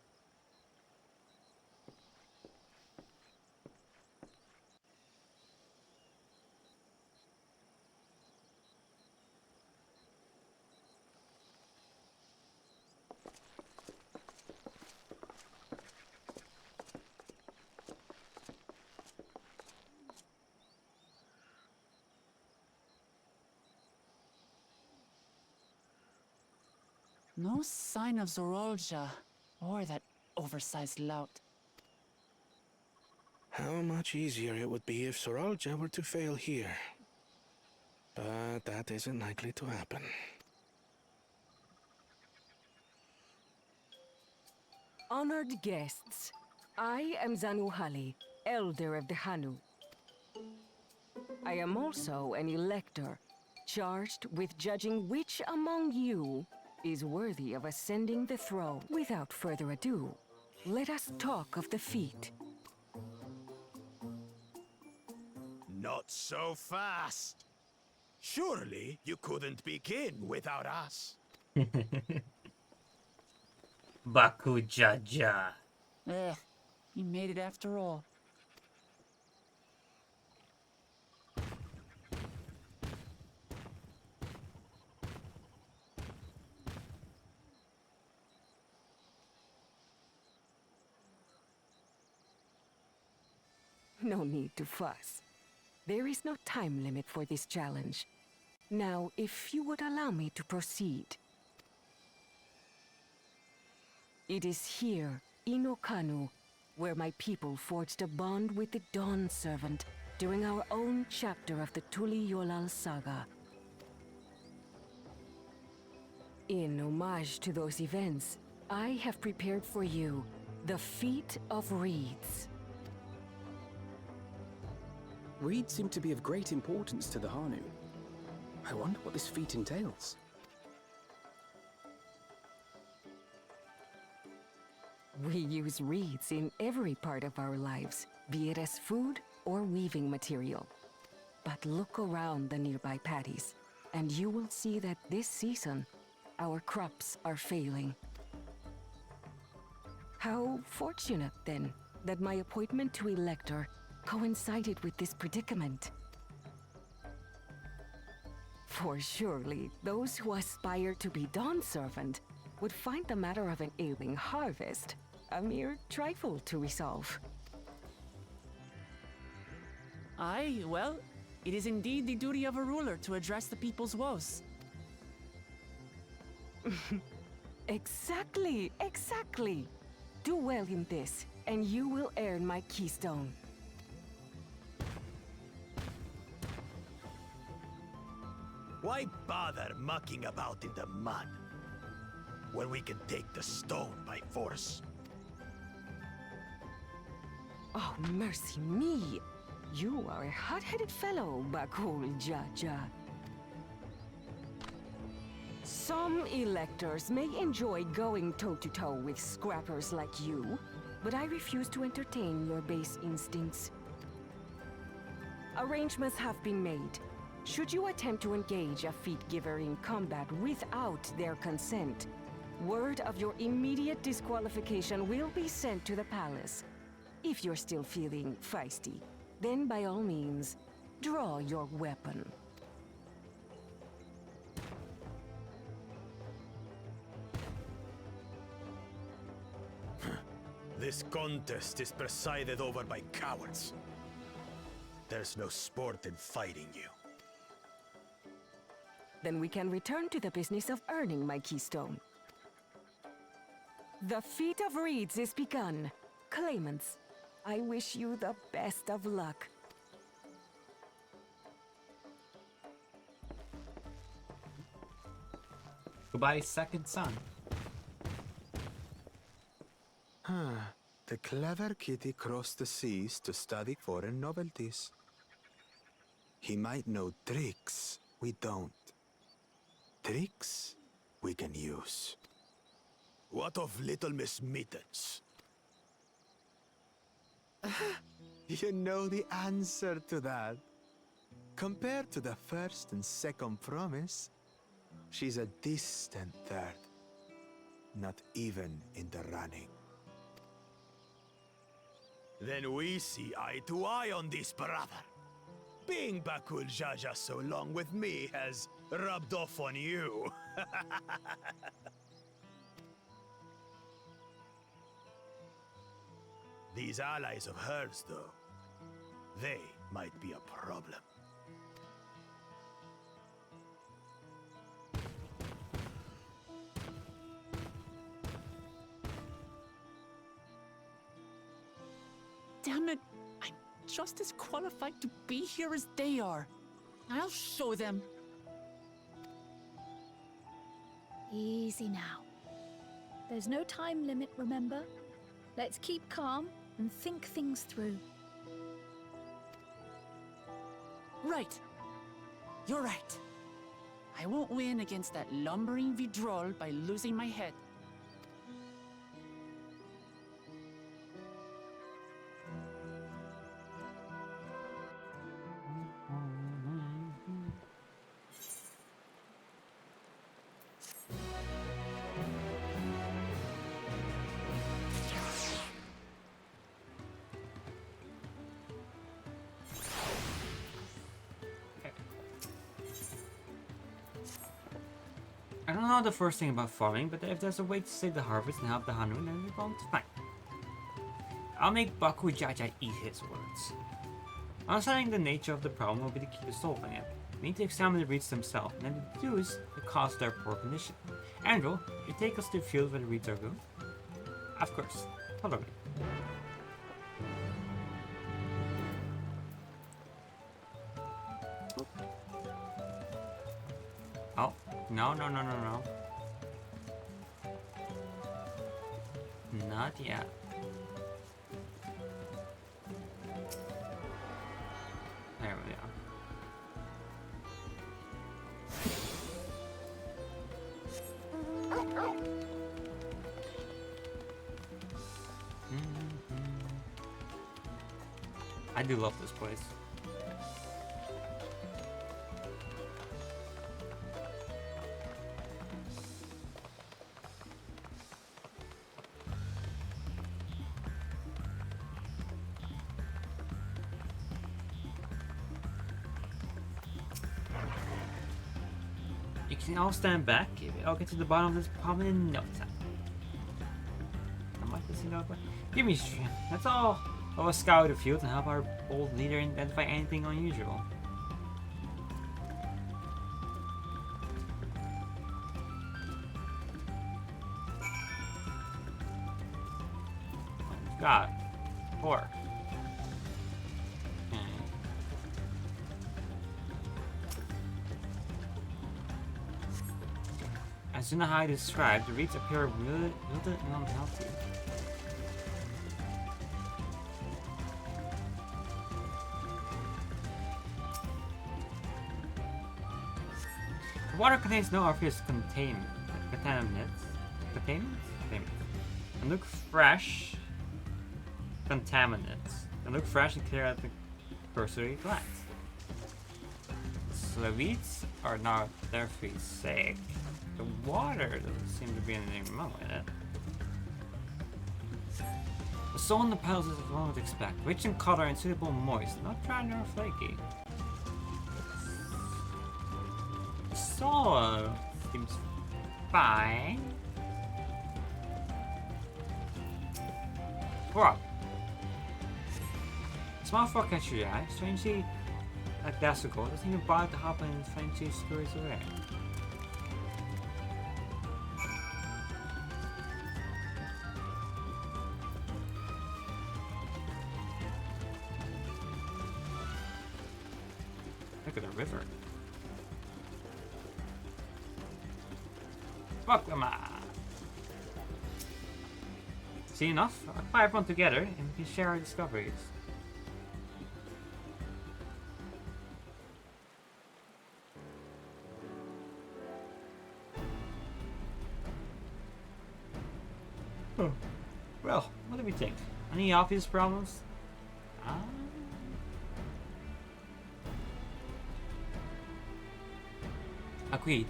No sign of Zorolja or that oversized lout. How much easier it would be if Soralja were to fail here. But that isn't likely to happen. Honored guests, I am Zanuhali, Elder of the Hanu. I am also an elector, charged with judging which among you is worthy of ascending the throne. Without further ado, let us talk of the feat. Not so fast. Surely you couldn't begin without us. Baku Jaja. You made it after all. No need to fuss. There is no time limit for this challenge. Now, if you would allow me to proceed. It is here, in Okanu, where my people forged a bond with the Dawn Servant during our own chapter of the Tuli Yolal saga. In homage to those events, I have prepared for you the Feat of Reeds. Reeds seem to be of great importance to the Hanu. I wonder what this feat entails. We use reeds in every part of our lives, be it as food or weaving material. But look around the nearby paddies, and you will see that this season, our crops are failing. How fortunate, then, that my appointment to Elector coincided with this predicament. For surely, those who aspire to be Dawn Servant would find the matter of an ailing harvest a mere trifle to resolve. Aye, well, it is indeed the duty of a ruler to address the people's woes. Exactly, exactly. Do well in this, and you will earn my keystone. Why bother mucking about in the mud when we can take the stone by force? Oh, mercy me! You are a hot-headed fellow, Bakul Jaja. Some electors may enjoy going toe-to-toe with scrappers like you, but I refuse to entertain your base instincts. Arrangements have been made. Should you attempt to engage a feat giver in combat without their consent, word of your immediate disqualification will be sent to the palace. If you're still feeling feisty, then by all means, draw your weapon. This contest is presided over by cowards. There's no sport in fighting you. Then we can return to the business of earning my keystone. The Feat of Reeds is begun. Claimants, I wish you the best of luck. Goodbye, second son. The clever kitty crossed the seas to study foreign novelties. He might know tricks we don't. Tricks we can use. What of Little Miss Mittens? You know the answer to that. Compared to the first and second promise, she's a distant third. Not even in the running. Then we see eye to eye on this, brother. Being Bakul Jaja so long with me has rubbed off on you. These allies of hers, though, they might be a problem. Damn it! I'm just as qualified to be here as they are. I'll show them. Easy now. There's no time limit, remember? Let's keep calm and think things through. Right. You're right. I won't win against that lumbering Vidrol by losing my head. I don't know the first thing about farming, but if there's a way to save the harvest and help the Hanun, then we're going to find. I'll make Baku Jaja eat his words. Understanding the nature of the problem will be the key to solving it. We need to examine the reeds themselves and then deduce the cause of their poor condition. Andrew, you take us to the field where the reeds are good? Of course. Follow me. Oh, no. Not yet. There we are. I do love this place. You can all stand back. I'll get to the bottom of this problem in no time. Give me strength. That's all. I'll scour the field and help our bold leader identify anything unusual. God. 4. Okay. As you know how I described, the reeds appear wilted and unhealthy. The water contains no obvious contaminants. And look fresh. Contaminants. And look fresh and clear at the cursory glance. So the weeds are not their feet's sake. The water doesn't seem to be anything wrong with it. The soil in the petals is as one would expect, rich in color and suitable moist, not dry nor flaky. The soil seems fine. Rock. Small frog catches your eye, strangely like Dassical, doesn't even bother to hop in and strangely scurries away. Look at the river. Welcome. See enough? I'll buy everyone together and we can share our discoveries. Oh. Well, what do we think? Any obvious problems? Agreed.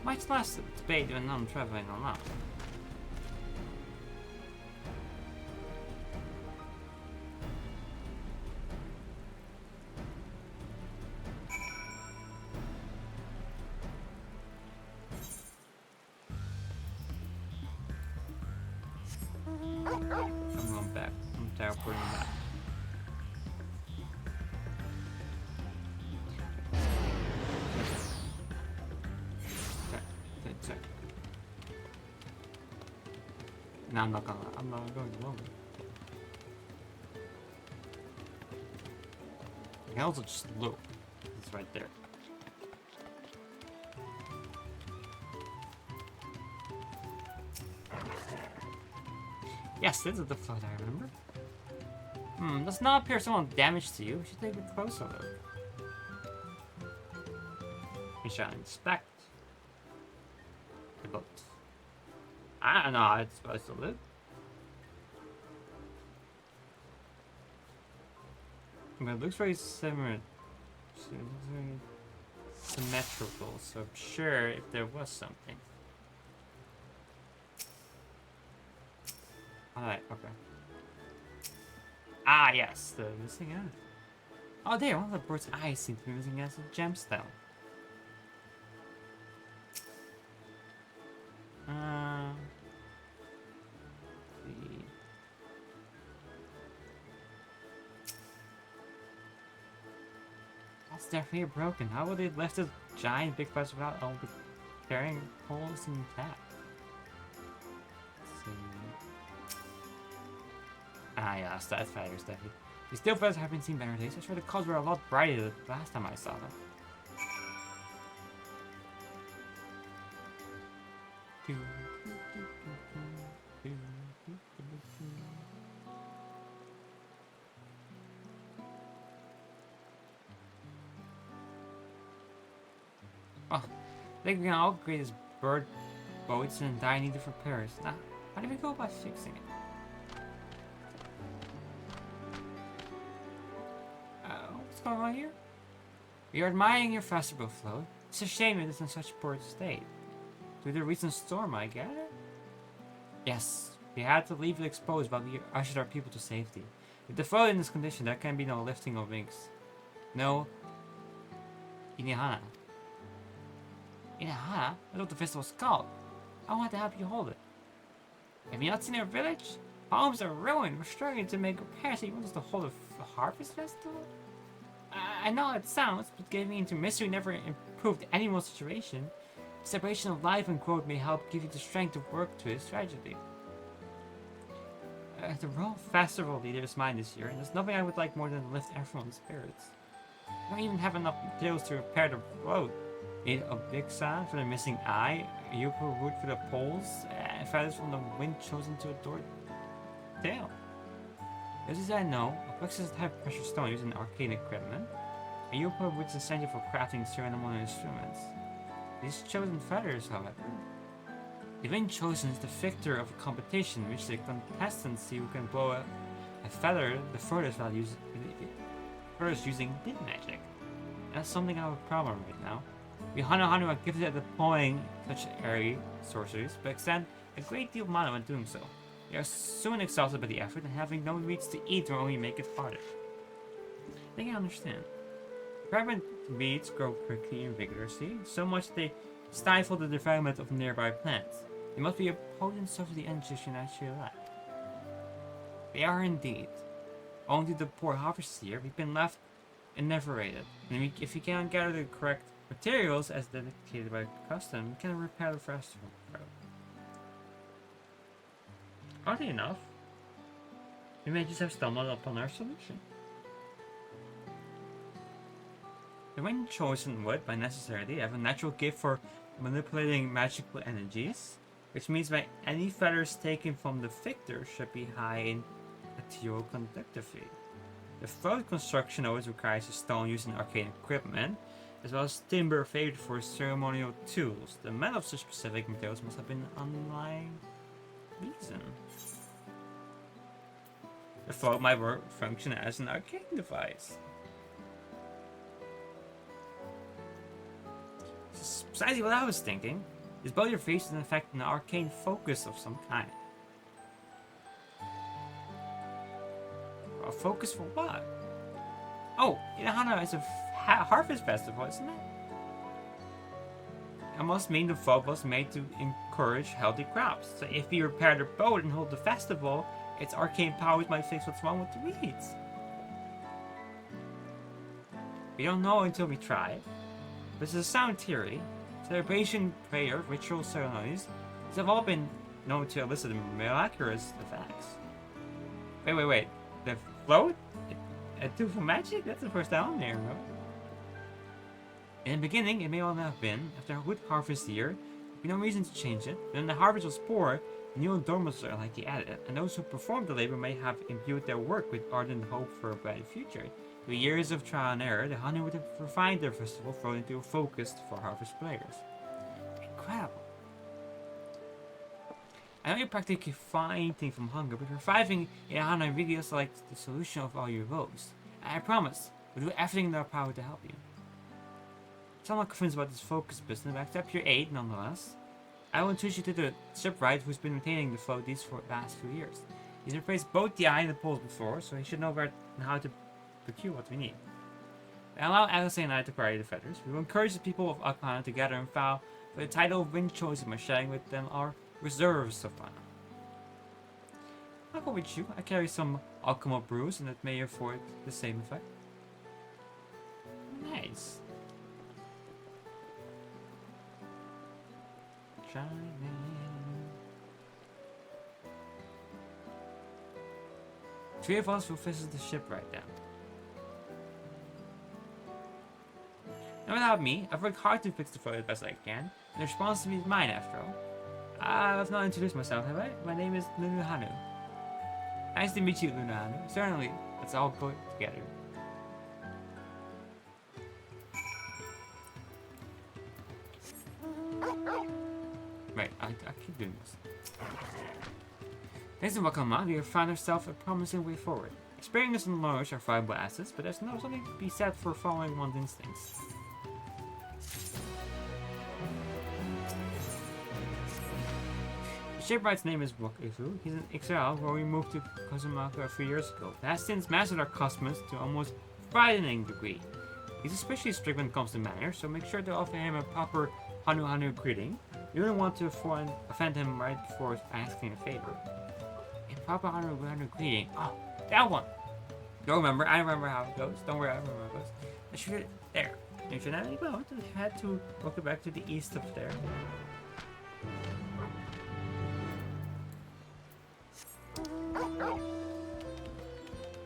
Might last debate when I'm traveling or not. I'm going back. I'm teleporting back. Okay. No, I'm not going alone. I can also just look. It's right there. Yes, this is the flood I remember. Does not appear someone damage to you. We should take a closer look. We shall inspect the boat. I don't know how it's supposed to look. But it looks very similar. So it looks very symmetrical, so I'm sure if there was something. Alright, okay. Ah, yes, the missing eye. Oh, there, one of the bird's eyes seems to be missing as a gemstone. That's definitely broken. How would they left a giant big bus without all the carrying poles intact. Let's see. Ah, yeah, stat fighters, definitely. These steel feathers have been seen better days. I swear the colors were a lot brighter the last time I saw them. Oh, I think we can all upgrade this bird boats and die need of repairs. Now, how do we go about fixing it? What's going on here? We are admiring your festival float. It's a shame it is in such poor state. Due to the recent storm, I gather? Yes, we had to leave it exposed, but we ushered our people to safety. With the float in this condition, there can be no lifting of wings. No Inihana. Inihana? That's what the festival's called. I want to help you hold it. Have you not seen our village? Homes are ruined. We're struggling to make repairs. So you want us to hold a harvest festival? I know it sounds, but getting into misery never improved anyone's situation. Separation of life and growth may help give you the strength to work through this tragedy. The Royal Festival leader is mine this year, and there's nothing I would like more than to lift everyone's spirits. I don't even have enough materials to repair the road. Need a big sand for the missing eye, a yucca wood for the poles, and feathers from the wind chosen to adorn tail. As I know, a plexus type pressure stone used in arcane equipment, a yucca wood is essential for crafting ceremonial instruments. These chosen feathers, however. The wind chosen is the victor of a competition in which the contestants see who can blow a feather the furthest while using wind magic. That's something I have a problem right now. We Hana are gifted at deploying such airy sorceries, but extend a great deal of mana when doing so. They are soon exhausted by the effort, and having no reeds to eat will only make it harder. I think I understand. Fragment weeds grow quickly and vigorously, so much that they stifle the development of nearby plants. They must be a potent source of the energy you naturally lack. They are indeed. Only the poor harvest here, we've been left enervated, and if we cannot gather the correct materials as dedicated by custom, we cannot repair the festival. Oddly enough, we may just have stumbled upon our solution. The wind chosen would, by necessity, have a natural gift for manipulating magical energies, which means that any feathers taken from the victor should be high in material conductivity. The float construction always requires a stone used in arcane equipment, as well as timber favored for ceremonial tools. The metal of such specific materials must have been underlying reason. The float might function as an arcane device. Precisely what I was thinking. This bow your face is in fact an arcane focus of some kind. A focus for what? Oh, Inahana is a harvest festival, isn't it? It must mean the bow was made to encourage healthy crops. So if we repair the boat and hold the festival, its arcane powers might fix what's wrong with the weeds. We don't know until we try. But it's a sound theory. Celebration, prayer, ritual ceremonies have all been known to elicit miraculous effects. Wait. The float? A tool for magic? That's the first time I'm hearing of. In the beginning, it may well have been. After a good harvest year, there'd be no reason to change it. When the harvest was poor, new adornments are likely added, and those who performed the labor may have imbued their work with ardent hope for a bright future. Through years of trial and error, the Hanu would have refined their festival, thrown into a focus for harvest players. Incredible. I know you're practically fainting from hunger, but reviving Inahana really is like the solution of all your woes. And I promise, we'll do everything in our power to help you. I'm not convinced about this focus business, but I accept your aid nonetheless. I will introduce you to the shipwright who's been maintaining the float these for the last few years. He's replaced both the eye and the poles before, so he should know where and how to procure what we need. We allow Alice and I to carry the feathers. We will encourage the people of Akana to gather and file for the title of Wind Chosen by sharing with them our reserves of mana. I'll go with you. I carry some alchemy brews and it may afford the same effect. Nice. shining. Three of us will visit the shipwright then. And without me, I've worked hard to fix the float as best I can, and the responsibility is mine after all. I've not introduced myself, have I? My name is Lunuhanu. Nice to meet you, Lunuhanu. Certainly, let's all go together. Right, I keep doing this. Thanks to Wakama, we have found ourselves a promising way forward. Experience and knowledge are valuable assets, but there's no something to be said for following one's instincts. The shipwright's name is Wakifu. He's an exile where we moved to Kazumaka a few years ago. He has since mastered our customs to almost frightening degree. He's especially strict when it comes to manners, so make sure to offer him a proper Hanu Hanu greeting. You don't want to offend him right before asking a favor. A proper Hanu Hanu greeting. Oh, that one! Don't remember. I remember how it goes. Don't worry, I remember how it goes. I should it there. If you're not able to, you had to walk it back to the east of there.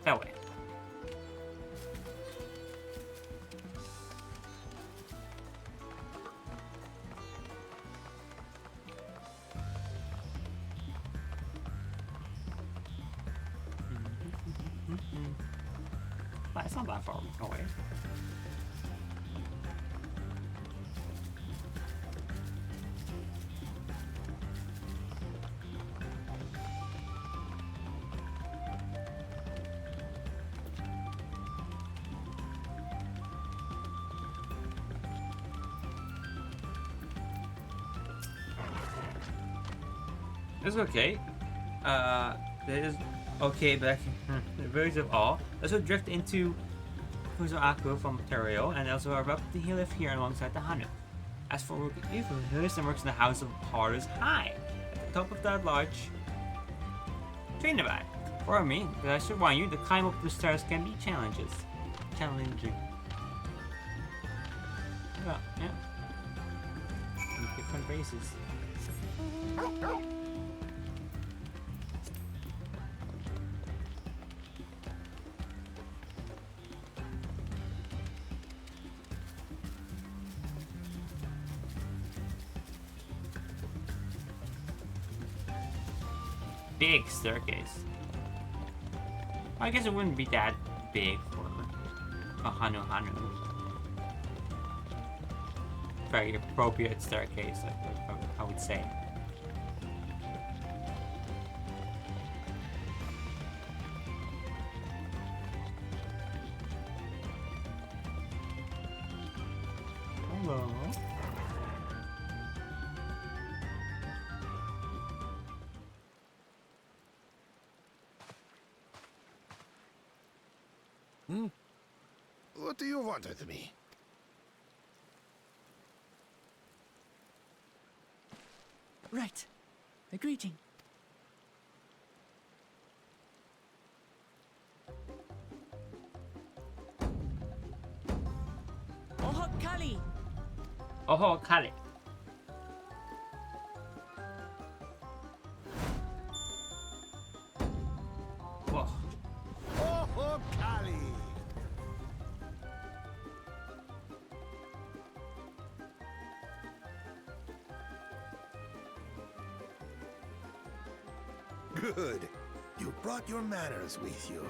That way. It's not that far away. It's okay. It is okay, but the village of all. Also drift into Kuzoaku from Ontario, and also abruptly he lives here alongside the Hanu. As for Rukifu, he lives and works in the house of Horus High, at the top of that large tree nearby. For me, but I should warn you, the climb up the stairs can be challenging. Well, yeah. Different races. Big staircase. I guess it wouldn't be that big for a Hanu Hanu. Very appropriate staircase, I would say. Hello. What do you want with me? Right. A greeting. Oho Kali! Oho Kali. Whoa. Oh, Kali! Good. You brought your manners with you.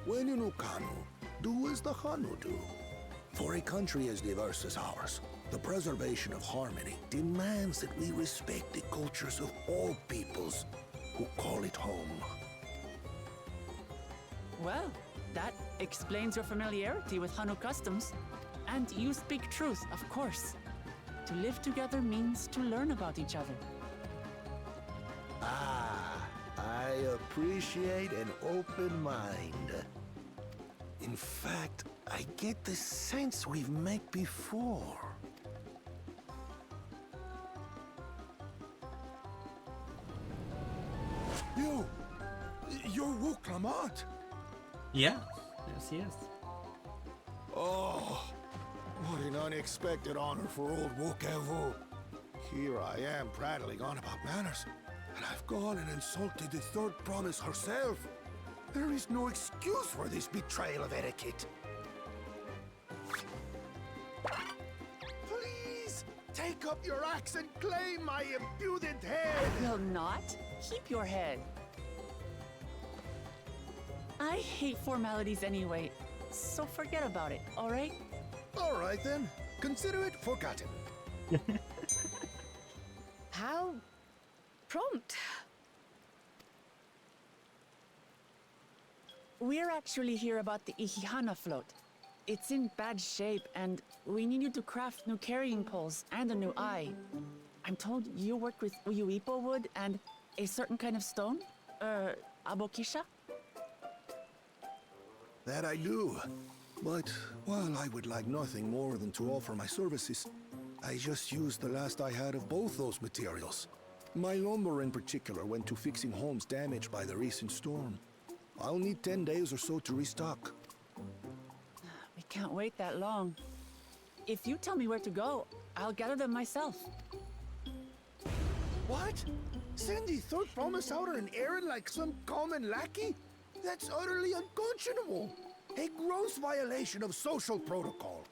When you know Kanu, do as the Hanu do. For a country as diverse as ours, the preservation of harmony demands that we respect the cultures of all peoples who call it home. Well, that explains your familiarity with Hanu customs. And you speak truth, of course. To live together means to learn about each other. Ah, I appreciate an open mind. In fact, I get the sense we've met before. You're Wu Clamant. Yeah, yes he is. Oh, What an unexpected honor for old Wokevu. Here I am prattling on about manners, and I've gone and insulted the third promise herself. There is no excuse for this betrayal of etiquette. Please, take up your axe and claim my impudent head! Will not? Keep your head. I hate formalities anyway, so forget about it, all right? All right then, consider it forgotten. How prompt. We're actually here about the Ihihana float. It's in bad shape, and we need you to craft new carrying poles and a new eye. I'm told you work with Uyuipo wood and a certain kind of stone? Abokisha? That I do. But while I would like nothing more than to offer my services, I just used the last I had of both those materials. My lumber in particular went to fixing homes damaged by the recent storm. I'll need 10 days or so to restock. We can't wait that long. If you tell me where to go, I'll gather them myself. What? Send the third promise out on an errand like some common lackey? That's utterly unconscionable. A gross violation of social protocol.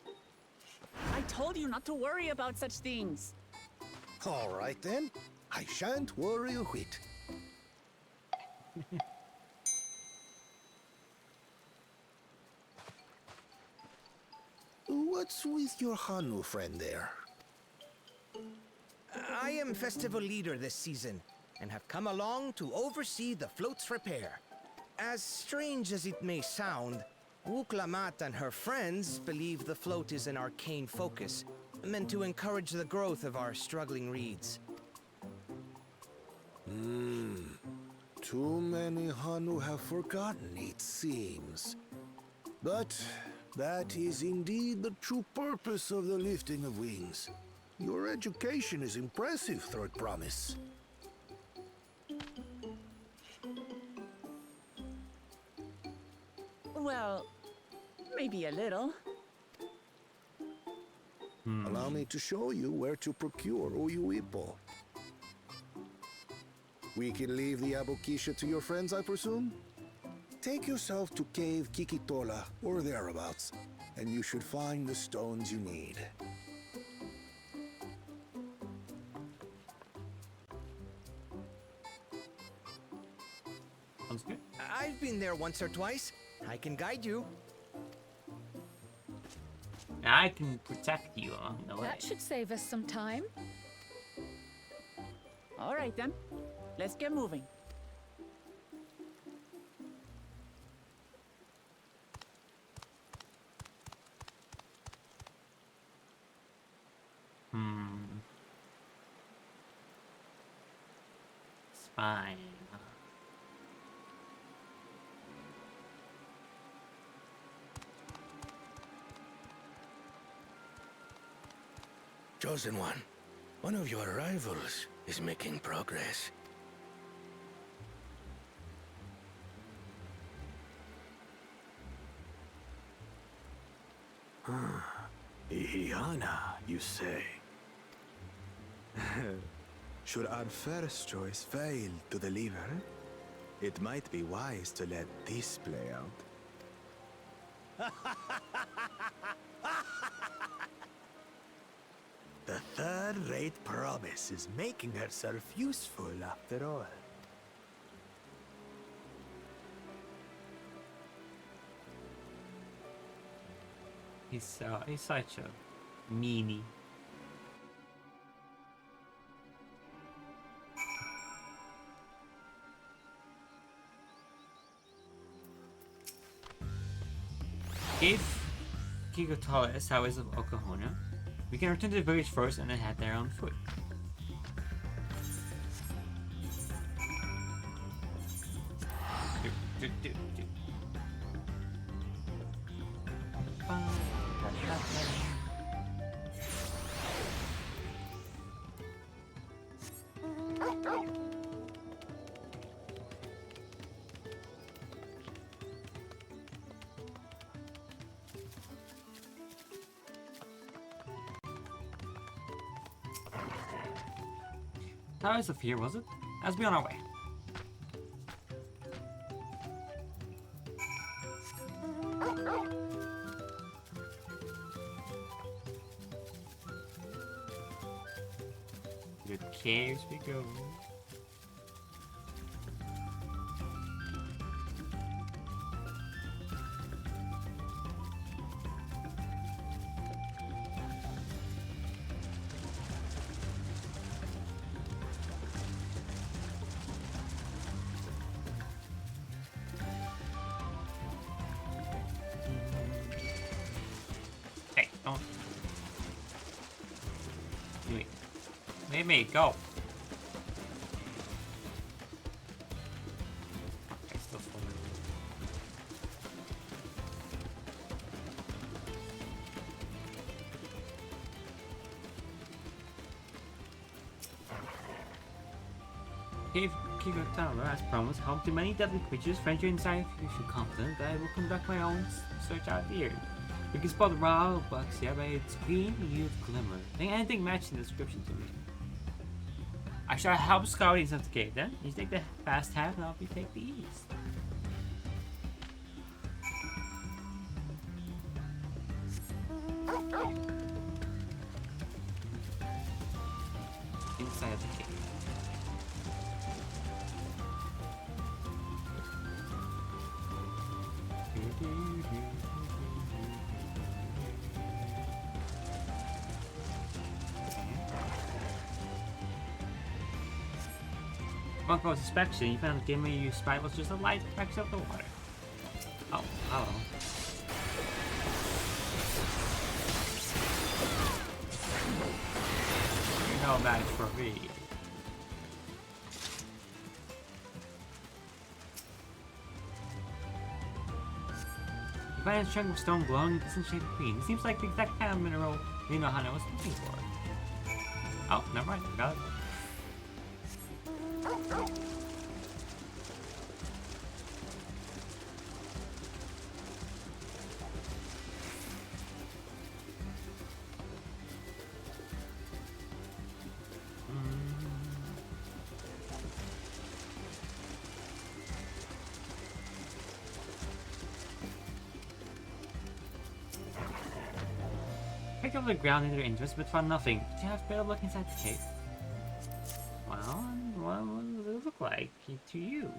I told you not to worry about such things. All right then. I shan't worry a whit. What's with your Hanu friend there? I am festival leader this season, and have come along to oversee the float's repair. As strange as it may sound, Wuklamat and her friends believe the float is an arcane focus, meant to encourage the growth of our struggling reeds. Too many Hanu have forgotten, it seems. But that is indeed the true purpose of the lifting of wings. Your education is impressive, Third Promise. Well, maybe a little. Allow me to show you where to procure Uyuipo. We can leave the Abokisha to your friends, I presume? Take yourself to Cave Kikitola, or thereabouts, and you should find the stones you need. Sounds good. I've been there once or twice. I can guide you. I can protect you along the way. That should save us some time. All right then, let's get moving. It's fine. Chosen one of your rivals is making progress. Ihihana, you say? Should our first choice fail to deliver, it might be wise to let this play out. The third-rate promise is making herself useful after all. He's such a meanie. If Kigotala is Sawis of Okahona, we can return to the village first and then head there on foot. Towers of here, was it? Let's be on our way. Through the caves we go. Hey, don't. Wait, go. Okay, still full. Keep your tower, as promised, home to many deadly creatures. Friend you inside if you feel confident that I will conduct my own search out here. You can spot raw bugs here by its green hued glimmer. Think anything matching the description to me. I shall help scouting of the cave then. You take the fast half and I'll take the east. Inside of the cave. One close inspection, you found the dimly you spied was just a light reflection of the water. Oh, hello. You're no match for me. You find a chunk of stone glowing in distant shade of green. It seems like the exact kind of mineral Hana was looking for. Oh, never mind, got it. Picked up the ground in their interest, but found nothing. Did you have better look inside the cave? Well, what does it look like to you?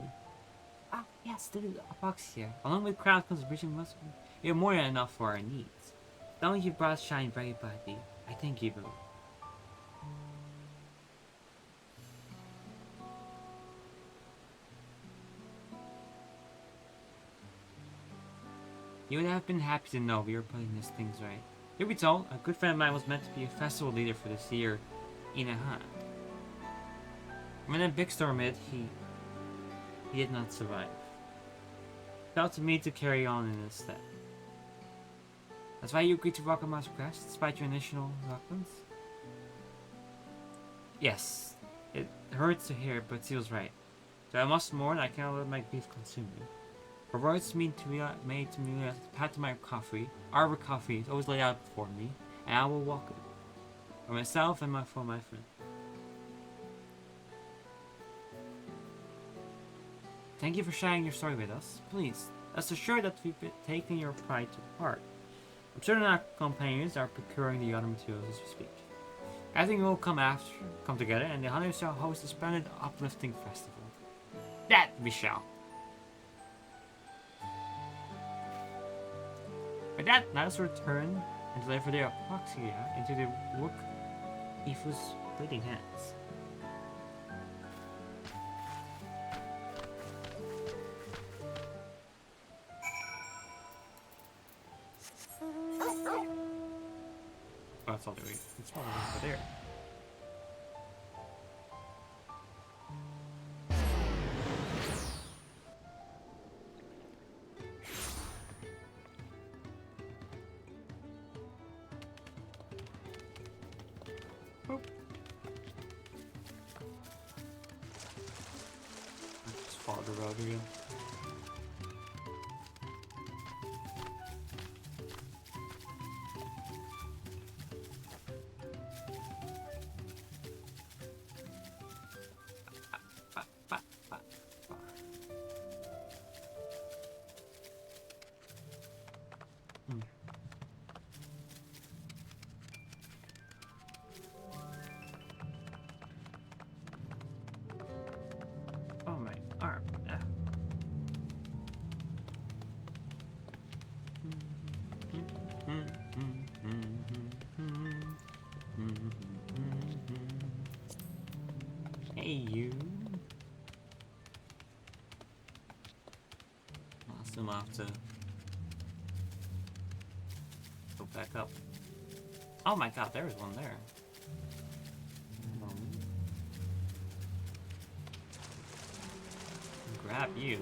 Ah, yes, there is a box here. Along with crowd contribution must be more than enough for our needs. The only you brought shine very brightly. I thank you, boo. You would have been happy to know we were putting these things right. Truth be told, a good friend of mine was meant to be a festival leader for this year in Inahan. When a big storm hit, he did not survive. Felt to me to carry on in his stead. That's why you agreed to welcome my request, despite your initial reluctance? Yes, it hurts to hear, but feels right. So I must mourn, I cannot let my grief consume me. For words made to me the path to my coffee, our coffee is always laid out before me, and I will walk it. For myself and for my friend. Thank you for sharing your story with us. Please, rest assured that we've taken your pride to heart. I'm certain our companions are procuring the other materials as we speak. Everything will come together, and the hunters shall host a splendid, uplifting festival. That we shall. With that, let us return and deliver the apoxia into the Wook Ifu's bleeding hands. Oh, that's all the way. It's probably over there. Oh. Let's follow the road again. Oh, my arm. Ah. Hey, you. I'll assume I'll have to go back up. Oh my god, there was one there. Grab you.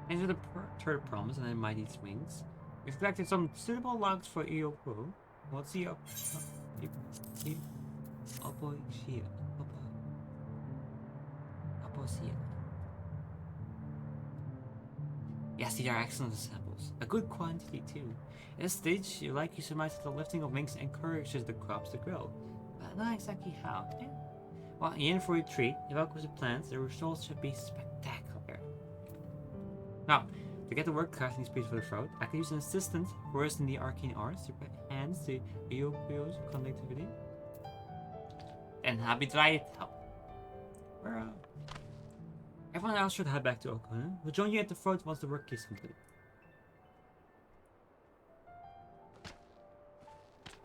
Enter the turret promise and then mighty swings. We've collected some suitable logs for Iopo. What's Iopo? Yes, these are excellent samples. A good quantity too. At this stage, you surmise that the lifting of wings encourages the crops to grow. But not exactly how. Yeah. Well, you're in for a treat. If I was the plants, the results should be spectacular. Now, to get the work crafting speed for the throat, I can use an assistant versed in the arcane arts to enhance the Iopio's conductivity. And happy to try it help. Everyone else should head back to Okona. We'll join you at the throat once the work is complete.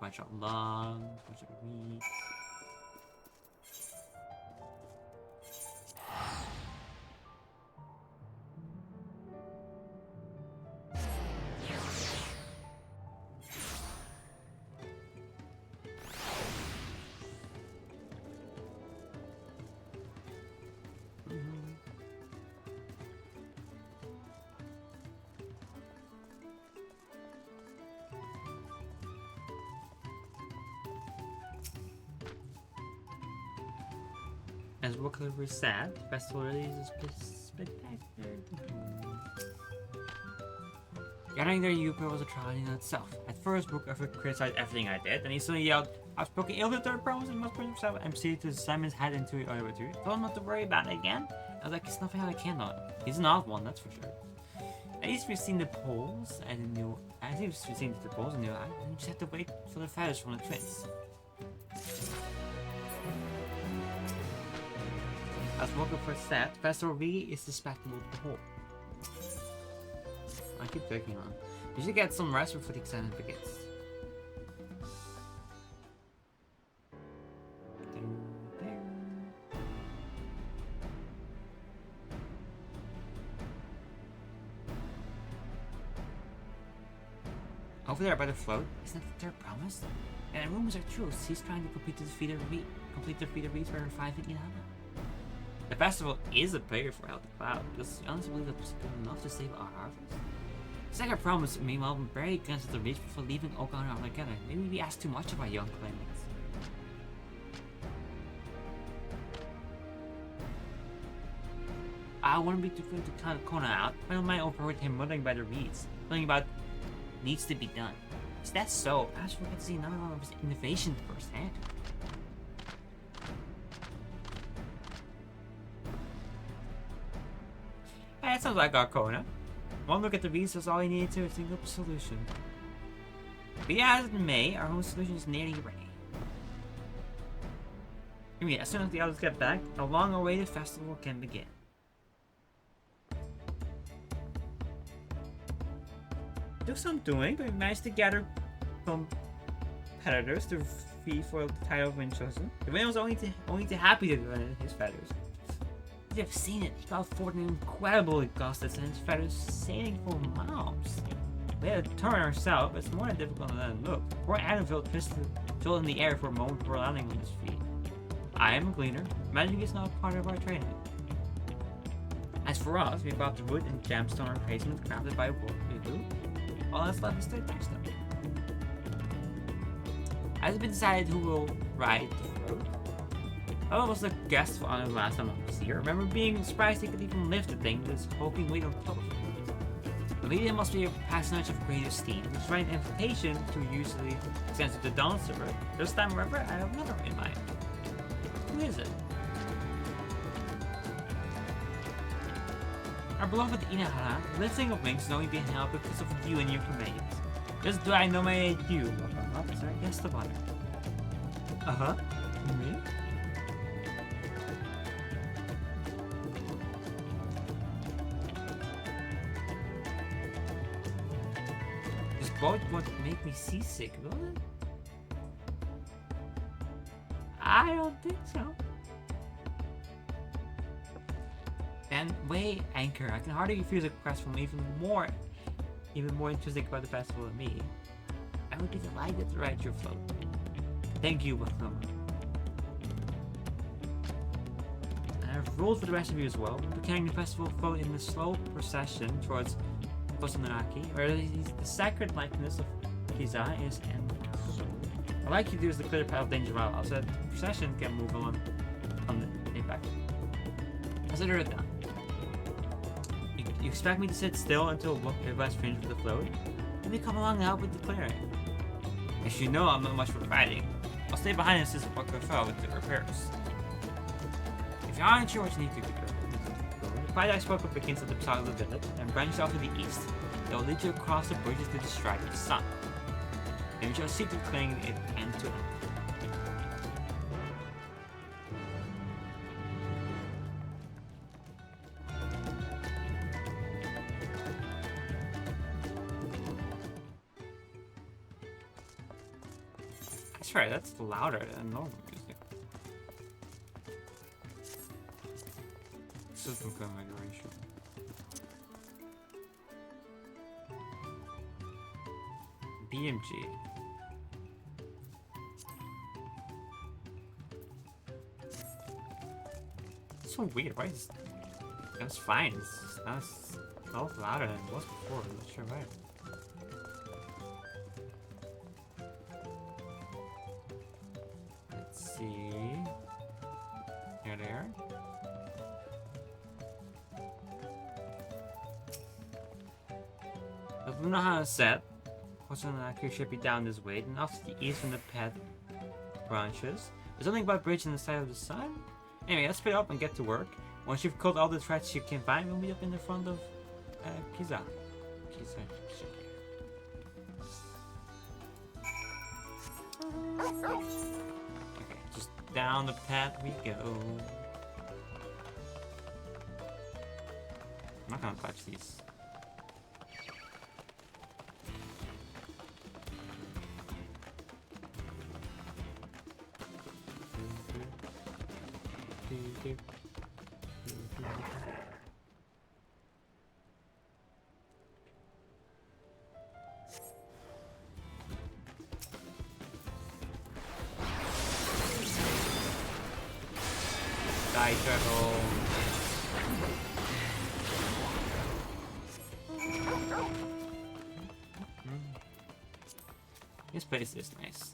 Bunch of long, bunch of meat. As Worker was sad, the festival really is spectacular. Getting there, Yupa was a trial in itself. At first, Brooke criticized everything I did, and he suddenly yelled, "I've spoken ill to third promise and must put himself MC to Simon's head into the other two. Told him not to worry about it again." I was like, it's nothing I cannot. He's an odd one, that's for sure. At least we've seen the polls and the new. At least we've seen the polls and new eye, and we just have to wait for the feathers from the twins. As Walker first said, Festival really is respectable to the whole. I keep taking on. You should get some rest before the excitement begins. Over there by the float, isn't that their promise? And the rumors are true. She's trying to complete the feat of Reeds for her 5 feet in Hana. The festival is a prayer for Healthy Cloud. Does you honestly believe that it's good enough to save our harvest? It's like I promised, meanwhile, I'm very against the reach before leaving Okana altogether. Maybe we asked too much of our young playmates. I wouldn't be too quick to count Kona out. I don't mind overheard him muttering by the reeds, something about needs to be done. If that's so, perhaps we'll get to see another one of his innovations firsthand. That sounds like our Kona. One look at the reeds is all he needed to think up a solution. Be as it may, our home solution is nearly ready. I mean, as soon as the others get back, a long-awaited festival can begin. Took some doing, but we managed to gather competitors to fee for the title of Winchester. The winner was only too happy to win his feathers. You have seen it. He got forward an incredibly costed and his feathers sailing for miles. We had to turn ourselves, but it's more than difficult than it looked. Poor Adamville twisted in the air for a moment before landing on his feet. I am a gleaner. Magic is not part of our training. As for us, we bought the wood and gemstone replacement crafted by Wolf. All that's left is to attach them. Has it been decided who will ride the float? I was the guest on the last time I was here. I remember being surprised they could even lift the thing with its hulking weight on top of it. The lady must be a personage of great esteem, which is why an invitation to usually extends to the Dawntrail. This time, however, I have another in mind. Who is it? Our beloved Inahara, lifting of wings, knowing being held because of you and your companions. Just do I know my you? Sorry, guess the butter. Me? This boat would make me seasick, will it? I don't think so. And way anchor, I can hardly refuse a request from even more enthusiastic about the festival than me. I would be delighted to ride your float. Thank you, welcome. I have rules for the rest of you as well. We'll be carrying the festival float in a slow procession towards Kosanaraki, where the sacred likeness of Kiza is and so. I'd like you to use the clear path of danger while so that the procession can move on the impact. Consider it done. You expect me to sit still until everybody's finished with the float? Let me come along now with the clearing. As you know, I'm not much for riding. I'll stay behind and assist Wakafel with the repairs. If you aren't sure what you need to do, the fight I spoke of begins at the south of the village and branches off to the east. It will lead you across the bridges to the stripe of the sun. Then you shall seek to cling it end to end. I swear, that's louder than normal music. System configuration. BMG. It's so weird. Why is that's fine? It's a lot louder than it was before. I'm not sure why. Let's see. There. But we know how it's set. Kosanaraki should be down this way, and off to the east from the path branches. There's something about bridge in the side of the sun. Anyway, let's speed up and get to work. Once you've caught all the threats you can find, we'll meet up in the front of Kiza. Okay, just down the path we go. I'm not gonna touch these. Die, turtle. This place is nice.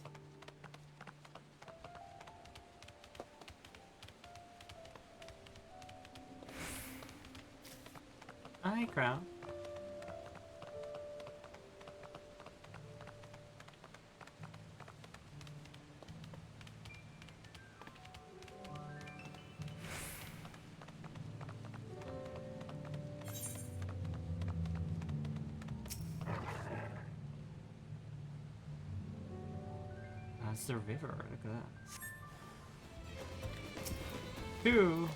Hi, Crown. That's the river. Look at that. Two.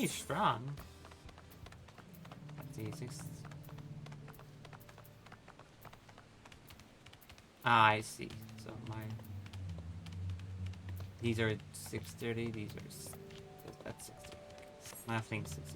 pretty strong. Let's see, I see. So these are 630. These are that's 60. My thing's 60.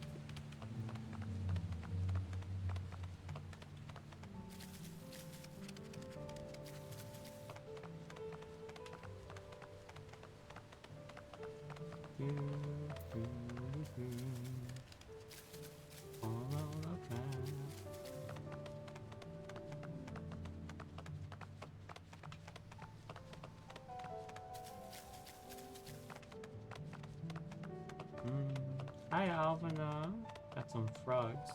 Hi, Alvina. Got some frogs.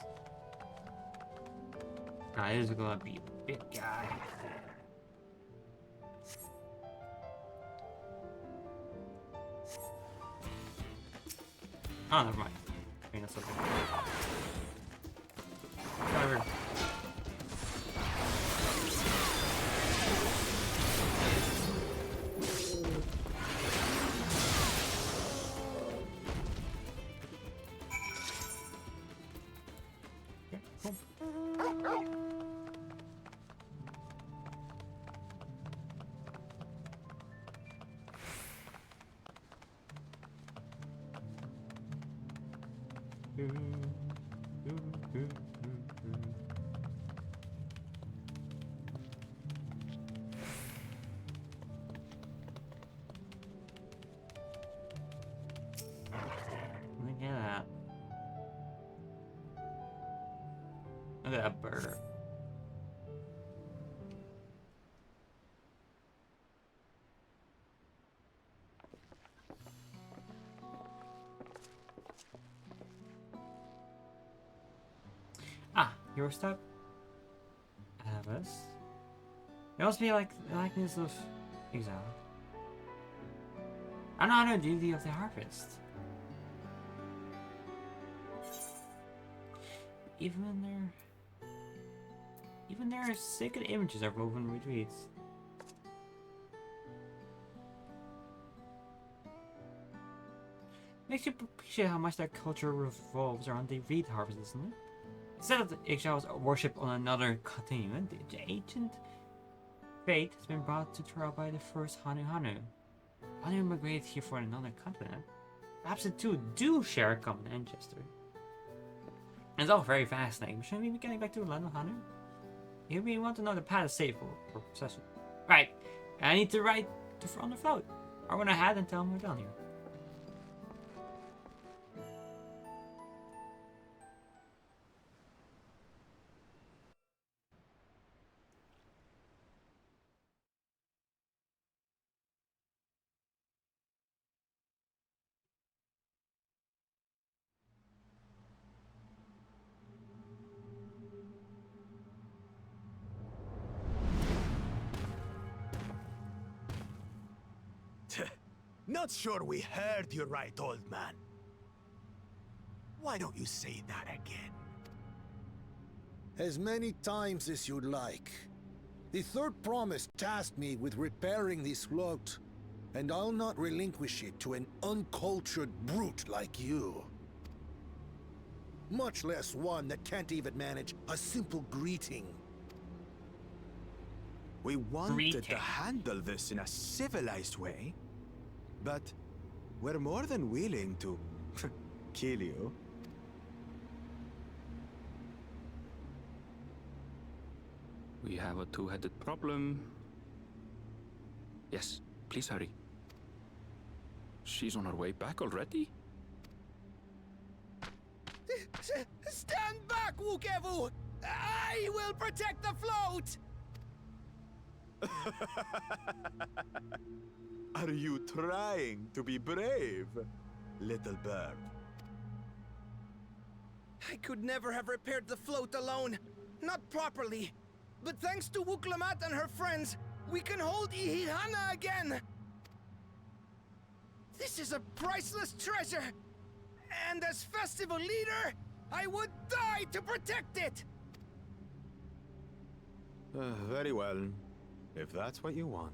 Nah, this is gonna be a big guy. Oh, never mind. I mean, that's okay. Whatever. Look at that. Look at that bird. Ah, your step. Abbas. It must be like the likeness of exile. I know the duty of the harvest. Even their sacred images are woven with reeds. Makes you appreciate how much that culture revolves around the reed harvest, isn't it? Instead of the exiles worship on another continent, the ancient faith has been brought to trial by the first Hanu. Hanu immigrated here for another continent. Perhaps the two do share a common ancestor. It's all very fascinating. Shouldn't we be getting back to the land of Hanu? If we want to know the path is safe for possession. Right. I need to ride on the float. I went ahead and tell them we're done here. Not sure we heard you right, old man. Why don't you say that again? As many times as you'd like. The third promise tasked me with repairing this float, and I'll not relinquish it to an uncultured brute like you. Much less one that can't even manage a simple greeting. We wanted to handle this in a civilized way, but we're more than willing to kill you. We have a two-headed problem. Yes, please hurry. She's on her way back already? Stand back, Wukevu! I will protect the float! Are you trying to be brave, little bird? I could never have repaired the float alone. Not properly. But thanks to Wuklamat and her friends, we can hold Ihihana again! This is a priceless treasure! And as festival leader, I would die to protect it! Very well, if that's what you want.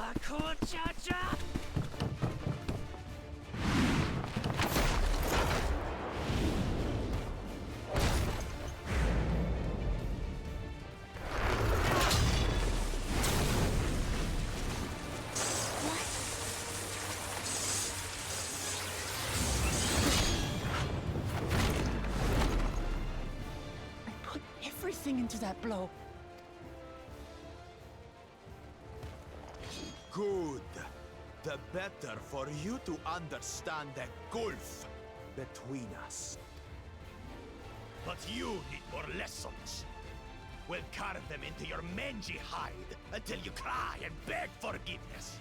I put everything into that blow. Good. The better for you to understand the gulf between us. But you need more lessons. We'll carve them into your mangy hide until you cry and beg forgiveness.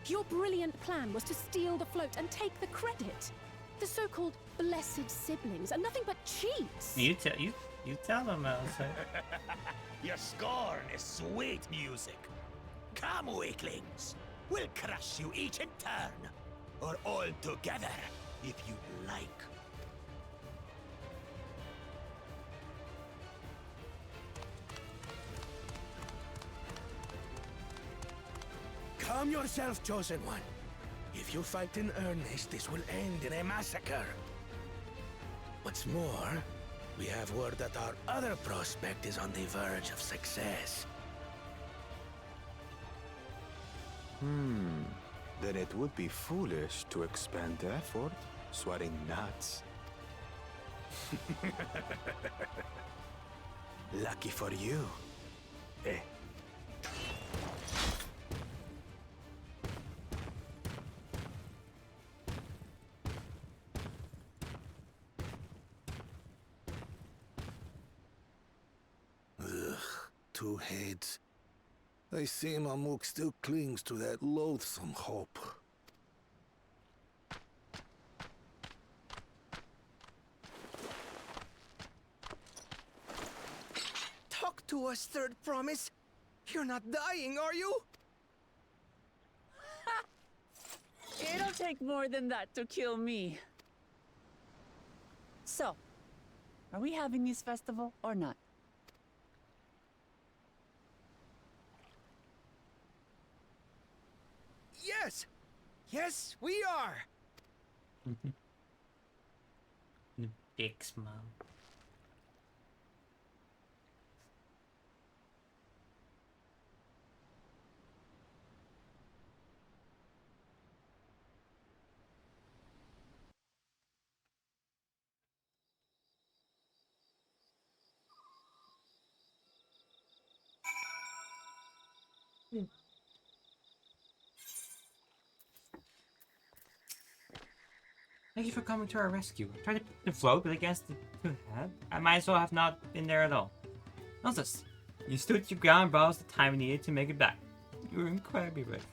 Your brilliant plan was to steal the float and take the credit. The so-called blessed siblings are nothing but cheats. You tell them, Elsa. Your scorn is sweet music. Come, weaklings. We'll crush you each in turn. Or all together, if you like. Calm yourself, Chosen One. If you fight in earnest, this will end in a massacre. What's more, we have word that our other prospect is on the verge of success. Then it would be foolish to expend effort sweating nuts. Lucky for you. Eh? Two heads. I see Mamuk still clings to that loathsome hope. Talk to us, Third Promise. You're not dying, are you? It'll take more than that to kill me. So, are we having this festival or not? Yes! Yes, we are! Big smile. Thank you for coming to our rescue. I tried to put the float, but against the head, I might as well have not been there at all. How's this? You stood your ground and brought us the time we needed to make it back. You were incredibly brave.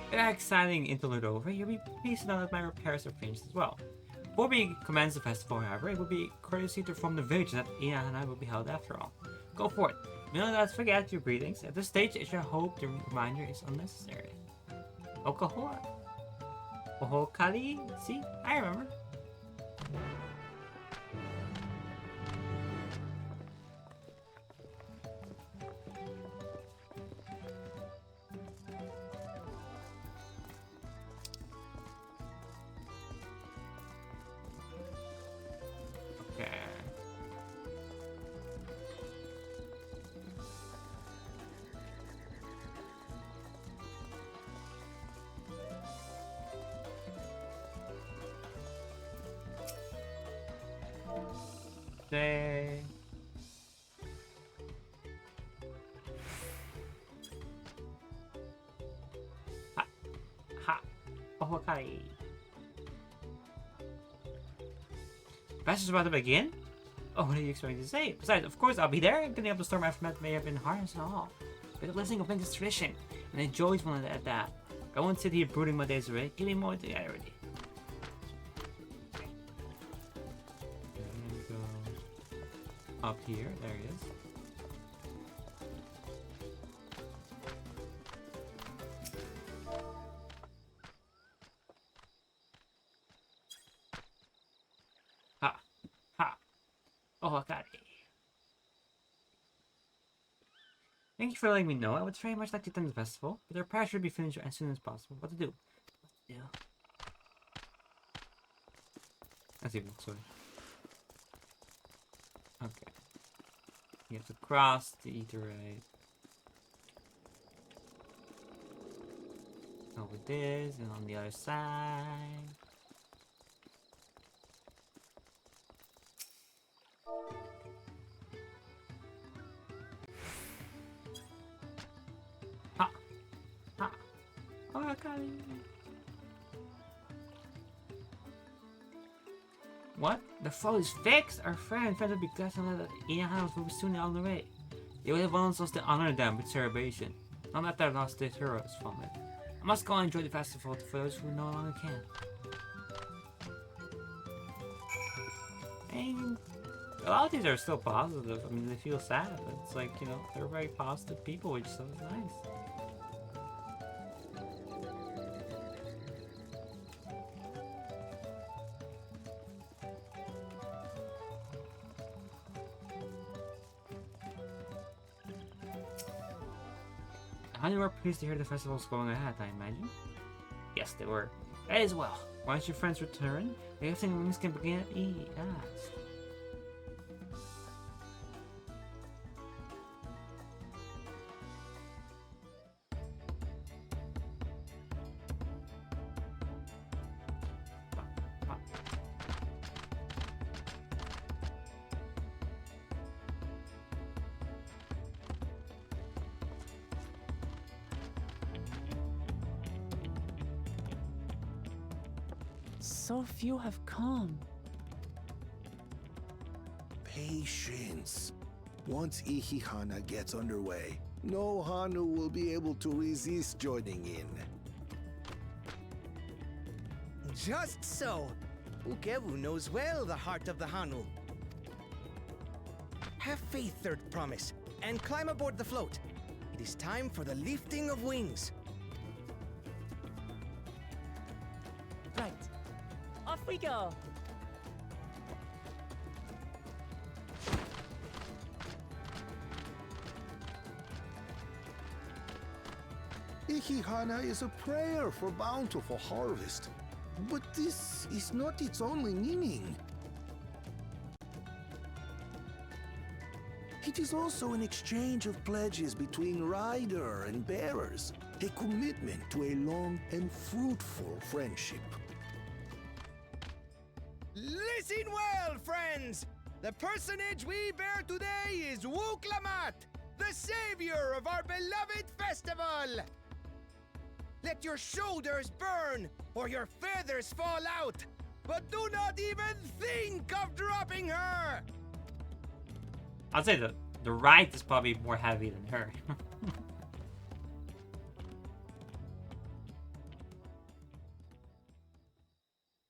With that exciting interlude over, you'll be pleased to know that my repairs are finished as well. Before we commence the festival, however, it will be courtesy to inform the village that Ina and I will be held after all. Go for it. Do not forget your greetings. At this stage, I should hope the reminder is unnecessary. Okahoa. Ohokali? See? I remember. Day. Ha. Ha. Okay. Fest is about to begin? Oh, what are you expecting to say? Besides, of course I'll be there. Getting up the storm aftermath may have been harnessed and all. But the listening of this tradition, and enjoys one at that. I won't sit here brooding my days away. Give me more to already. Up here, there he is. Oh, I got it. Thank you for letting me know. I would very much like to attend the festival, but the repair should be finished as soon as possible. What to do? Yeah. That's even sorry. Okay. You have to cross the Eaterite. Over this and on the other side. Ha! Ha! Oh, I got it. What? The foe is fixed? Our friend will be glad to know that Ian House will be soon on the way. They will have wants us to honor them with celebration. Not that they lost their heroes from it. I must go and enjoy the festival for those who no longer can. And a lot of these are still positive. I mean, they feel sad, but it's like, you know, they're very positive people, which is nice. How many were pleased to hear the festival's going ahead, I imagine? Yes, they were. As well. Once your friends return, the everything wings can begin at last. So few have come. Patience. Once Ihihana gets underway, no Hanu will be able to resist joining in. Just so. Ukewu knows well the heart of the Hanu. Have faith, Third Promise, and climb aboard the float. It is time for the lifting of wings. Right. Off we go. Ihihana is a prayer for bountiful harvest. But this is not its only meaning. It is also an exchange of pledges between rider and bearers, a commitment to a long and fruitful friendship. Listen well, friends! The personage we bear today is Wuklamat, the savior of our beloved festival! Let your shoulders burn, or your feathers fall out, but do not even think of dropping her! I'd say the right is probably more heavy than her.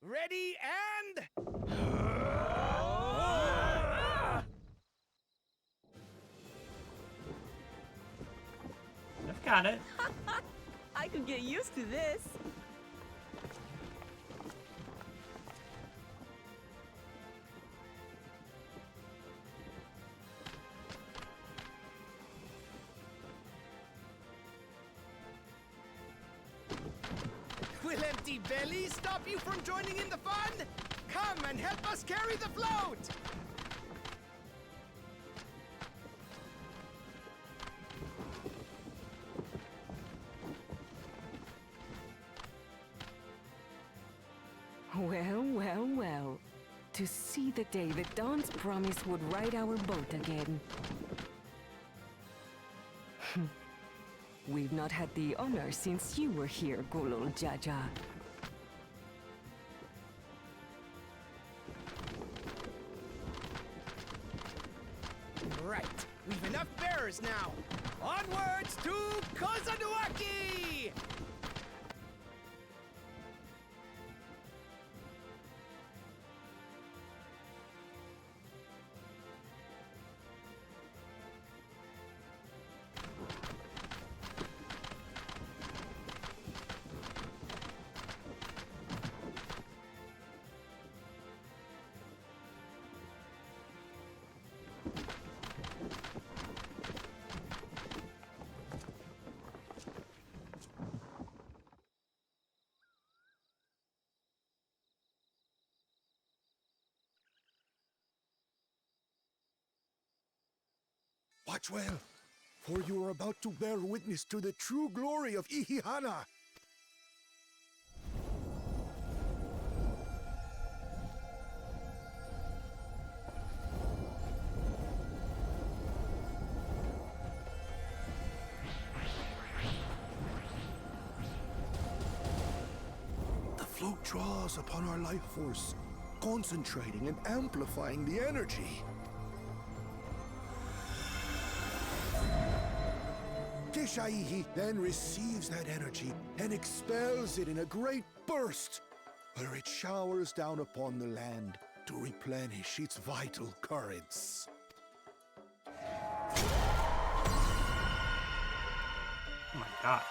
Ready and... I've got it. I could get used to this. Will empty bellies stop you from joining in the fun? Come and help us carry the float! Well, well, well. To see the day that Dawn's promise would ride our boat again. We've not had the honor since you were here, Gulul Jaja. Right, we've enough bearers now. Onwards to Kozanuaki! Watch well, for you are about to bear witness to the true glory of Ihihana. The float draws upon our life force, concentrating and amplifying the energy. Kishaihi then receives that energy and expels it in a great burst, where it showers down upon the land to replenish its vital currents. Oh my god.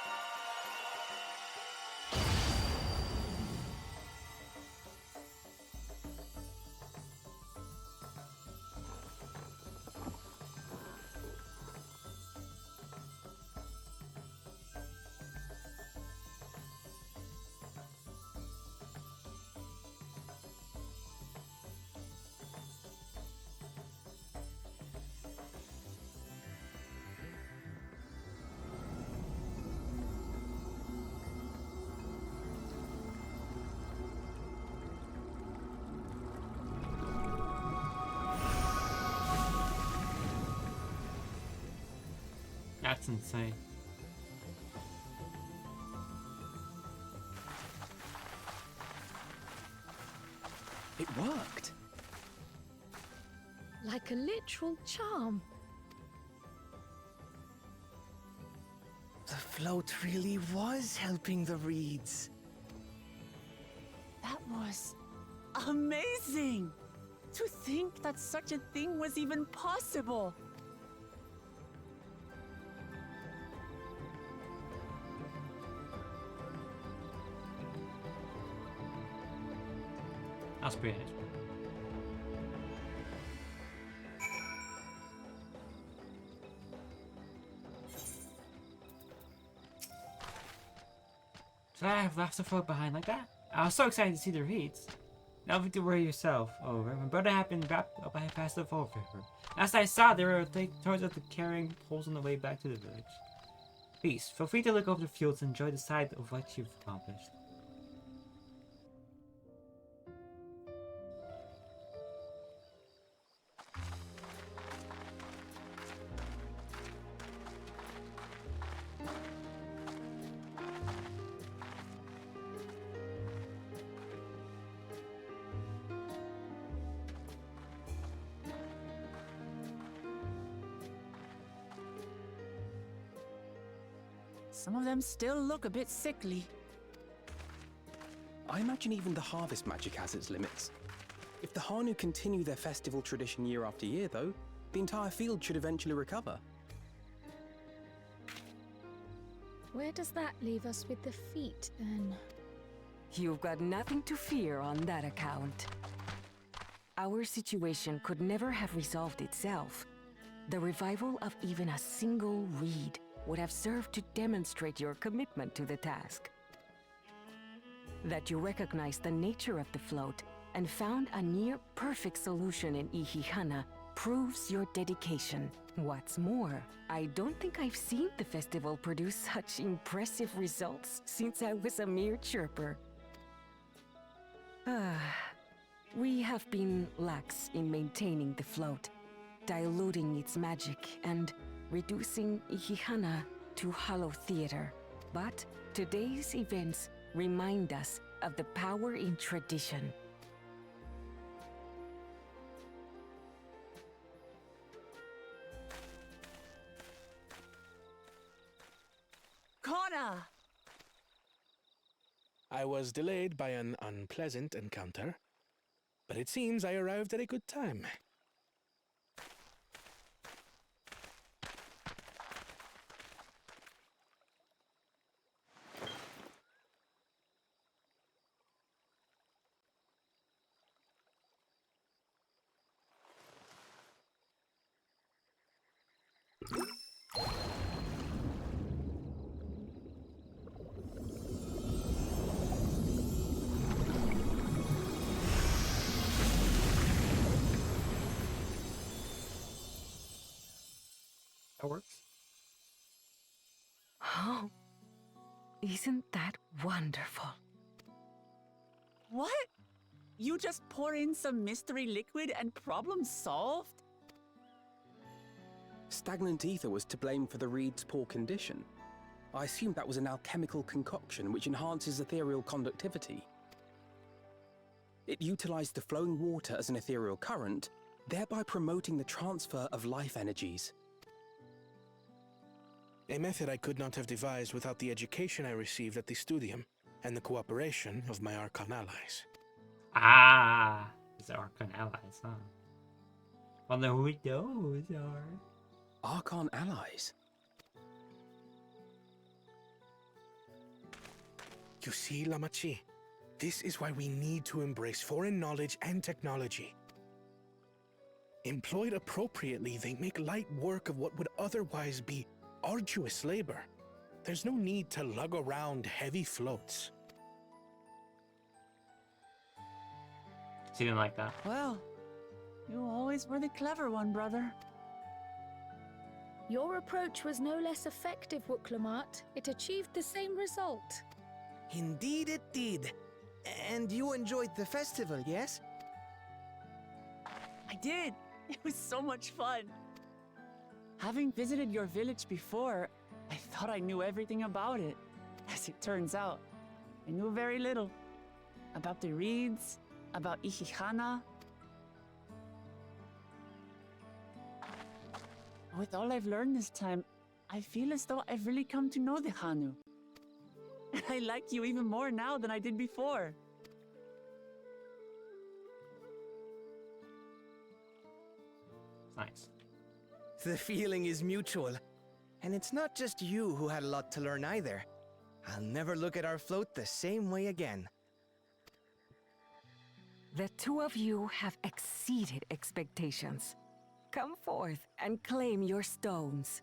That's insane. It worked. Like a literal charm. The float really was helping the reeds. That was amazing! To think that such a thing was even possible! That's pretty nice. So I have left the float behind like that? I was so excited to see the reeds. Nothing to worry yourself over. My brother had been wrapped up by a passive over her. As I saw, there were towards the carrying poles on the way back to the village. Please, feel free to look over the fields and enjoy the sight of what you've accomplished. Some of them still look a bit sickly. I imagine even the harvest magic has its limits. If the Hanu continue their festival tradition year after year, though, the entire field should eventually recover. Where does that leave us with the feet, then? You've got nothing to fear on that account. Our situation could never have resolved itself. The revival of even a single reed would have served to demonstrate your commitment to the task. That you recognize the nature of the float and found a near-perfect solution in Ihihana proves your dedication. What's more, I don't think I've seen the festival produce such impressive results since I was a mere chirper. We have been lax in maintaining the float, diluting its magic and reducing Ihihana to hollow theater. But today's events remind us of the power in tradition. Connor! I was delayed by an unpleasant encounter, but it seems I arrived at a good time. that works. Oh, isn't that wonderful? What? You just pour in some mystery liquid and problem solved? Stagnant ether was to blame for the reed's poor condition. I assumed that was an alchemical concoction which enhances ethereal conductivity. It utilized the flowing water as an ethereal current, thereby promoting the transfer of life energies. A method I could not have devised without the education I received at the studium and the cooperation of my Archon allies. Ah, these are Archon allies, huh? Wonder who those are. Archon allies? You see, Lamachi, this is why we need to embrace foreign knowledge and technology. Employed appropriately, they make light work of what would otherwise be arduous labor. There's no need to lug around heavy floats. She didn't like that. Well, you always were the clever one, brother. Your approach was no less effective, Wooklamat. It achieved the same result. Indeed it did. And you enjoyed the festival, yes? I did. It was so much fun. Having visited your village before, I thought I knew everything about it. As it turns out, I knew very little. About the reeds, about Ihihana. With all I've learned this time, I feel as though I've really come to know the Hanu. And I like you even more now than I did before. Nice. The feeling is mutual. And it's not just you who had a lot to learn either. I'll never look at our float the same way again. The two of you have exceeded expectations. Come forth and claim your stones.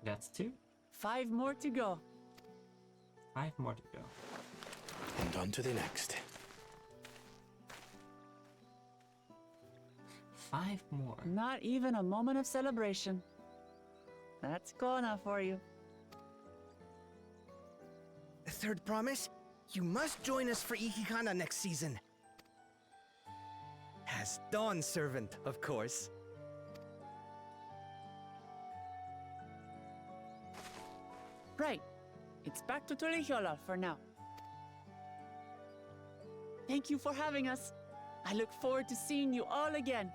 That's 2. 5 more to go. 5 more to go. And on to the next. 5 more. Not even a moment of celebration. That's Kona for you. The third promise? You must join us for Ihihana next season. As Dawn Servant, of course. Right. It's back to Tulihiola for now. Thank you for having us. I look forward to seeing you all again.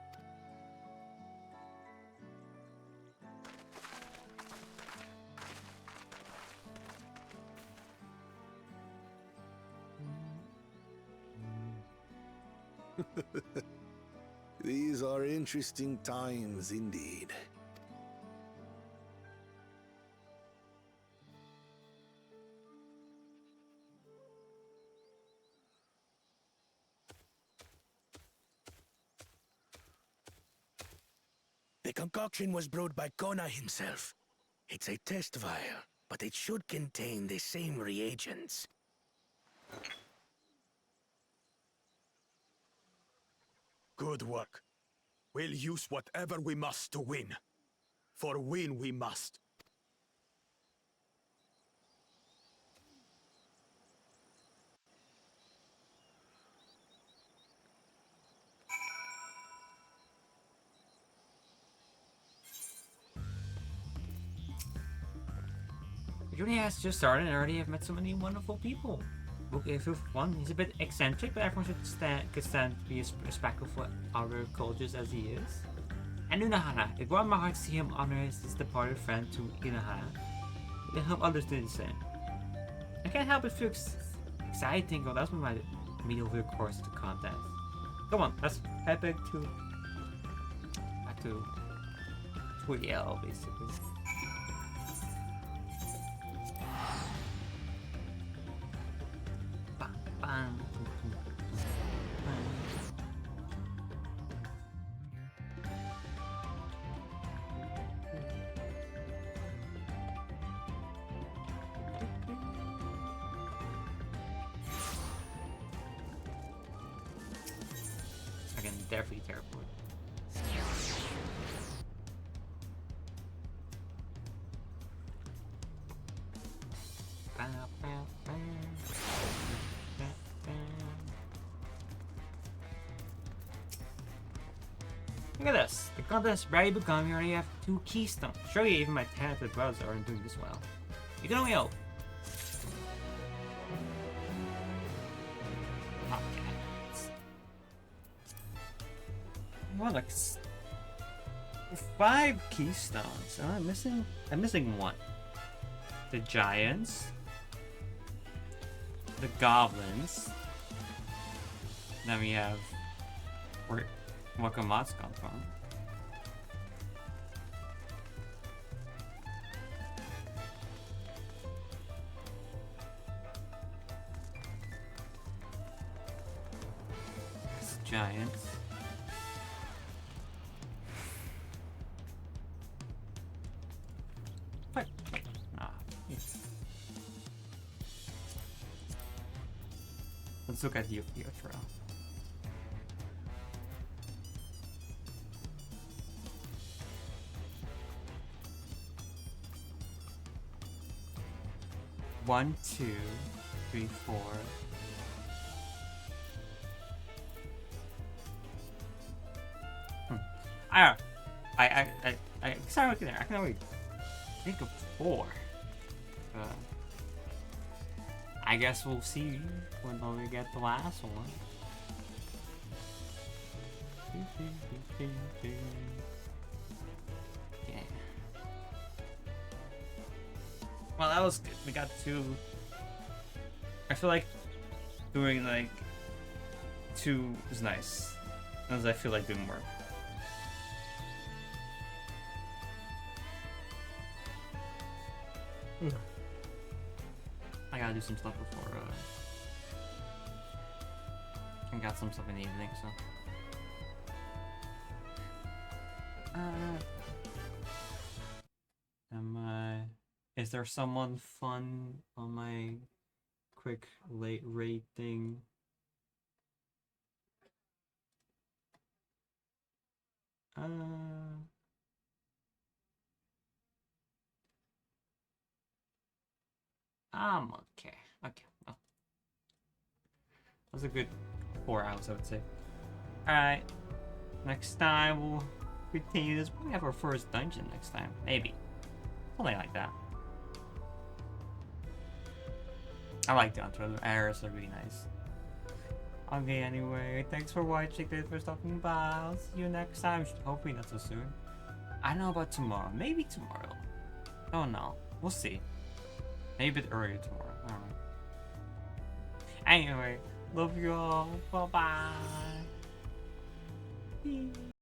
These are interesting times indeed. The concoction was brewed by Kona himself. It's a test vial, but it should contain the same reagents. Good work. We'll use whatever we must to win. For win we must. The journey has just started and already have met so many wonderful people. Okay, for one, he's a bit eccentric, but everyone could stand to be respectful for other cultures as he is. And Unahana, it warmed my heart to see him honor his departed friend to Unahana. It will help others do the same. I can't help but feel excited thinking, oh, that's when my meet over the course of the contest. Come on, let's head back to Twigel, basically. Bam, bam. definitely teleport. Look at this. The contest barely begun. We already have 2 keystones. Surely even my talented brothers aren't doing this well. You can only hope. Okay. What, like 5 keystones? I'm missing 1. The giants, the goblins. Then we have where Wakamat's come from. It's giants. What? Ah, yes. Let's look at the Dawntrail. One, 2, 3, 4. I sorry, looking there. I can only think of 4. I guess we'll see when we get the last one. Yeah. Well, that was good. We got 2. I feel like doing like 2 is nice, as I feel like doing more. I gotta do some stuff before I got some stuff in the evening, so is there someone fun on my quick late rate thing? I'm okay. Okay, well, that was a good 4 hours, I would say. Alright, next time we'll continue this. We'll have our first dungeon next time, maybe. Something like that. I like Dawntrail. The arrows are really nice. Okay, anyway, thanks for watching. Thanks for stopping by. I'll see you next time. Hopefully not so soon. I don't know about tomorrow. Maybe tomorrow. Don't know. We'll see. Maybe a bit earlier tomorrow. I don't know. Anyway, love you all. Bye-bye.